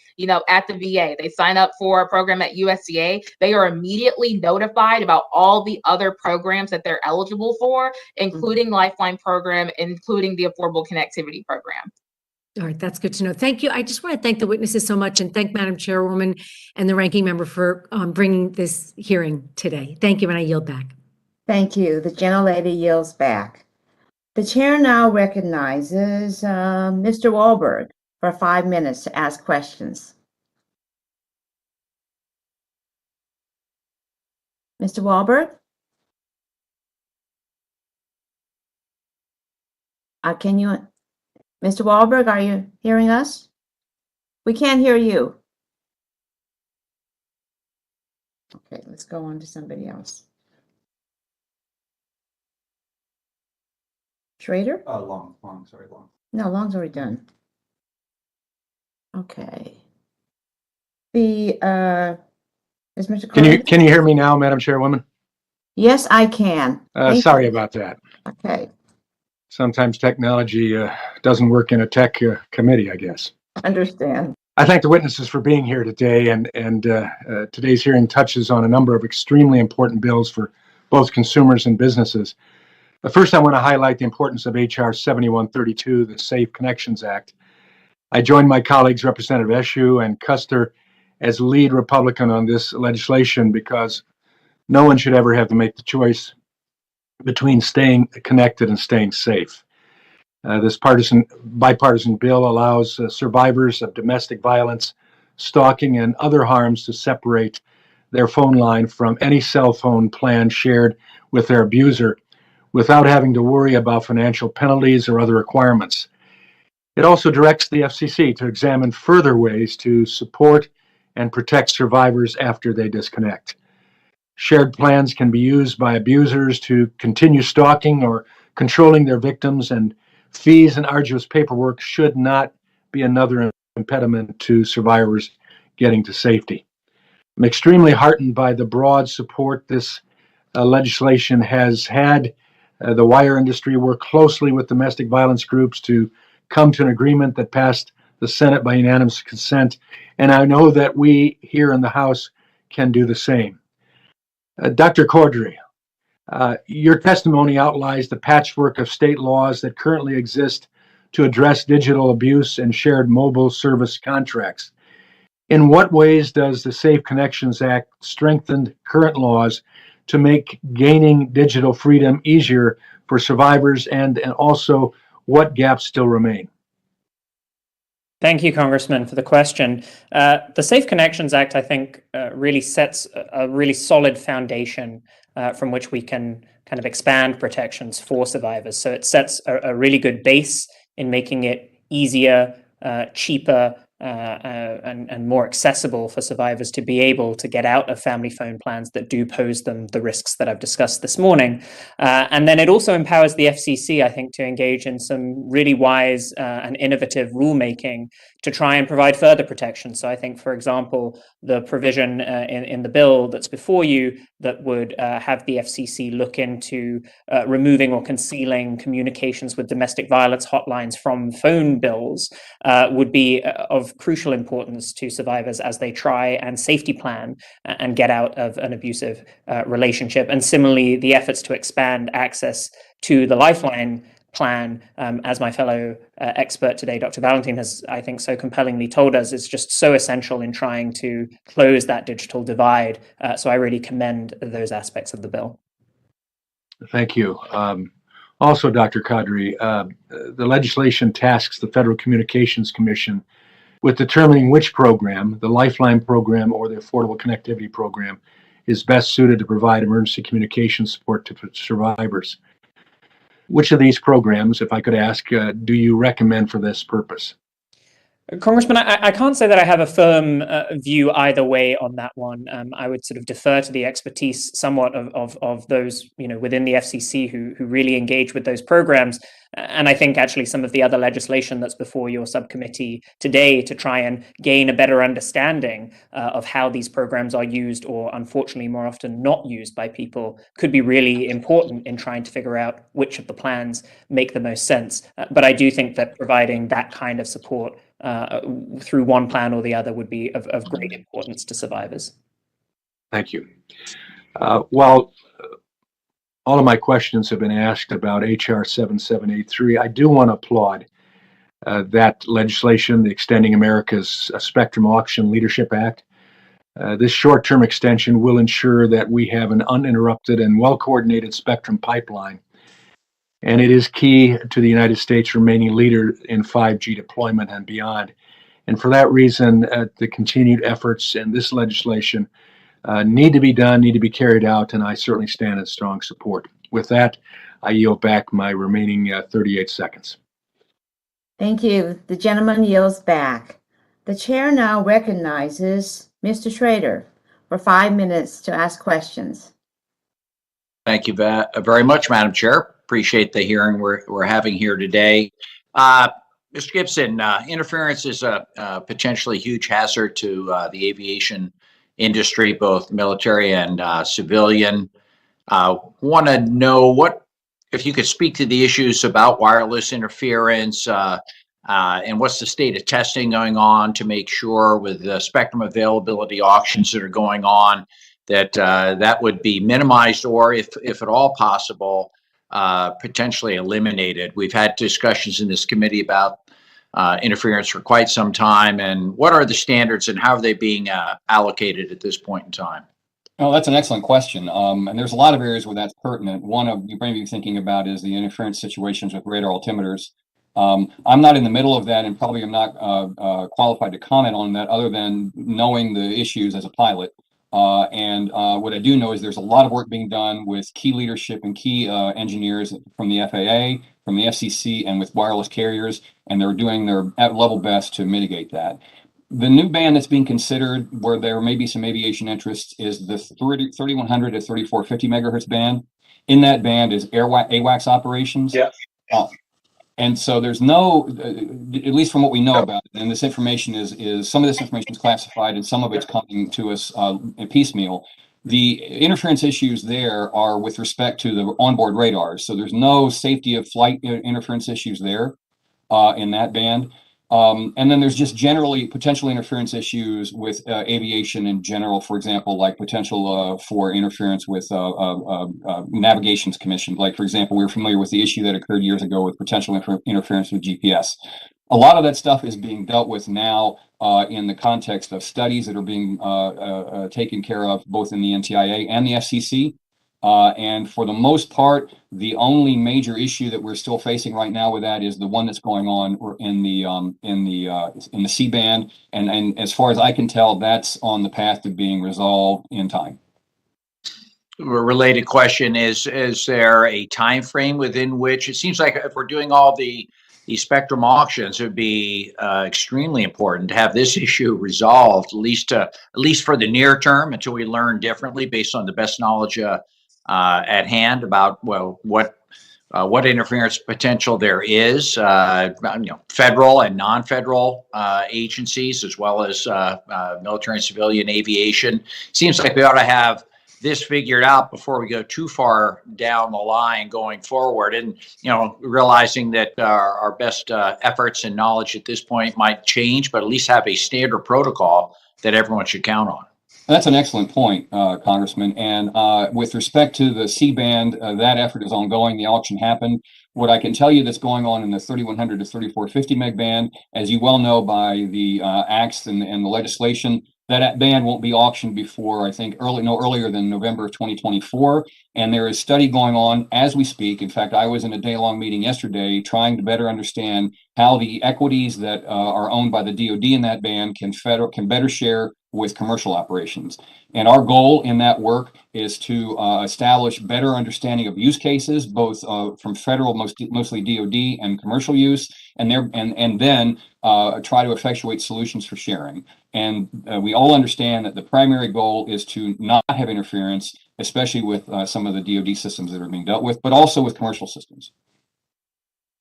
at the VA, they sign up for a program at USDA, they are immediately notified about all the other programs that they're eligible for, including Lifeline program, including the affordable connectivity program. All right, that's good to know. Thank you. I just want to thank the witnesses so much and thank Madam Chairwoman and the Ranking Member for bringing this hearing today. Thank you, and I yield back. Thank you. The gentlelady yields back. The chair now recognizes Mr. Wahlberg for 5 minutes to ask questions. Mr. Wahlberg? Mr. Wahlberg, are you hearing us? We can't hear you. Okay, let's go on to somebody else. Schrader? Long. No, Long's already done. Okay. Is Mr. Can you Carter? hear me now, Madam Chairwoman? Yes, I can. Thank Sorry you. about that. Okay, Sometimes technology doesn't work in a tech committee, I guess. understand. I thank the witnesses for being here today, and today's hearing touches on a number of extremely important bills for both consumers and businesses. But first, I want to highlight the importance of H.R. 7132, the Safe Connections Act. I joined my colleagues, Representative Eshoo and Custer, as lead Republican on this legislation because no one should ever have to make the choice between staying connected and staying safe. This bipartisan bill allows survivors of domestic violence, stalking, and other harms to separate their phone line from any cell phone plan shared with their abuser without having to worry about financial penalties or other requirements. It also directs the FCC to examine further ways to support and protect survivors after they disconnect. Shared plans can be used by abusers to continue stalking or controlling their victims, and fees and arduous paperwork should not be another impediment to survivors getting to safety. I'm extremely heartened by the broad support this legislation has had. The wire industry worked closely with domestic violence groups to come to an agreement that passed the Senate by unanimous consent, and I know that we here in the House can do the same. Dr. Cordry, your testimony outlines the patchwork of state laws that currently exist to address digital abuse and shared mobile service contracts. In what ways does the Safe Connections Act strengthen current laws to make gaining digital freedom easier for survivors, and also what gaps still remain? Thank you, Congressman, for the question. The Safe Connections Act, I think, really sets a really solid foundation from which we can kind of expand protections for survivors. So it sets a really good base in making it easier, cheaper, and more accessible for survivors to be able to get out of family phone plans that do pose them the risks that I've discussed this morning. And then it also empowers the FCC, I think, to engage in some really wise and innovative rulemaking to try and provide further protection. So I think, for example, the provision in the bill that's before you that would have the FCC look into removing or concealing communications with domestic violence hotlines from phone bills would be of crucial importance to survivors as they try and safety plan and get out of an abusive relationship. And similarly, the efforts to expand access to the Lifeline plan, as my fellow expert today, Dr. Valentine, has, I think, so compellingly told us, is just so essential in trying to close that digital divide. So I really commend those aspects of the bill. Thank you. Also, Dr. Kadri, the legislation tasks the Federal Communications Commission with determining which program, the Lifeline Program or the Affordable Connectivity Program, is best suited to provide emergency communication support to survivors. Which of these programs, if I could ask, do you recommend for this purpose? Congressman, I can't say that I have a firm view either way on that one. I would sort of defer to the expertise somewhat of those, within the FCC who really engage with those programs. And I think actually some of the other legislation that's before your subcommittee today to try and gain a better understanding of how these programs are used, or unfortunately more often not used by people, could be really important in trying to figure out which of the plans make the most sense. But I do think that providing that kind of support through one plan or the other would be of great importance to survivors. Thank you. While all of my questions have been asked about H.R. 7783, I do want to applaud that legislation, the Extending America's Spectrum Auction Leadership Act. This short-term extension will ensure that we have an uninterrupted and well-coordinated spectrum pipeline, and it is key to the United States remaining leader in 5G deployment and beyond. And for that reason, the continued efforts in this legislation need to be done, need to be carried out, and I certainly stand in strong support. With that, I yield back my remaining 38 seconds. Thank you. The gentleman yields back. The chair now recognizes Mr. Schrader for 5 minutes to ask questions. Thank you very much, Madam Chair. Appreciate the hearing we're having here today. Mr. Gibson, interference is a potentially huge hazard to the aviation industry, both military and civilian. Want to know if you could speak to the issues about wireless interference and what's the state of testing going on to make sure with the spectrum availability auctions that are going on that that would be minimized or if at all possible, potentially eliminated. We've had discussions in this committee about interference for quite some time, and what are the standards and how are they being allocated at this point in time? Oh, that's an excellent question. And there's a lot of areas where that's pertinent. One of you may be thinking about is the interference situations with radar altimeters. I'm not in the middle of that and probably am not qualified to comment on that other than knowing the issues as a pilot. And what I do know is there's a lot of work being done with key leadership and key engineers from the FAA, from the FCC, and with wireless carriers, and they're doing their level best to mitigate that. The new band that's being considered, where there may be some aviation interest, is the 3100 to 3450 megahertz band. In that band is AWACS operations. Yeah. And so there's no, at least from what we know about it, and this information is some of this information is classified and some of it's coming to us piecemeal. The interference issues there are with respect to the onboard radars. So there's no safety of flight interference issues there in that band. And then there's just generally potential interference issues with aviation in general, for example, like potential for interference with navigations commission. Like, for example, we were familiar with the issue that occurred years ago with potential interference with GPS. A lot of that stuff is being dealt with now in the context of studies that are being taken care of both in the Ntia and the FCC. And for the most part, the only major issue that we're still facing right now with that is the one that's going on in the C band, and as far as I can tell, that's on the path to being resolved in time. A related question is there a time frame within which it seems like if we're doing all the spectrum auctions, it would be extremely important to have this issue resolved, at least for the near term until we learn differently based on the best knowledge at hand about what interference potential there is, federal and non-federal agencies as well as military and civilian aviation. Seems like we ought to have this figured out before we go too far down the line going forward, and realizing that our best efforts and knowledge at this point might change, but at least have a standard protocol that everyone should count on. That's an excellent point, Congressman. And with respect to the C-band, that effort is ongoing. The auction happened. What I can tell you that's going on in the 3100 to 3450 meg band, as you well know by the acts and the legislation, that band won't be auctioned before, I think, no earlier than November of 2024. And there is study going on as we speak. In fact, I was in a day-long meeting yesterday trying to better understand how the equities that are owned by the DoD in that band can better share with commercial operations. And our goal in that work is to establish better understanding of use cases, both from federal, mostly DoD, and commercial use, and then try to effectuate solutions for sharing. And we all understand that the primary goal is to not have interference, especially with some of the DoD systems that are being dealt with, but also with commercial systems.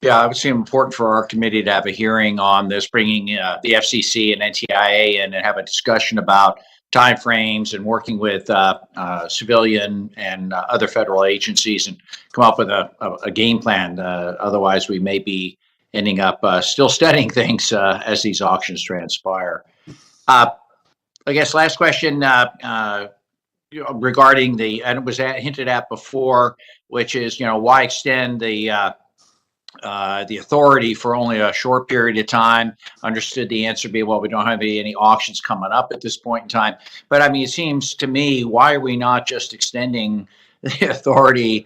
Yeah, it would seem important for our committee to have a hearing on this, bringing the FCC and NTIA in and have a discussion about timeframes and working with civilian and other federal agencies and come up with a game plan. Otherwise, we may be ending up still studying things as these auctions transpire. I guess last question regarding and it was hinted at before, which is, why extend the authority for only a short period of time? Understood the answer to be, well, we don't have any auctions coming up at this point in time. But I mean, it seems to me, why are we not just extending the authority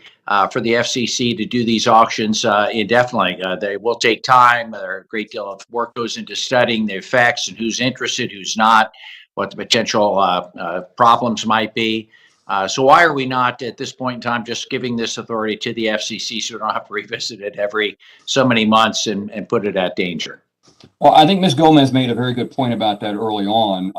for the FCC to do these auctions indefinitely? They will take time. A great deal of work goes into studying the effects and who's interested, who's not, what the potential problems might be. So why are we not at this point in time just giving this authority to the FCC so we don't have to revisit it every so many months and put it at danger? Well, I think Ms. Gomez made a very good point about that early on.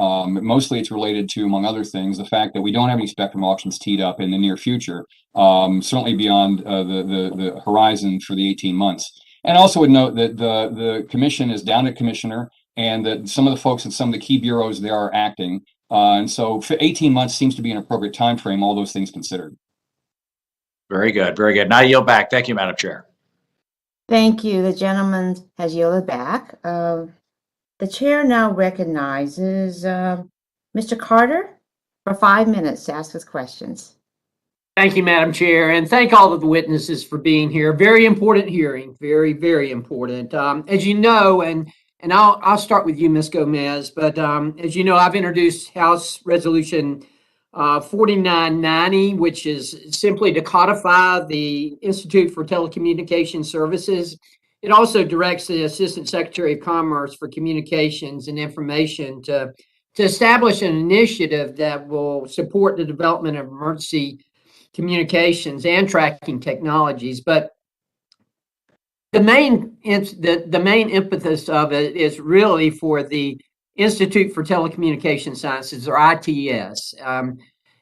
Mostly it's related to, among other things, the fact that we don't have any spectrum auctions teed up in the near future, certainly beyond the horizon for the 18 months. And also would note that the commission is down to commissioner, and that some of the folks at some of the key bureaus there are acting. And so 18 months seems to be an appropriate time frame, all those things considered. Very good, very good. Now I yield back. Thank you, Madam Chair. Thank you. The gentleman has yielded back. The chair now recognizes Mr. Carter for 5 minutes to ask us questions. Thank you, Madam Chair, and thank all of the witnesses for being here. Very important hearing, very, very important. As you know, and I'll start with you, Ms. Gomez, but as you know, I've introduced House Resolution 4990, which is simply to codify the Institute for Telecommunications Services. It also directs the Assistant Secretary of Commerce for Communications and Information to establish an initiative that will support the development of emergency communications and tracking technologies. But the main impetus of it is really for the Institute for Telecommunication Sciences, or ITS.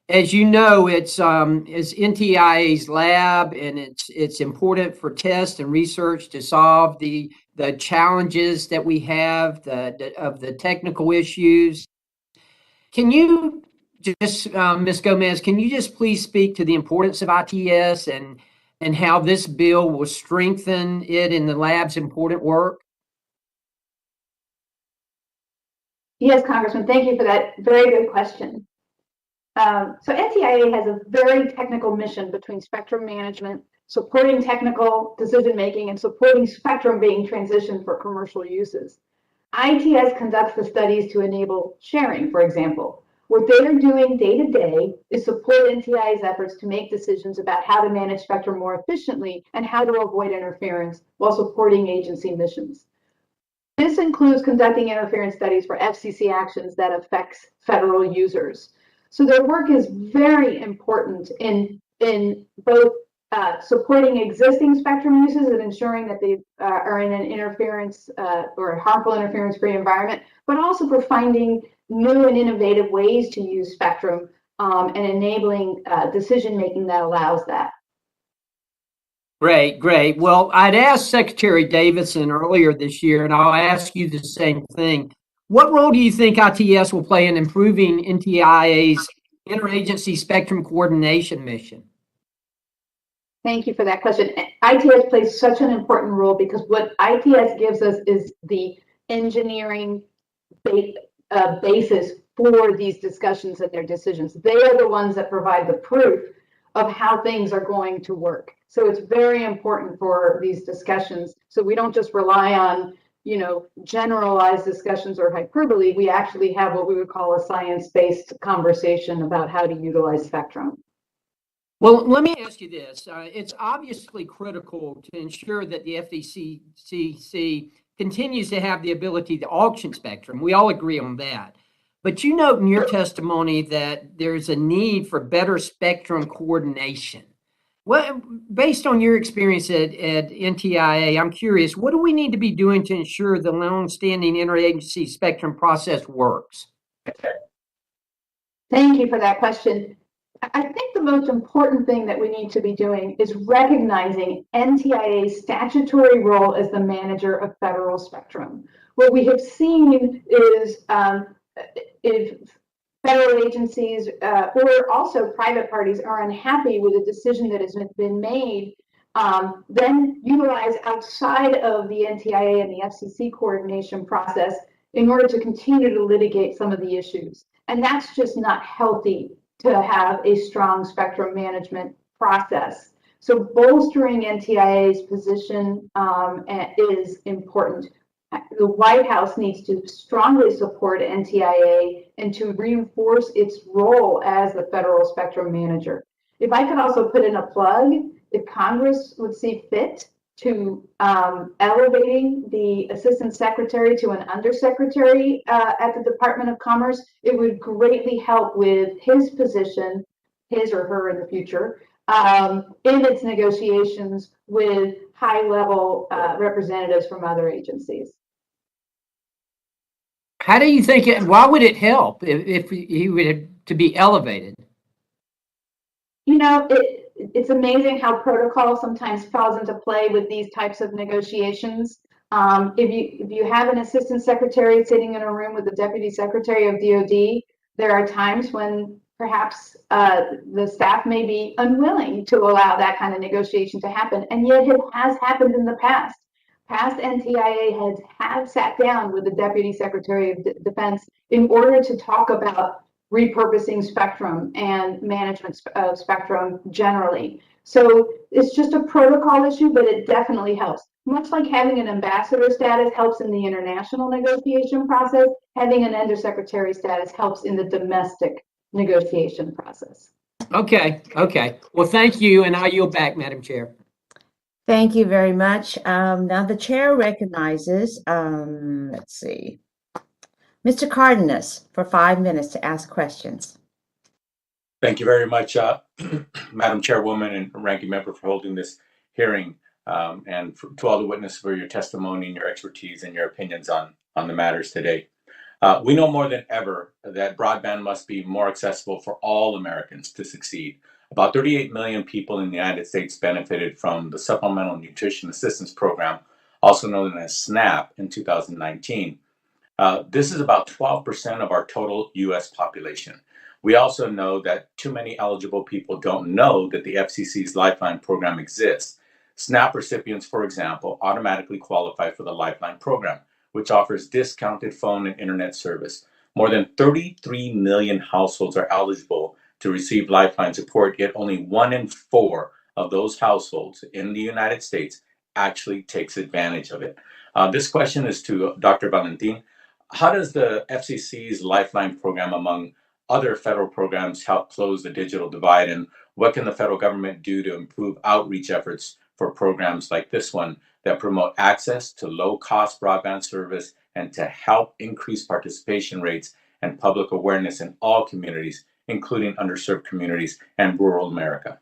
As you know, it's NTIA's lab, and it's important for test and research to solve the challenges that we have, of the technical issues. Can you just, Ms. Gomez, can you just please speak to the importance of ITS and how this bill will strengthen it in the lab's important work? Yes, Congressman, thank you for that very good question. So NTIA has a very technical mission between spectrum management, supporting technical decision-making, and supporting spectrum being transitioned for commercial uses. ITS conducts the studies to enable sharing, for example. What they are doing day to day is support NTIA's efforts to make decisions about how to manage spectrum more efficiently and how to avoid interference while supporting agency missions. This includes conducting interference studies for FCC actions that affects federal users. So their work is very important in both supporting existing spectrum uses and ensuring that they are in an interference or harmful interference-free environment, but also for finding new and innovative ways to use spectrum and enabling decision-making that allows that. Great, great. Well, I'd asked Secretary Davidson earlier this year, and I'll ask you the same thing. What role do you think ITS will play in improving NTIA's interagency spectrum coordination mission? Thank you for that question. ITS plays such an important role because what ITS gives us is the engineering basis for these discussions and their decisions. They are the ones that provide the proof of how things are going to work. So it's very important for these discussions. So we don't just rely on, generalized discussions or hyperbole. We actually have what we would call a science-based conversation about how to utilize spectrum. Well, let me ask you this. It's obviously critical to ensure that the FCC continues to have the ability to auction spectrum. We all agree on that. But you note in your testimony that there's a need for better spectrum coordination. Well, based on your experience at NTIA, I'm curious, what do we need to be doing to ensure the long-standing interagency spectrum process works? Thank you for that question. I think the most important thing that we need to be doing is recognizing NTIA's statutory role as the manager of federal spectrum. What we have seen is if federal agencies or also private parties are unhappy with a decision that has been made, then utilize outside of the NTIA and the FCC coordination process in order to continue to litigate some of the issues. And that's just not healthy to have a strong spectrum management process. So bolstering NTIA's position is important. The White House needs to strongly support NTIA and to reinforce its role as the federal spectrum manager. If I could also put in a plug, if Congress would see fit to elevating the assistant secretary to an undersecretary at the Department of Commerce, it would greatly help with his position, his or her in the future, in its negotiations with high-level representatives from other agencies. How do you think why would it help if he were to be elevated? it's amazing how protocol sometimes falls into play with these types of negotiations. If you have an assistant secretary sitting in a room with the deputy secretary of DoD, there are times when perhaps the staff may be unwilling to allow that kind of negotiation to happen, and yet it has happened in the past. Past NTIA heads have sat down with the Deputy Secretary of Defense in order to talk about repurposing spectrum and management of spectrum generally. So it's just a protocol issue, but it definitely helps. Much like having an ambassador status helps in the international negotiation process, having an undersecretary status helps in the domestic negotiation process. Okay. Well, thank you, and I yield back, Madam Chair. Thank you very much. Now the chair recognizes, let's see, Mr. Cardenas for 5 minutes to ask questions. Thank you very much, Madam Chairwoman and Ranking Member, for holding this hearing, and to all the witnesses for your testimony and your expertise and your opinions on the matters today. We know more than ever that broadband must be more accessible for all Americans to succeed. About 38 million people in the United States benefited from the Supplemental Nutrition Assistance Program, also known as SNAP, in 2019. This is about 12% of our total U.S. population. We also know that too many eligible people don't know that the FCC's Lifeline Program exists. SNAP recipients, for example, automatically qualify for the Lifeline Program, which offers discounted phone and internet service. More than 33 million households are eligible to receive Lifeline support, yet only 1 in 4 of those households in the United States actually takes advantage of it. This question is to Dr. Valentin. How does the FCC's Lifeline Program, among other federal programs, help close the digital divide, and what can the federal government do to improve outreach efforts for programs like this one that promote access to low-cost broadband service and to help increase participation rates and public awareness in all communities, including underserved communities and rural America?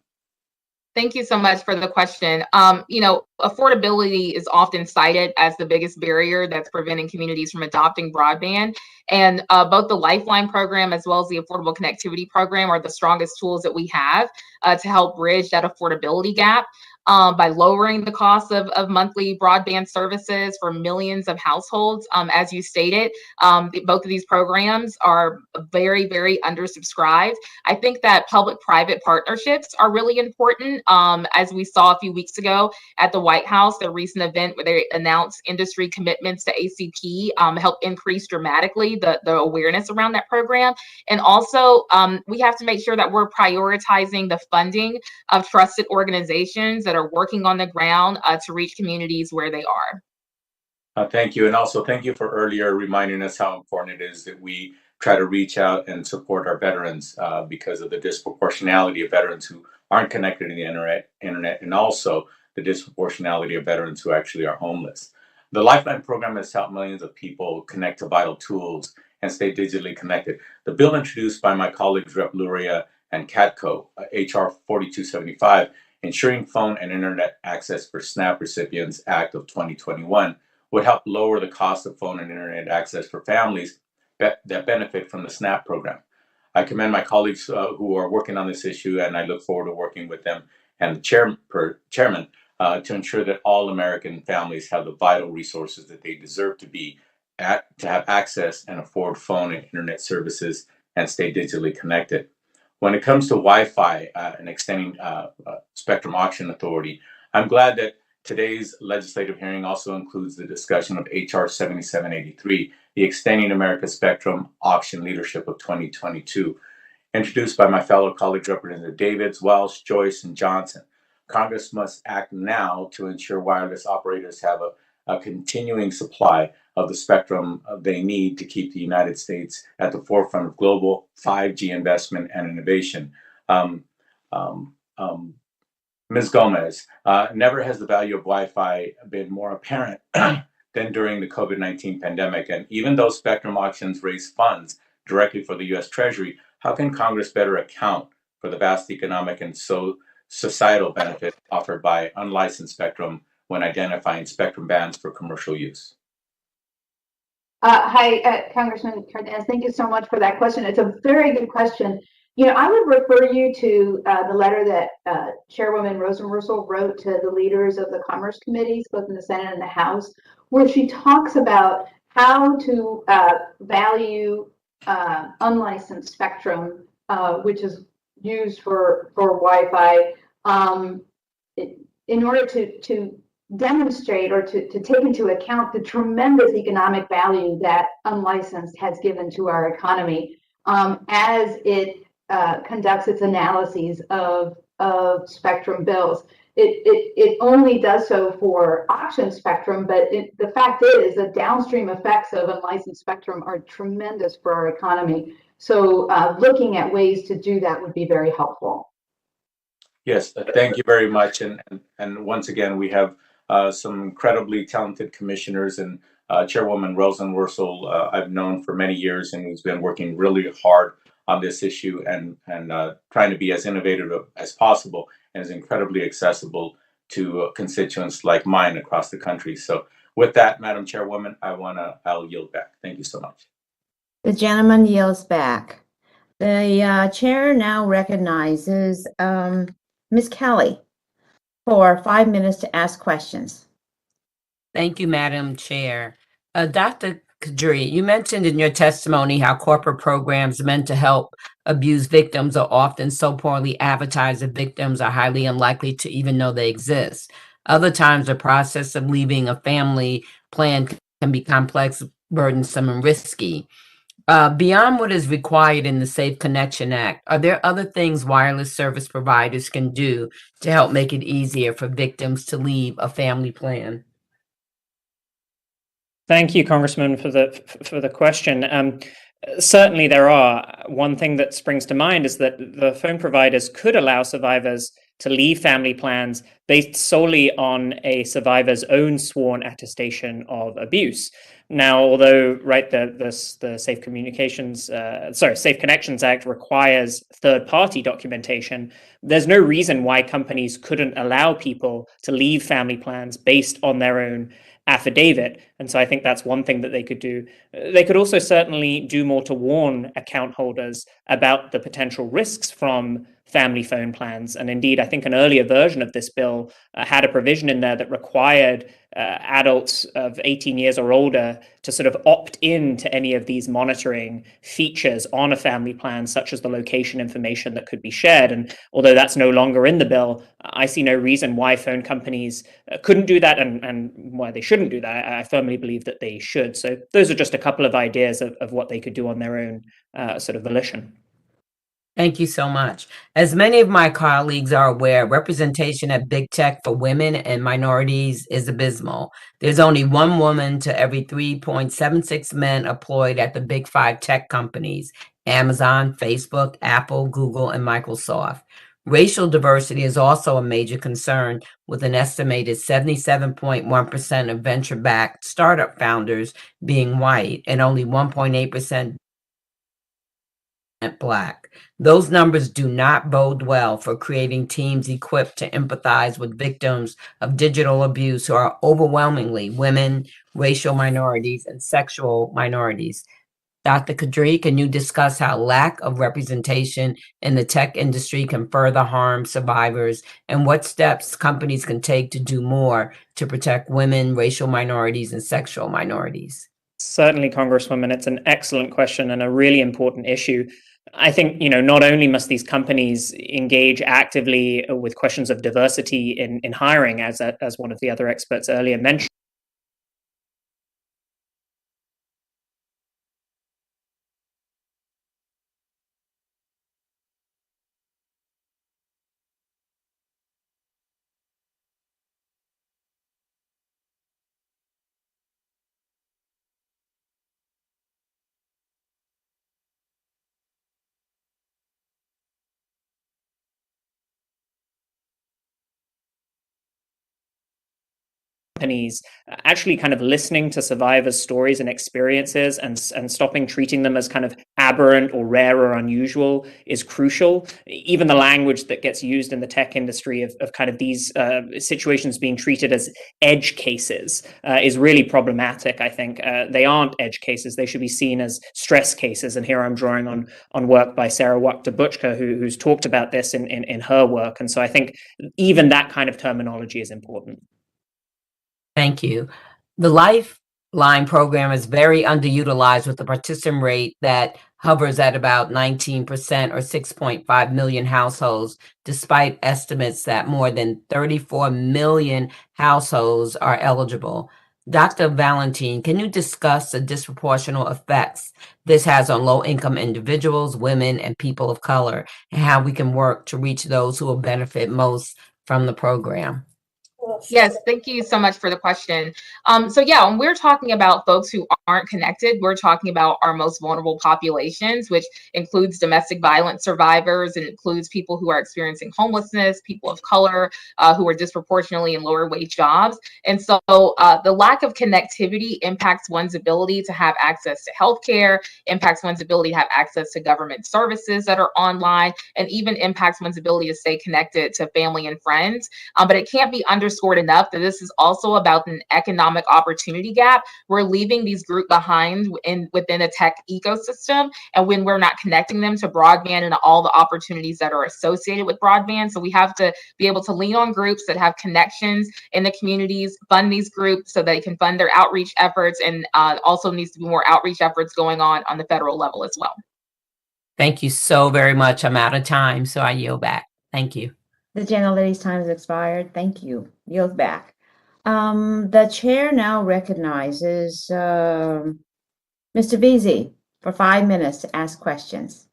Thank you so much for the question. Affordability is often cited as the biggest barrier that's preventing communities from adopting broadband. And both the Lifeline program as well as the Affordable Connectivity Program are the strongest tools that we have to help bridge that affordability gap. By lowering the cost of monthly broadband services for millions of households. As you stated, both of these programs are very, very undersubscribed. I think that public-private partnerships are really important. As we saw a few weeks ago at the White House, the recent event where they announced industry commitments to ACP helped increase dramatically the awareness around that program. And also, we have to make sure that we're prioritizing the funding of trusted organizations that are working on the ground to reach communities where they are. Thank you. And also thank you for earlier reminding us how important it is that we try to reach out and support our veterans because of the disproportionality of veterans who aren't connected to the internet, and also the disproportionality of veterans who actually are homeless. The Lifeline program has helped millions of people connect to vital tools and stay digitally connected. The bill introduced by my colleagues Rep. Luria and Catco, HR 4275, Insuring Phone and Internet Access for SNAP Recipients Act of 2021, would help lower the cost of phone and internet access for families that benefit from the SNAP program. I commend my colleagues who are working on this issue, and I look forward to working with them and the chairman to ensure that all American families have the vital resources that they deserve to have access and afford phone and internet services and stay digitally connected. When it comes to Wi-Fi and extending spectrum auction authority, I'm glad that today's legislative hearing also includes the discussion of HR 7783, the Extending America Spectrum Auction Leadership of 2022, introduced by my fellow colleagues Representative Davids, Welsh, Joyce, and Johnson. Congress must act now to ensure wireless operators have a continuing supply of the spectrum they need to keep the United States at the forefront of global 5G investment and innovation. Ms. Gomez, never has the value of Wi-Fi been more apparent than during the COVID-19 pandemic. And even though spectrum auctions raise funds directly for the U.S. Treasury, how can Congress better account for the vast economic and societal benefits offered by unlicensed spectrum when identifying spectrum bands for commercial use? Hi, Congressman Cardenas. Thank you so much for that question. It's a very good question. I would refer you to the letter that Chairwoman Rosenworcel wrote to the leaders of the Commerce Committees, both in the Senate and the House, where she talks about how to value unlicensed spectrum, which is used for Wi-Fi, in order to demonstrate or to take into account the tremendous economic value that unlicensed has given to our economy as it conducts its analyses of spectrum bills. It only does so for auction spectrum, but the fact is the downstream effects of unlicensed spectrum are tremendous for our economy. So looking at ways to do that would be very helpful. Yes, thank you very much. And once again, we have some incredibly talented commissioners, and Chairwoman Rosenworcel I've known for many years, and who's been working really hard on this issue and trying to be as innovative as possible and is incredibly accessible to constituents like mine across the country. So with that, Madam Chairwoman, I'll yield back. Thank you so much. The gentleman yields back. The chair now recognizes Ms. Kelly for 5 minutes to ask questions. Thank you, Madam Chair. Dr. Kadri, you mentioned in your testimony how corporate programs meant to help abuse victims are often so poorly advertised that victims are highly unlikely to even know they exist. Other times, the process of leaving a family plan can be complex, burdensome, and risky. Beyond what is required in the Safe Connection Act, are there other things wireless service providers can do to help make it easier for victims to leave a family plan? Thank you, Congressman, for the question. Certainly there are. One thing that springs to mind is that the phone providers could allow survivors to leave family plans based solely on a survivor's own sworn attestation of abuse. Now, although the Safe Connections Act requires third-party documentation, there's no reason why companies couldn't allow people to leave family plans based on their own affidavit. And so I think that's one thing that they could do. They could also certainly do more to warn account holders about the potential risks from family phone plans. And indeed, I think an earlier version of this bill had a provision in there that required adults of 18 years or older to sort of opt in to any of these monitoring features on a family plan, such as the location information that could be shared. And although that's no longer in the bill, I see no reason why phone companies couldn't do that and why they shouldn't do that. I firmly believe that they should. So those are just a couple of ideas of what they could do on their own sort of volition. Thank you so much. As many of my colleagues are aware, representation at big tech for women and minorities is abysmal. There's only one woman to every 3.76 men employed at the big 5 tech companies: Amazon, Facebook, Apple, Google, and Microsoft. Racial diversity is also a major concern, with an estimated 77.1% of venture-backed startup founders being white and only 1.8% Black. Those numbers do not bode well for creating teams equipped to empathize with victims of digital abuse who are overwhelmingly women, racial minorities, and sexual minorities. Dr. Kadri, can you discuss how lack of representation in the tech industry can further harm survivors, and what steps companies can take to do more to protect women, racial minorities, and sexual minorities? Certainly, Congresswoman, it's an excellent question and a really important issue. I think, not only must these companies engage actively with questions of diversity in hiring, as one of the other experts earlier mentioned, companies actually kind of listening to survivors' stories and experiences and stopping treating them as kind of aberrant or rare or unusual is crucial. Even the language that gets used in the tech industry of kind of these situations being treated as edge cases is really problematic, I think. They aren't edge cases. They should be seen as stress cases. And here I'm drawing on work by Sarah Wachter-Butchka, who's talked about this in her work. And so I think even that kind of terminology is important. Thank you. The Lifeline program is very underutilized with the participant rate that hovers at about 19% or 6.5 million households, despite estimates that more than 34 million households are eligible. Dr. Valentine, can you discuss the disproportionate effects this has on low-income individuals, women, and people of color, and how we can work to reach those who will benefit most from the program? Yes, thank you so much for the question. So yeah, when we're talking about folks who aren't connected, we're talking about our most vulnerable populations, which includes domestic violence survivors, and includes people who are experiencing homelessness, people of color who are disproportionately in lower wage jobs. And so the lack of connectivity impacts one's ability to have access to healthcare, impacts one's ability to have access to government services that are online, and even impacts one's ability to stay connected to family and friends. But it can't be underscored enough that this is also about an economic opportunity gap. We're leaving these groups behind within a tech ecosystem, and when we're not connecting them to broadband and all the opportunities that are associated with broadband. So we have to be able to lean on groups that have connections in the communities, fund these groups so they can fund their outreach efforts, and also needs to be more outreach efforts going on the federal level as well. Thank you so very much. I'm out of time, so I yield back. Thank you. The gentlelady's time has expired. Thank you. Yield back. The chair now recognizes Mr. Veazey for 5 minutes to ask questions.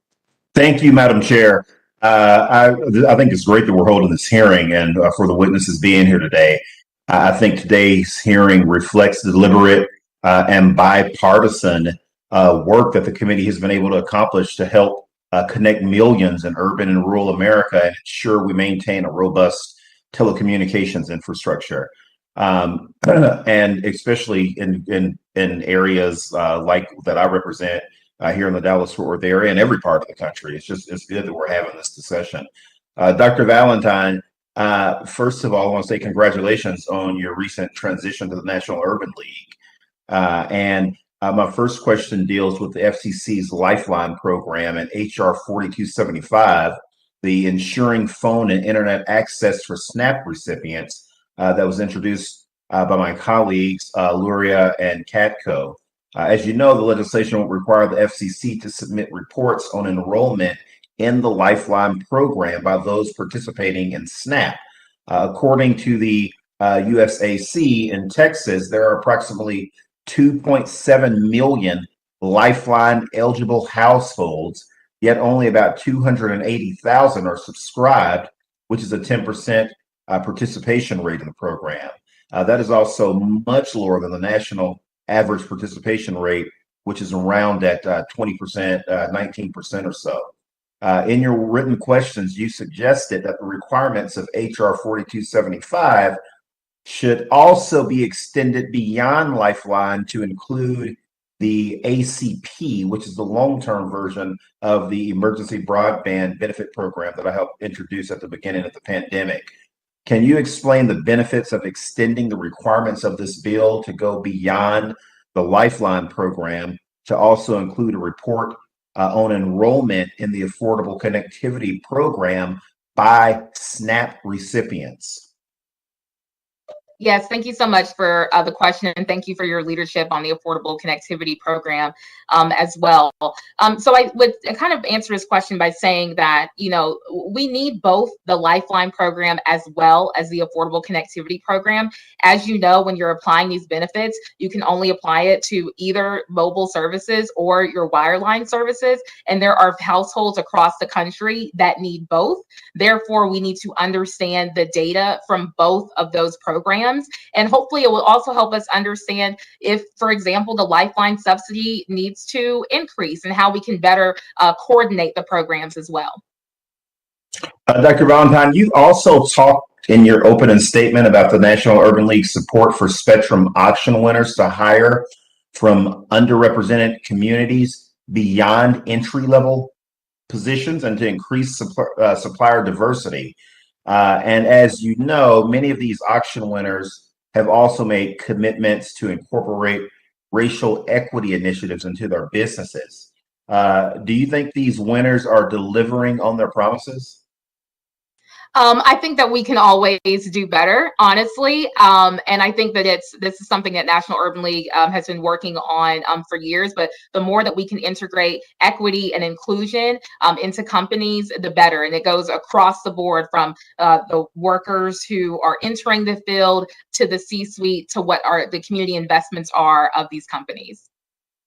Thank you, Madam Chair. I think it's great that we're holding this hearing and for the witnesses being here today. I think today's hearing reflects the deliberate and bipartisan work that the committee has been able to accomplish to help connect millions in urban and rural America and ensure we maintain a robust telecommunications infrastructure. And especially in areas like that I represent here in the Dallas-Fort Worth area and every part of the country. It's good that we're having this discussion. Dr. Valentine, first of all, I want to say congratulations on your recent transition to the National Urban League. And my first question deals with the FCC's Lifeline Program and HR 4275, the Insuring Phone and Internet Access for SNAP recipients that was introduced by my colleagues, Luria and Catco. As you know, the legislation will require the FCC to submit reports on enrollment in the Lifeline Program by those participating in SNAP. According to the USAC in Texas, there are approximately 2.7 million Lifeline eligible households, yet only about 280,000 are subscribed, which is a 10% participation rate in the program. That is also much lower than the national average participation rate, which is around at 20%, 19% or so. In your written questions, you suggested that the requirements of HR 4275 should also be extended beyond Lifeline to include the ACP, which is the long-term version of the Emergency Broadband Benefit Program that I helped introduce at the beginning of the pandemic. Can you explain the benefits of extending the requirements of this bill to go beyond the Lifeline program to also include a report on enrollment in the Affordable Connectivity Program by SNAP recipients? Yes, thank you so much for the question, and thank you for your leadership on the Affordable Connectivity Program as well. So I would kind of answer this question by saying that, you know, we need both the Lifeline program as well as the Affordable Connectivity Program. As you know, when you're applying these benefits, you can only apply it to either mobile services or your wireline services, and there are households across the country that need both. Therefore, we need to understand the data from both of those programs. And hopefully it will also help us understand if, for example, the Lifeline subsidy needs to increase and how we can better coordinate the programs as well. Dr. Valentine, you also talked in your opening statement about the National Urban League support for spectrum auction winners to hire from underrepresented communities beyond entry-level positions and to increase supplier diversity. And as you know, many of these auction winners have also made commitments to incorporate racial equity initiatives into their businesses. Do you think these winners are delivering on their promises? I think that we can always do better, honestly. And I think that this is something that National Urban League has been working on for years. But the more that we can integrate equity and inclusion into companies, the better. And it goes across the board from the workers who are entering the field to the C-suite to what the community investments are of these companies.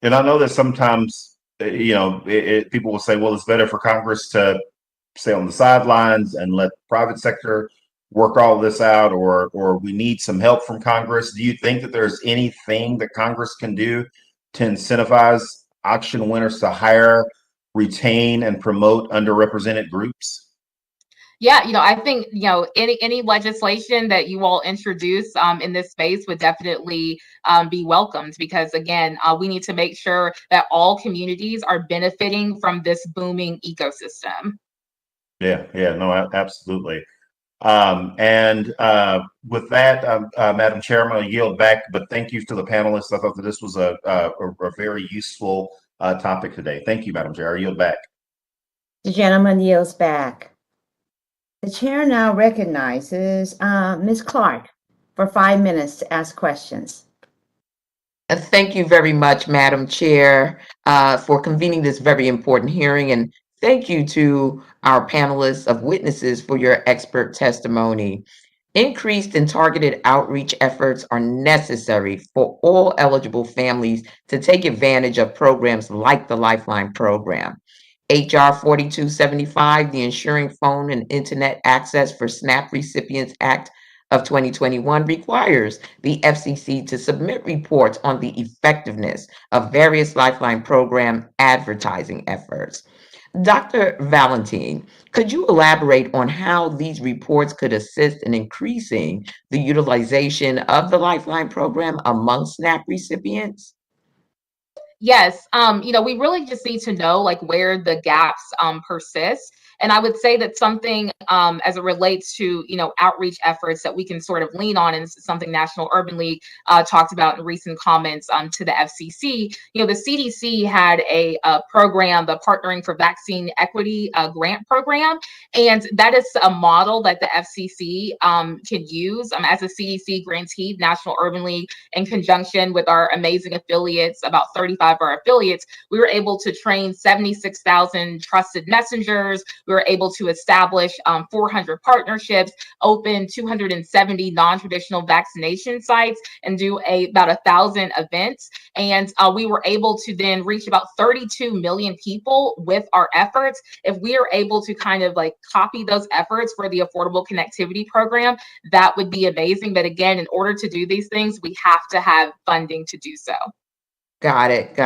And I know that sometimes, people will say, well, it's better for Congress to stay on the sidelines and let the private sector work all this out, or we need some help from Congress. Do you think that there's anything that Congress can do to incentivize auction winners to hire, retain, and promote underrepresented groups? Yeah, I think, any legislation that you all introduce in this space would definitely be welcomed, because again, we need to make sure that all communities are benefiting from this booming ecosystem. Yeah, no, absolutely. And with that, Madam Chairman, I'll yield back, but thank you to the panelists. I thought that this was a very useful topic today. Thank you, Madam Chair. I yield back. The gentleman yields back. The chair now recognizes Ms. Clark for 5 minutes to ask questions. Thank you very much, Madam Chair, for convening this very important hearing, and thank you to our panelists of witnesses for your expert testimony. Increased and targeted outreach efforts are necessary for all eligible families to take advantage of programs like the Lifeline Program. HR 4275, the Insuring Phone and Internet Access for SNAP Recipients Act of 2021, requires the FCC to submit reports on the effectiveness of various Lifeline Program advertising efforts. Dr. Valentine, could you elaborate on how these reports could assist in increasing the utilization of the Lifeline Program among SNAP recipients? Yes, we really just need to know where the gaps persist. And I would say that something as it relates to, outreach efforts that we can sort of lean on, and this is something National Urban League talked about in recent comments to the FCC. The CDC had a program, the Partnering for Vaccine Equity grant program. And that is a model that the FCC can use as a CDC grantee. National Urban League, in conjunction with our amazing affiliates, about 35 of our affiliates, we were able to train 76,000 trusted messengers. We were able to establish 400 partnerships, open 270 non-traditional vaccination sites, and do about 1,000 events. And we were able to then reach about 32 million people with our efforts. If we are able to kind of copy those efforts for the Affordable Connectivity Program, that would be amazing. But again, in order to do these things, we have to have funding to do so. Got it.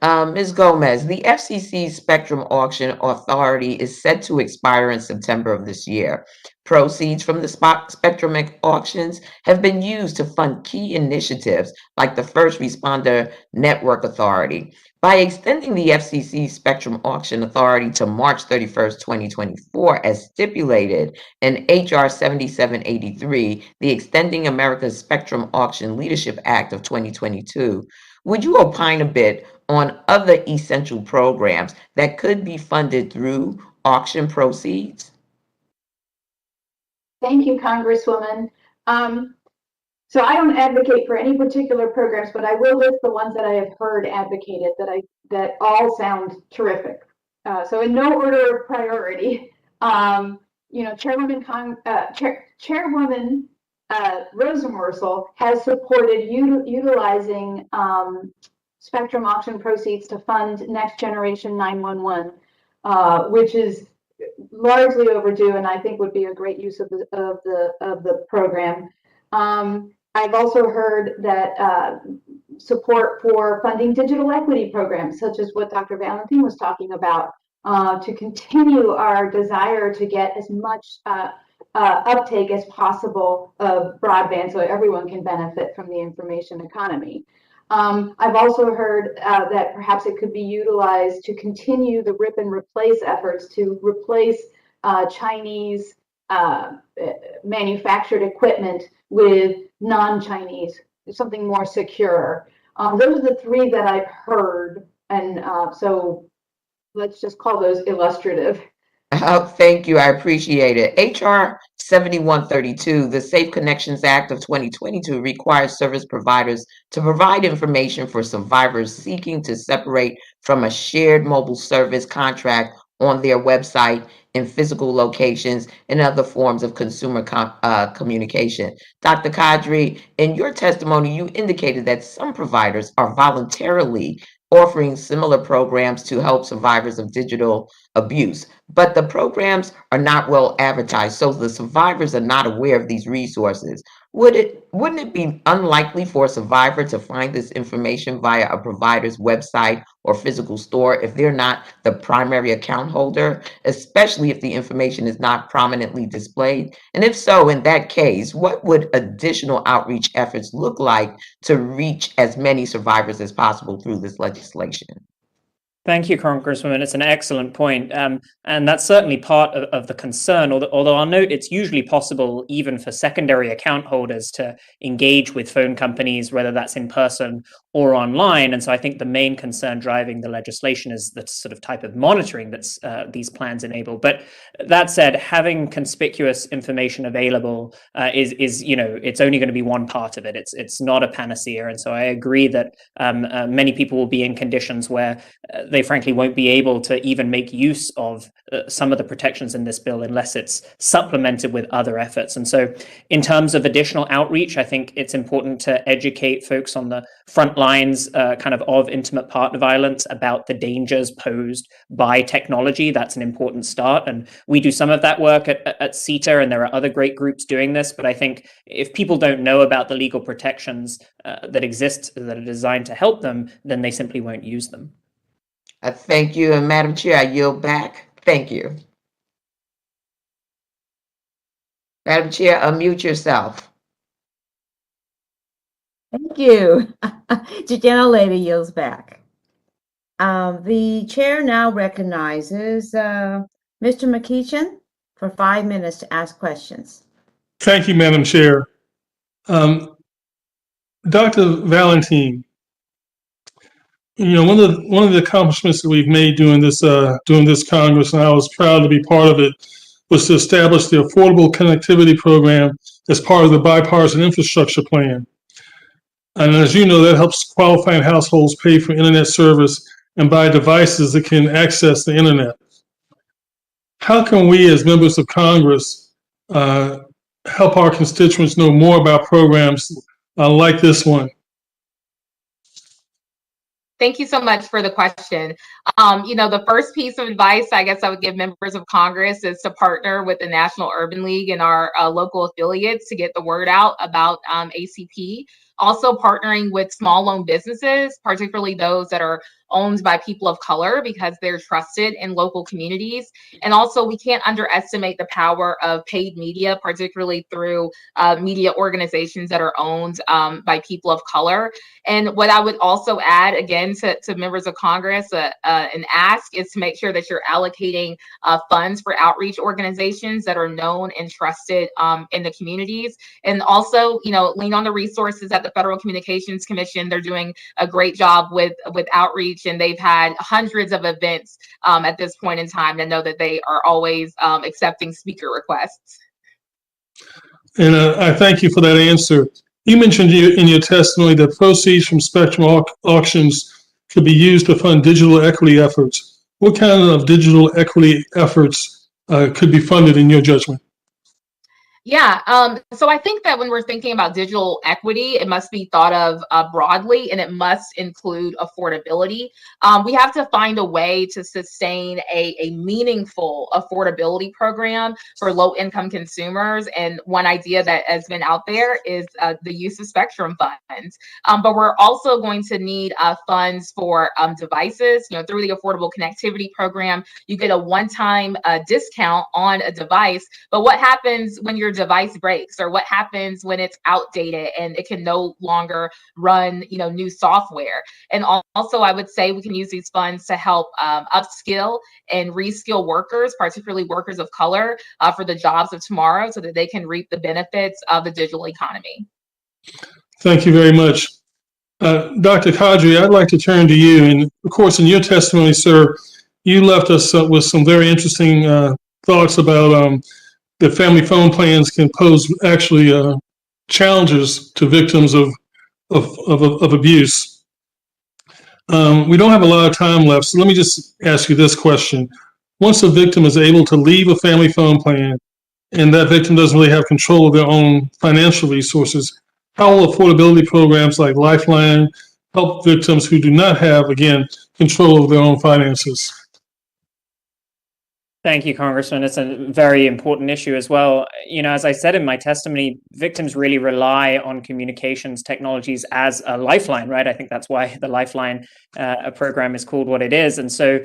Ms. Gomez, the FCC Spectrum Auction Authority is set to expire in September of this year. Proceeds from the Spectrum auctions have been used to fund key initiatives like the First Responder Network Authority. By extending the FCC Spectrum Auction Authority to March 31st, 2024, as stipulated in HR 7783, the Extending America's Spectrum Auction Leadership Act of 2022, would you opine a bit on other essential programs that could be funded through auction proceeds? Thank you, Congresswoman. So I don't advocate for any particular programs, but I will list the ones that I have heard advocated that all sound terrific. So in no order of priority, Chairwoman Rosenworcel has supported utilizing spectrum auction proceeds to fund Next Generation 911, which is largely overdue, and I think would be a great use of the program. I've also heard that support for funding digital equity programs, such as what Dr. Valentine was talking about, to continue our desire to get as much uptake as possible of broadband so everyone can benefit from the information economy. I've also heard that perhaps it could be utilized to continue the rip and replace efforts to replace Chinese manufactured equipment with non-Chinese, something more secure. Those are the three that I've heard, and so let's just call those illustrative. Thank you. I appreciate it. HR 7132, the Safe Connections Act of 2022, requires service providers to provide information for survivors seeking to separate from a shared mobile service contract on their website, in physical locations, and other forms of consumer communication. Dr. Kadri, in your testimony, you indicated that some providers are voluntarily offering similar programs to help survivors of digital abuse, but the programs are not well advertised, so the survivors are not aware of these resources. Wouldn't it be unlikely for a survivor to find this information via a provider's website or physical store if they're not the primary account holder, especially if the information is not prominently displayed? And if so, in that case, what would additional outreach efforts look like to reach as many survivors as possible through this legislation? Thank you, Congresswoman. It's an excellent point. And that's certainly part of the concern, although I'll note it's usually possible even for secondary account holders to engage with phone companies, whether that's in person or online. And so I think the main concern driving the legislation is the sort of type of monitoring that's these plans enable. But that said, having conspicuous information available is it's only going to be one part of it. It's not a panacea. And so I agree that many people will be in conditions where they frankly won't be able to even make use of some of the protections in this bill unless it's supplemented with other efforts. And so in terms of additional outreach, I think it's important to educate folks on the front lines of intimate partner violence about the dangers posed by technology. That's an important start. And we do some of that work at CETA, and there are other great groups doing this. But I think if people don't know about the legal protections that exist that are designed to help them, then they simply won't use them. Thank you. And Madam Chair, I yield back. Thank you. Madam Chair, unmute yourself. Thank you. The gentlelady yields back. The chair now recognizes Mr. McKeechan for 5 minutes to ask questions. Thank you, Madam Chair. Dr. Valentine, one of the accomplishments that we've made during this Congress, and I was proud to be part of it, was to establish the Affordable Connectivity Program as part of the Bipartisan Infrastructure Plan. And as you know, that helps qualifying households pay for internet service and buy devices that can access the internet. How can we, as members of Congress, help our constituents know more about programs like this one? Thank you so much for the question. The first piece of advice I guess I would give members of Congress is to partner with the National Urban League and our local affiliates to get the word out about ACP. Also partnering with small-owned businesses, particularly those that are owned by people of color, because they're trusted in local communities. And also, we can't underestimate the power of paid media, particularly through media organizations that are owned by people of color. And what I would also add, again, to members of Congress, an ask is to make sure that you're allocating funds for outreach organizations that are known and trusted in the communities. And also, lean on the resources at the Federal Communications Commission. They're doing a great job with outreach, and they've had hundreds of events at this point in time, and know that they are always accepting speaker requests. And I thank you for that answer. You mentioned in your testimony that proceeds from spectrum auctions could be used to fund digital equity efforts. What kind of digital equity efforts could be funded in your judgment? Yeah, so I think that when we're thinking about digital equity, it must be thought of broadly, and it must include affordability. We have to find a way to sustain a meaningful affordability program for low-income consumers. And one idea that has been out there is the use of spectrum funds. But we're also going to need funds for devices. You know, through the Affordable Connectivity Program, you get a one-time discount on a device. But what happens when your device breaks, or what happens when it's outdated and it can no longer run, you know, new software? And also, I would say we can use these funds to help upskill and reskill workers, particularly workers of color, for the jobs of tomorrow, so that they can reap the benefits of the digital economy. Thank you very much. Dr. Kadri, I'd like to turn to you. And of course, in your testimony, sir, you left us with some very interesting thoughts about that family phone plans can pose actually challenges to victims of abuse. We don't have a lot of time left, so let me just ask you this question. Once a victim is able to leave a family phone plan and that victim doesn't really have control of their own financial resources, how will affordability programs like Lifeline help victims who do not have, again, control of their own finances? Thank you, Congressman. It's a very important issue as well. You know, as I said in my testimony, victims really rely on communications technologies as a lifeline, right? I think that's why the Lifeline program is called what it is. And so,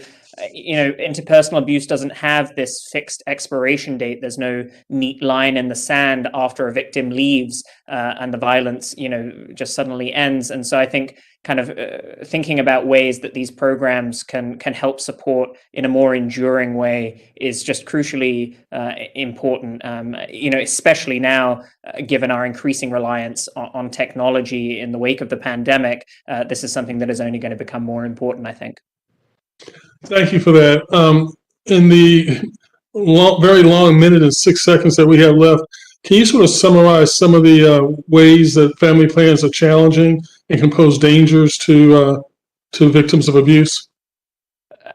you know, interpersonal abuse doesn't have this fixed expiration date. There's no neat line in the sand after a victim leaves and the violence, you know, just suddenly ends. And so I think kind of thinking about ways that these programs can help support in a more enduring way is just crucially important, you know, especially now, given our increasing reliance on technology in the wake of the pandemic. This is something that is only going to become more important, I think. Thank you for that. In the very long minute and 6 seconds that we have left, can you sort of summarize some of the ways that family plans are challenging and can pose dangers to victims of abuse?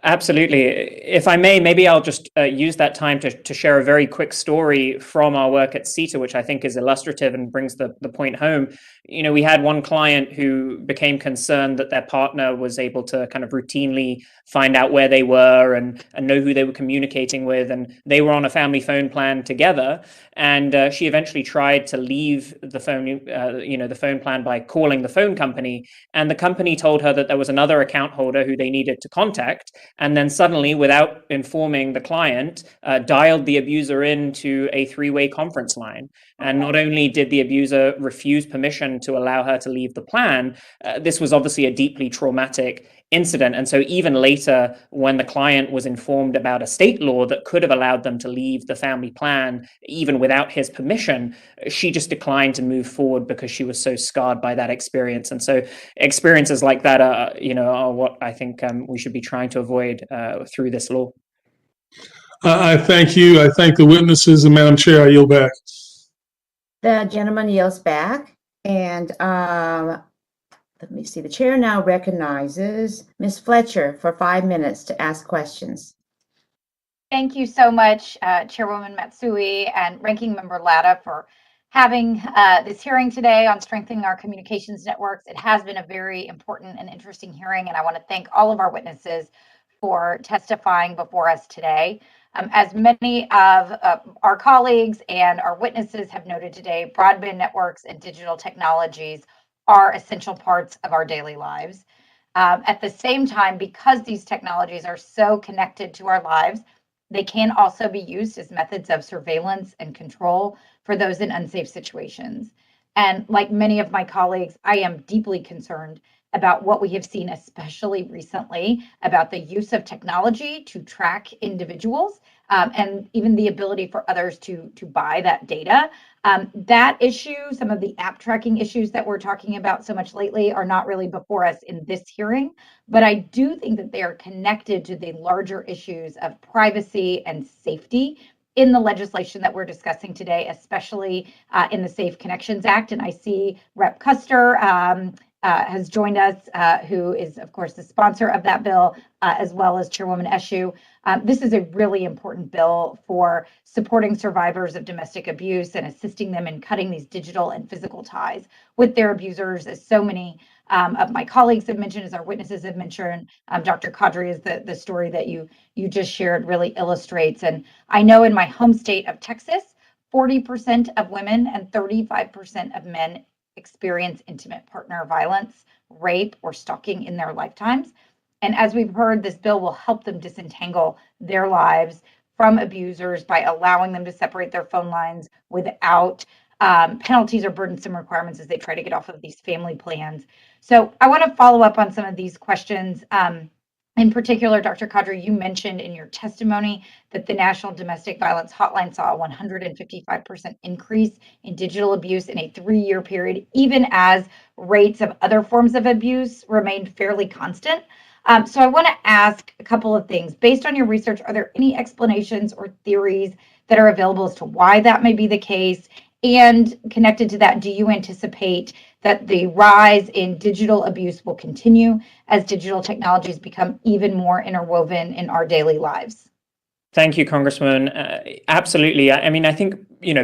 Absolutely. If I may, maybe I'll just use that time to share a very quick story from our work at CETA, which I think is illustrative and brings the point home. You know, we had one client who became concerned that their partner was able to kind of routinely find out where they were and know who they were communicating with. And they were on a family phone plan together. And she eventually tried to leave the phone, the phone plan by calling the phone company. And the company told her that there was another account holder who they needed to contact. And then suddenly, without informing the client, dialed the abuser into a three-way conference line. And not only did the abuser refuse permission to allow her to leave the plan, this was obviously a deeply traumatic incident. And so even later, when the client was informed about a state law that could have allowed them to leave the family plan, even without his permission, she just declined to move forward because she was so scarred by that experience. And so experiences like that are what I think we should be trying to avoid through this law. I thank you. I thank the witnesses, and Madam Chair, I yield back. The gentleman yields back, and let me see. The chair now recognizes Ms. Fletcher for 5 minutes to ask questions. Thank you so much, Chairwoman Matsui and Ranking Member Latta, for having this hearing today on strengthening our communications networks. It has been a very important and interesting hearing, and I want to thank all of our witnesses for testifying before us today. As many of our colleagues and our witnesses have noted today, broadband networks and digital technologies are essential parts of our daily lives. At the same time, because these technologies are so connected to our lives, they can also be used as methods of surveillance and control for those in unsafe situations. And like many of my colleagues, I am deeply concerned about what we have seen, especially recently, about the use of technology to track individuals and even the ability for others to buy that data. That issue, some of the app tracking issues that we're talking about so much lately are not really before us in this hearing, but I do think that they are connected to the larger issues of privacy and safety in the legislation that we're discussing today, especially in the Safe Connections Act. And I see Rep. Custer has joined us, who is, of course, the sponsor of that bill, as well as Chairwoman Eshoo. This is a really important bill for supporting survivors of domestic abuse and assisting them in cutting these digital and physical ties with their abusers, as so many of my colleagues have mentioned, as our witnesses have mentioned. Dr. Kadri, is the story that you just shared really illustrates. And I know in my home state of Texas, 40% of women and 35% of men experience intimate partner violence, rape, or stalking in their lifetimes. And as we've heard, this bill will help them disentangle their lives from abusers by allowing them to separate their phone lines without penalties or burdensome requirements as they try to get off of these family plans. So I want to follow up on some of these questions. In particular, Dr. Kadri, you mentioned in your testimony that the National Domestic Violence Hotline saw a 155% increase in digital abuse in a 3-year period, even as rates of other forms of abuse remained fairly constant. So I want to ask a couple of things. Based on your research, are there any explanations or theories that are available as to why that may be the case? And connected to that, do you anticipate that the rise in digital abuse will continue as digital technologies become even more interwoven in our daily lives? Thank you, Congresswoman. Absolutely. I mean, I think,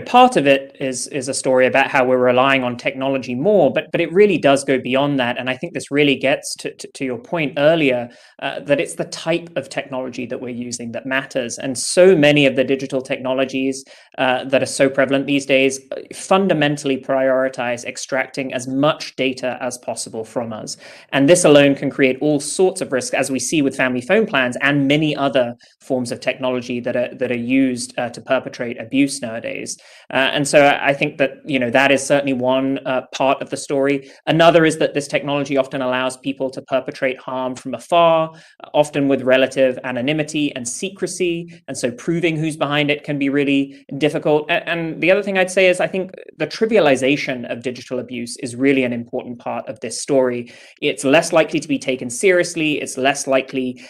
part of it is a story about how we're relying on technology more, but it really does go beyond that. And I think this really gets to your point earlier, that it's the type of technology that we're using that matters. And so many of the digital technologies that are so prevalent these days fundamentally prioritize extracting as much data as possible from us. And this alone can create all sorts of risk, as we see with family phone plans and many other forms of technology that are used to perpetrate abuse nowadays. And so I think that, that is certainly one part of the story. Another is that this technology often allows people to perpetrate harm from afar, often with relative anonymity and secrecy. And so proving who's behind it can be really difficult. And the other thing I'd say is I think the trivialization of digital abuse is really an important part of this story. It's less likely to be taken seriously. It's less likely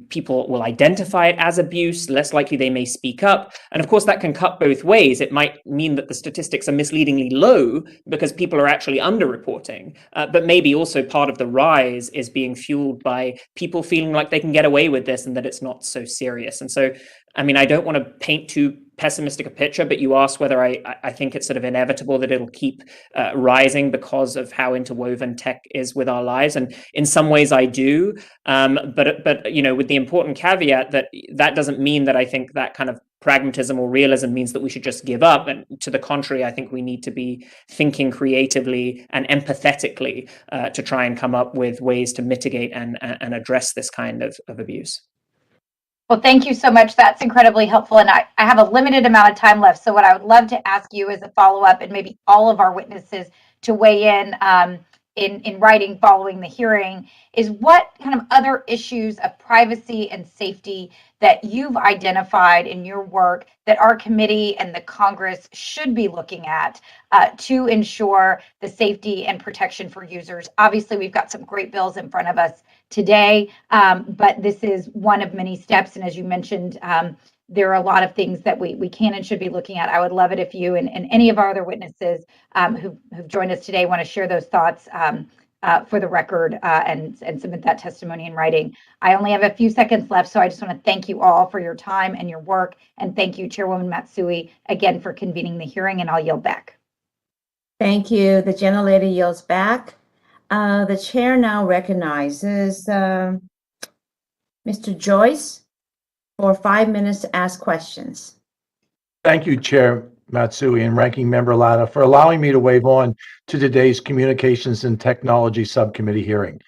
people will identify it as abuse, less likely they may speak up. And of course, that can cut both ways. It might mean that the statistics are misleadingly low because people are actually underreporting, but maybe also part of the rise is being fueled by people feeling like they can get away with this and that it's not so serious. And so, I mean, I don't want to paint too pessimistic a picture, but you asked whether I think it's sort of inevitable that it'll keep rising because of how interwoven tech is with our lives. And in some ways I do, but with the important caveat that doesn't mean that I think that kind of pragmatism or realism means that we should just give up. And to the contrary, I think we need to be thinking creatively and empathetically to try and come up with ways to mitigate and address this kind of abuse. Well, thank you so much. That's incredibly helpful. And I have a limited amount of time left. So what I would love to ask you as a follow-up, and maybe all of our witnesses to weigh in writing following the hearing, is what kind of other issues of privacy and safety that you've identified in your work that our committee and the Congress should be looking at to ensure the safety and protection for users. Obviously, we've got some great bills in front of us today, but this is one of many steps. And as you mentioned, there are a lot of things that we can and should be looking at. I would love it if you and any of our other witnesses who've joined us today want to share those thoughts for the record and submit that testimony in writing. I only have a few seconds left, so I just want to thank you all for your time and your work. And thank you, Chairwoman Matsui, again for convening the hearing, and I'll yield back. Thank you. The gentlelady yields back. The chair now recognizes Mr. Joyce for 5 minutes to ask questions. Thank you, Chair Matsui and Ranking Member Latta, for allowing me to wave on to today's Communications and Technology Subcommittee hearing.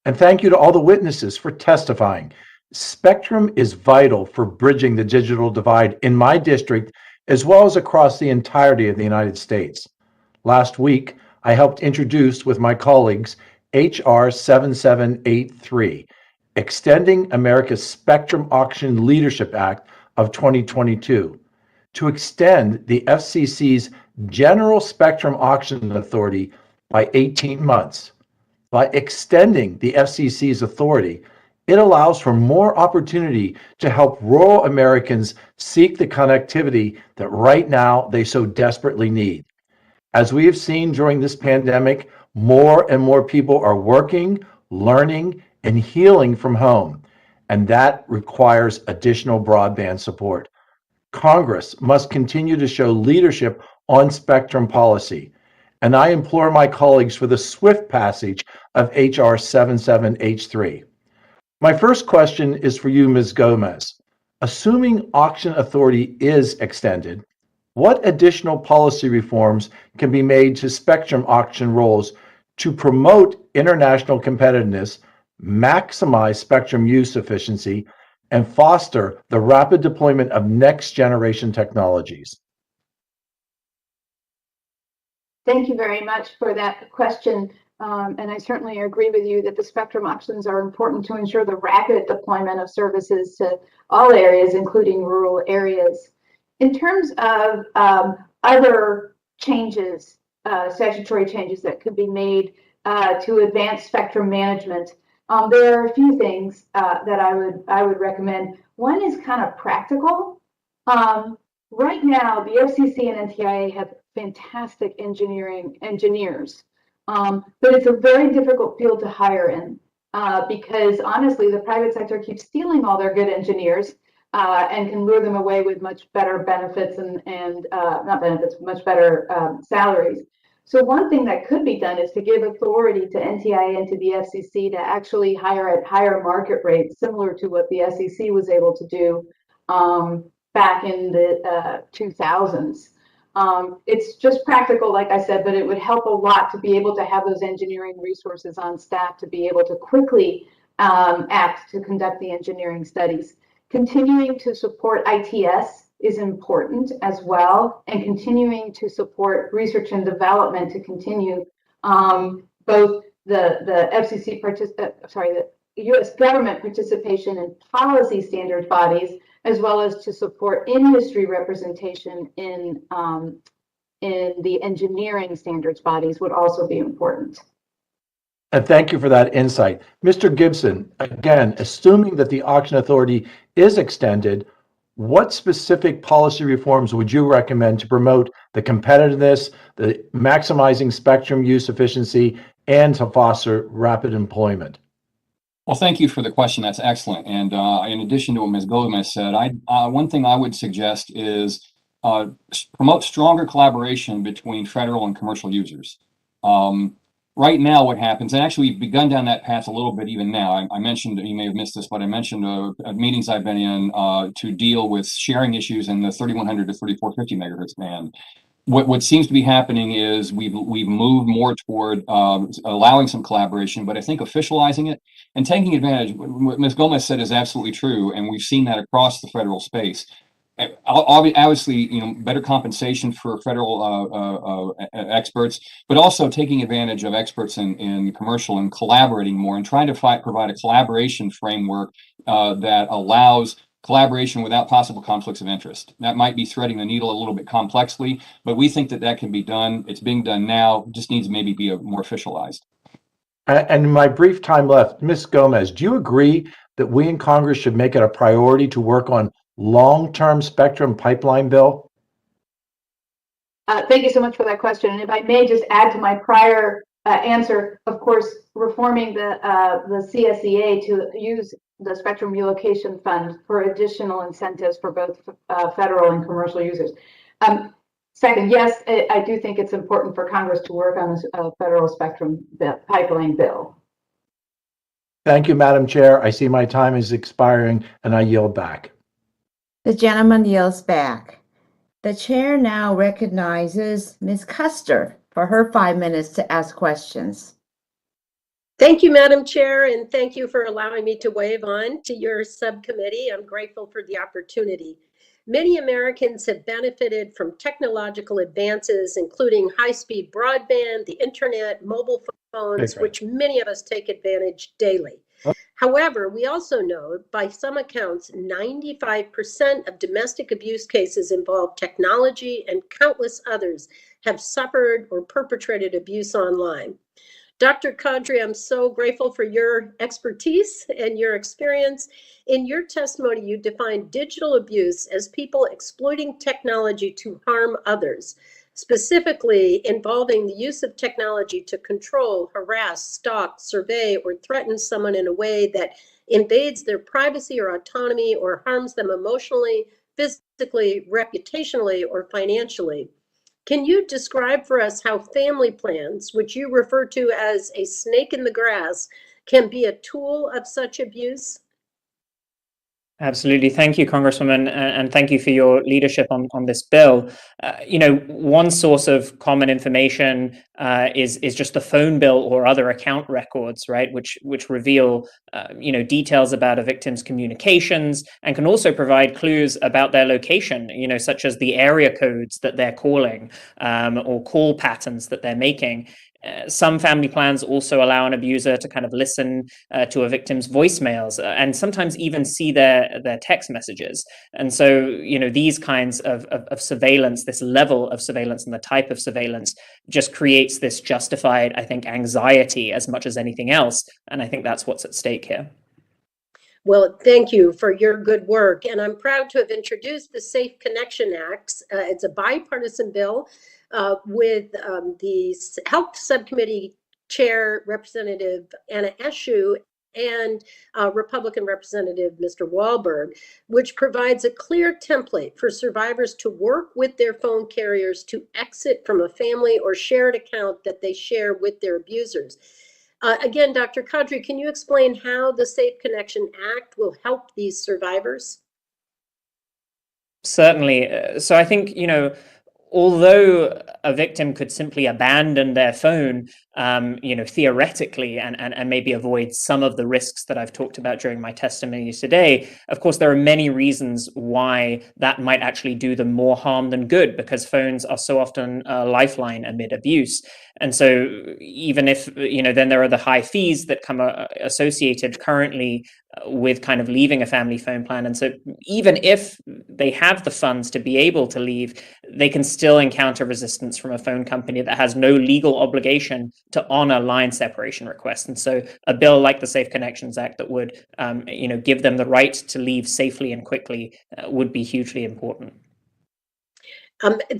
And thank you to all the witnesses for testifying. Spectrum is vital for bridging the digital divide in my district, as well as across the entirety of the United States. Last week, I helped introduce with my colleagues HR 7783, Extending America's Spectrum Auction Leadership Act of 2022, to extend the FCC's General Spectrum Auction Authority by 18 months. By extending the FCC's authority, it allows for more opportunity to help rural Americans seek the connectivity that right now they so desperately need. As we have seen during this pandemic, More and more people are working, learning, and healing from home, and that requires additional broadband support. Congress must continue to show leadership on spectrum policy, and I implore my colleagues for the swift passage of H.R. 77H3. My first question is for you, Ms. Gomez. Assuming auction authority is extended, what additional policy reforms can be made to spectrum auction rules to promote international competitiveness, maximize spectrum use efficiency, and foster the rapid deployment of next generation technologies? Thank you very much for that question. And I certainly agree with you that the spectrum auctions are important to ensure the rapid deployment of services to all areas, including rural areas. In terms of other changes, statutory changes that could be made to advance spectrum management, there are a few things that I would recommend. One is kind of practical. Right now, the FCC and NTIA have fantastic engineers. But it's a very difficult field to hire in because honestly, the private sector keeps stealing all their good engineers and can lure them away with much better benefits and not benefits, much better salaries. So one thing that could be done is to give authority to NTIA and to the FCC to actually hire at higher market rates, similar to what the SEC was able to do back in the 2000s. It's just practical, like I said, but it would help a lot to be able to have those engineering resources on staff to be able to quickly act to conduct the engineering studies. Continuing to support ITS is important as well, and continuing to support research and development to continue both the FCC the U.S. government participation in policy standards bodies, as well as to support industry representation in the engineering standards bodies would also be important. And thank you for that insight. Mr. Gibson, again, assuming that the auction authority is extended, what specific policy reforms would you recommend to promote the competitiveness, the maximizing spectrum use efficiency, and to foster rapid employment? Well, thank you for the question. That's excellent. And in addition to what Ms. Gomez said, one thing I would suggest is promote stronger collaboration between federal and commercial users. Right now, what happens, and actually we've begun down that path a little bit even now. I mentioned, you may have missed this, but I mentioned meetings I've been in to deal with sharing issues in the 3100 to 3450 megahertz band. What seems to be happening is we've moved more toward allowing some collaboration, but I think officializing it and taking advantage. What Ms. Gomez said is absolutely true, and we've seen that across the federal space. Obviously, better compensation for federal experts, but also taking advantage of experts in commercial and collaborating more and trying to provide a collaboration framework that allows collaboration without possible conflicts of interest. That might be threading the needle a little bit complexly, but we think that can be done. It's being done now, just needs to maybe be more officialized. And in my brief time left, Ms. Gomez, do you agree that we in Congress should make it a priority to work on long-term spectrum pipeline bill? Thank you so much for that question. And if I may just add to my prior answer, of course, reforming the CSEA to use the Spectrum Relocation Fund for additional incentives for both federal and commercial users. Second, yes, I do think it's important for Congress to work on a federal spectrum pipeline bill. Thank you, Madam Chair. I see my time is expiring and I yield back. The gentleman yields back. The chair now recognizes Ms. Custer for her 5 minutes to ask questions. Thank you, Madam Chair, and thank you for allowing me to wave on to your subcommittee. I'm grateful for the opportunity. Many Americans have benefited from technological advances, including high-speed broadband, the internet, mobile phones, which many of us take advantage daily. However, we also know, by some accounts, 95% of domestic abuse cases involve technology, and countless others have suffered or perpetrated abuse online. Dr. Kadri, I'm so grateful for your expertise and your experience. In your testimony, you defined digital abuse as people exploiting technology to harm others. specifically involving the use of technology to control, harass, stalk, survey, or threaten someone in a way that invades their privacy or autonomy or harms them emotionally, physically, reputationally, or financially. Can you describe for us how family plans, which you refer to as a snake in the grass, can be a tool of such abuse? Absolutely. Thank you, Congresswoman, and thank you for your leadership on this bill. One source of common information is just the phone bill or other account records, right, which reveal details about a victim's communications and can also provide clues about their location, such as the area codes that they're calling or call patterns that they're making. Some family plans also allow an abuser to kind of listen to a victim's voicemails and sometimes even see their text messages. And so, these kinds of surveillance, this level of surveillance and the type of surveillance just creates this justified, I think, anxiety as much as anything else. And I think that's what's at stake here. Well, thank you for your good work. And I'm proud to have introduced the Safe Connection Act. It's a bipartisan bill with the Health Subcommittee Chair, Representative Anna Eshoo, and Republican Representative Mr. Wahlberg, which provides a clear template for survivors to work with their phone carriers to exit from a family or shared account that they share with their abusers. Again, Dr. Kadri, can you explain how the Safe Connection Act will help these survivors? Certainly. So I think, although a victim could simply abandon their phone, theoretically, and maybe avoid some of the risks that I've talked about during my testimony today, of course, there are many reasons why that might actually do them more harm than good, because phones are so often a lifeline amid abuse. And so even if, then there are the high fees that come associated currently with kind of leaving a family phone plan. And so even if they have the funds to be able to leave, they can still encounter resistance from a phone company that has no legal obligation to honor line separation requests. And so a bill like the Safe Connections Act that would, give them the right to leave safely and quickly would be hugely important.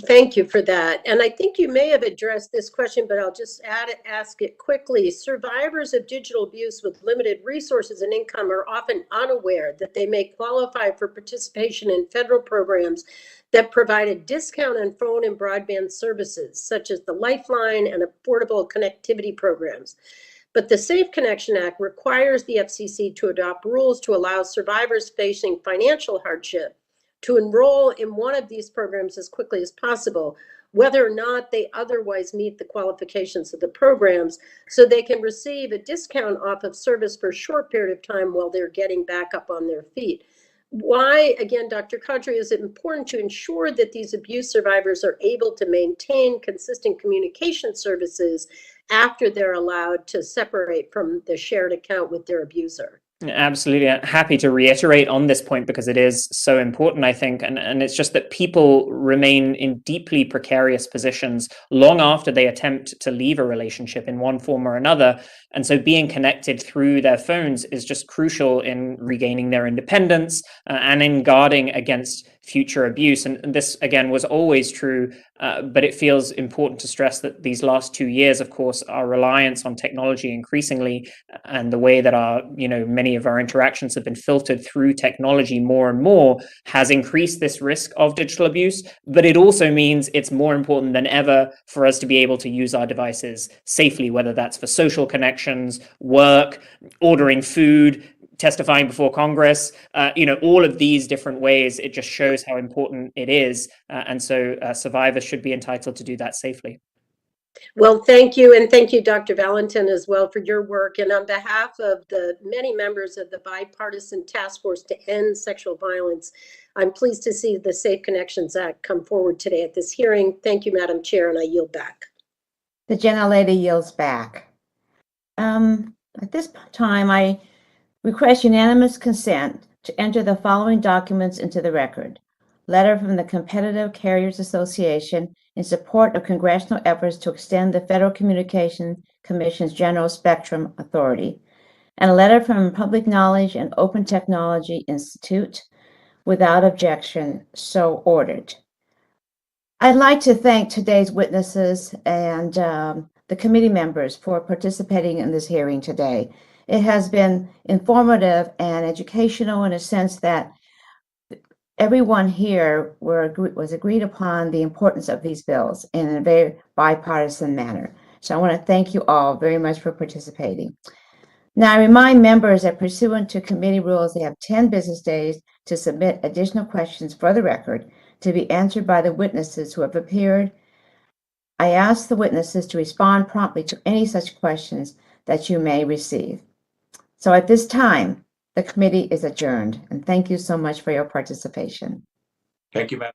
Thank you for that. And I think you may have addressed this question, but I'll just ask it quickly. Survivors of digital abuse with limited resources and income are often unaware that they may qualify for participation in federal programs that provide a discount on phone and broadband services, such as the Lifeline and affordable connectivity programs. But the Safe Connection Act requires the FCC to adopt rules to allow survivors facing financial hardship to enroll in one of these programs as quickly as possible, whether or not they otherwise meet the qualifications of the programs, so they can receive a discount off of service for a short period of time while they're getting back up on their feet. Why, again, Dr. Kadri, is it important to ensure that these abuse survivors are able to maintain consistent communication services after they're allowed to separate from the shared account with their abuser? Absolutely. Happy to reiterate on this point because it is so important, I think. And it's just that people remain in deeply precarious positions long after they attempt to leave a relationship in one form or another. And so being connected through their phones is just crucial in regaining their independence and in guarding against future abuse. And this, again, was always true, but it feels important to stress that these last 2 years, of course, our reliance on technology increasingly and the way that our, many of our interactions have been filtered through technology more and more has increased this risk of digital abuse. But it also means it's more important than ever for us to be able to use our devices safely, whether that's for social connections, work, ordering food, testifying before Congress, all of these different ways. It just shows how important it is. And so survivors should be entitled to do that safely. Well, thank you. And thank you, Dr. Valentin, as well, for your work. And on behalf of the many members of the Bipartisan Task Force to End Sexual Violence, I'm pleased to see the Safe Connections Act come forward today at this hearing. Thank you, Madam Chair, and I yield back. The gentlelady yields back. At this time, I request unanimous consent to enter the following documents into the record. Letter from the Competitive Carriers Association in support of congressional efforts to extend the Federal Communications Commission's General Spectrum Authority, and a letter from Public Knowledge and Open Technology Institute. Without objection, so ordered. I'd like to thank today's witnesses and the committee members for participating in this hearing today. It has been informative and educational in a sense that everyone here was agreed upon the importance of these bills in a very bipartisan manner. So I want to thank you all very much for participating. Now, I remind members that pursuant to committee rules, they have 10 business days to submit additional questions for the record to be answered by the witnesses who have appeared. I ask the witnesses to respond promptly to any such questions that you may receive. So at this time, the committee is adjourned, and thank you so much for your participation. Thank you, Madam.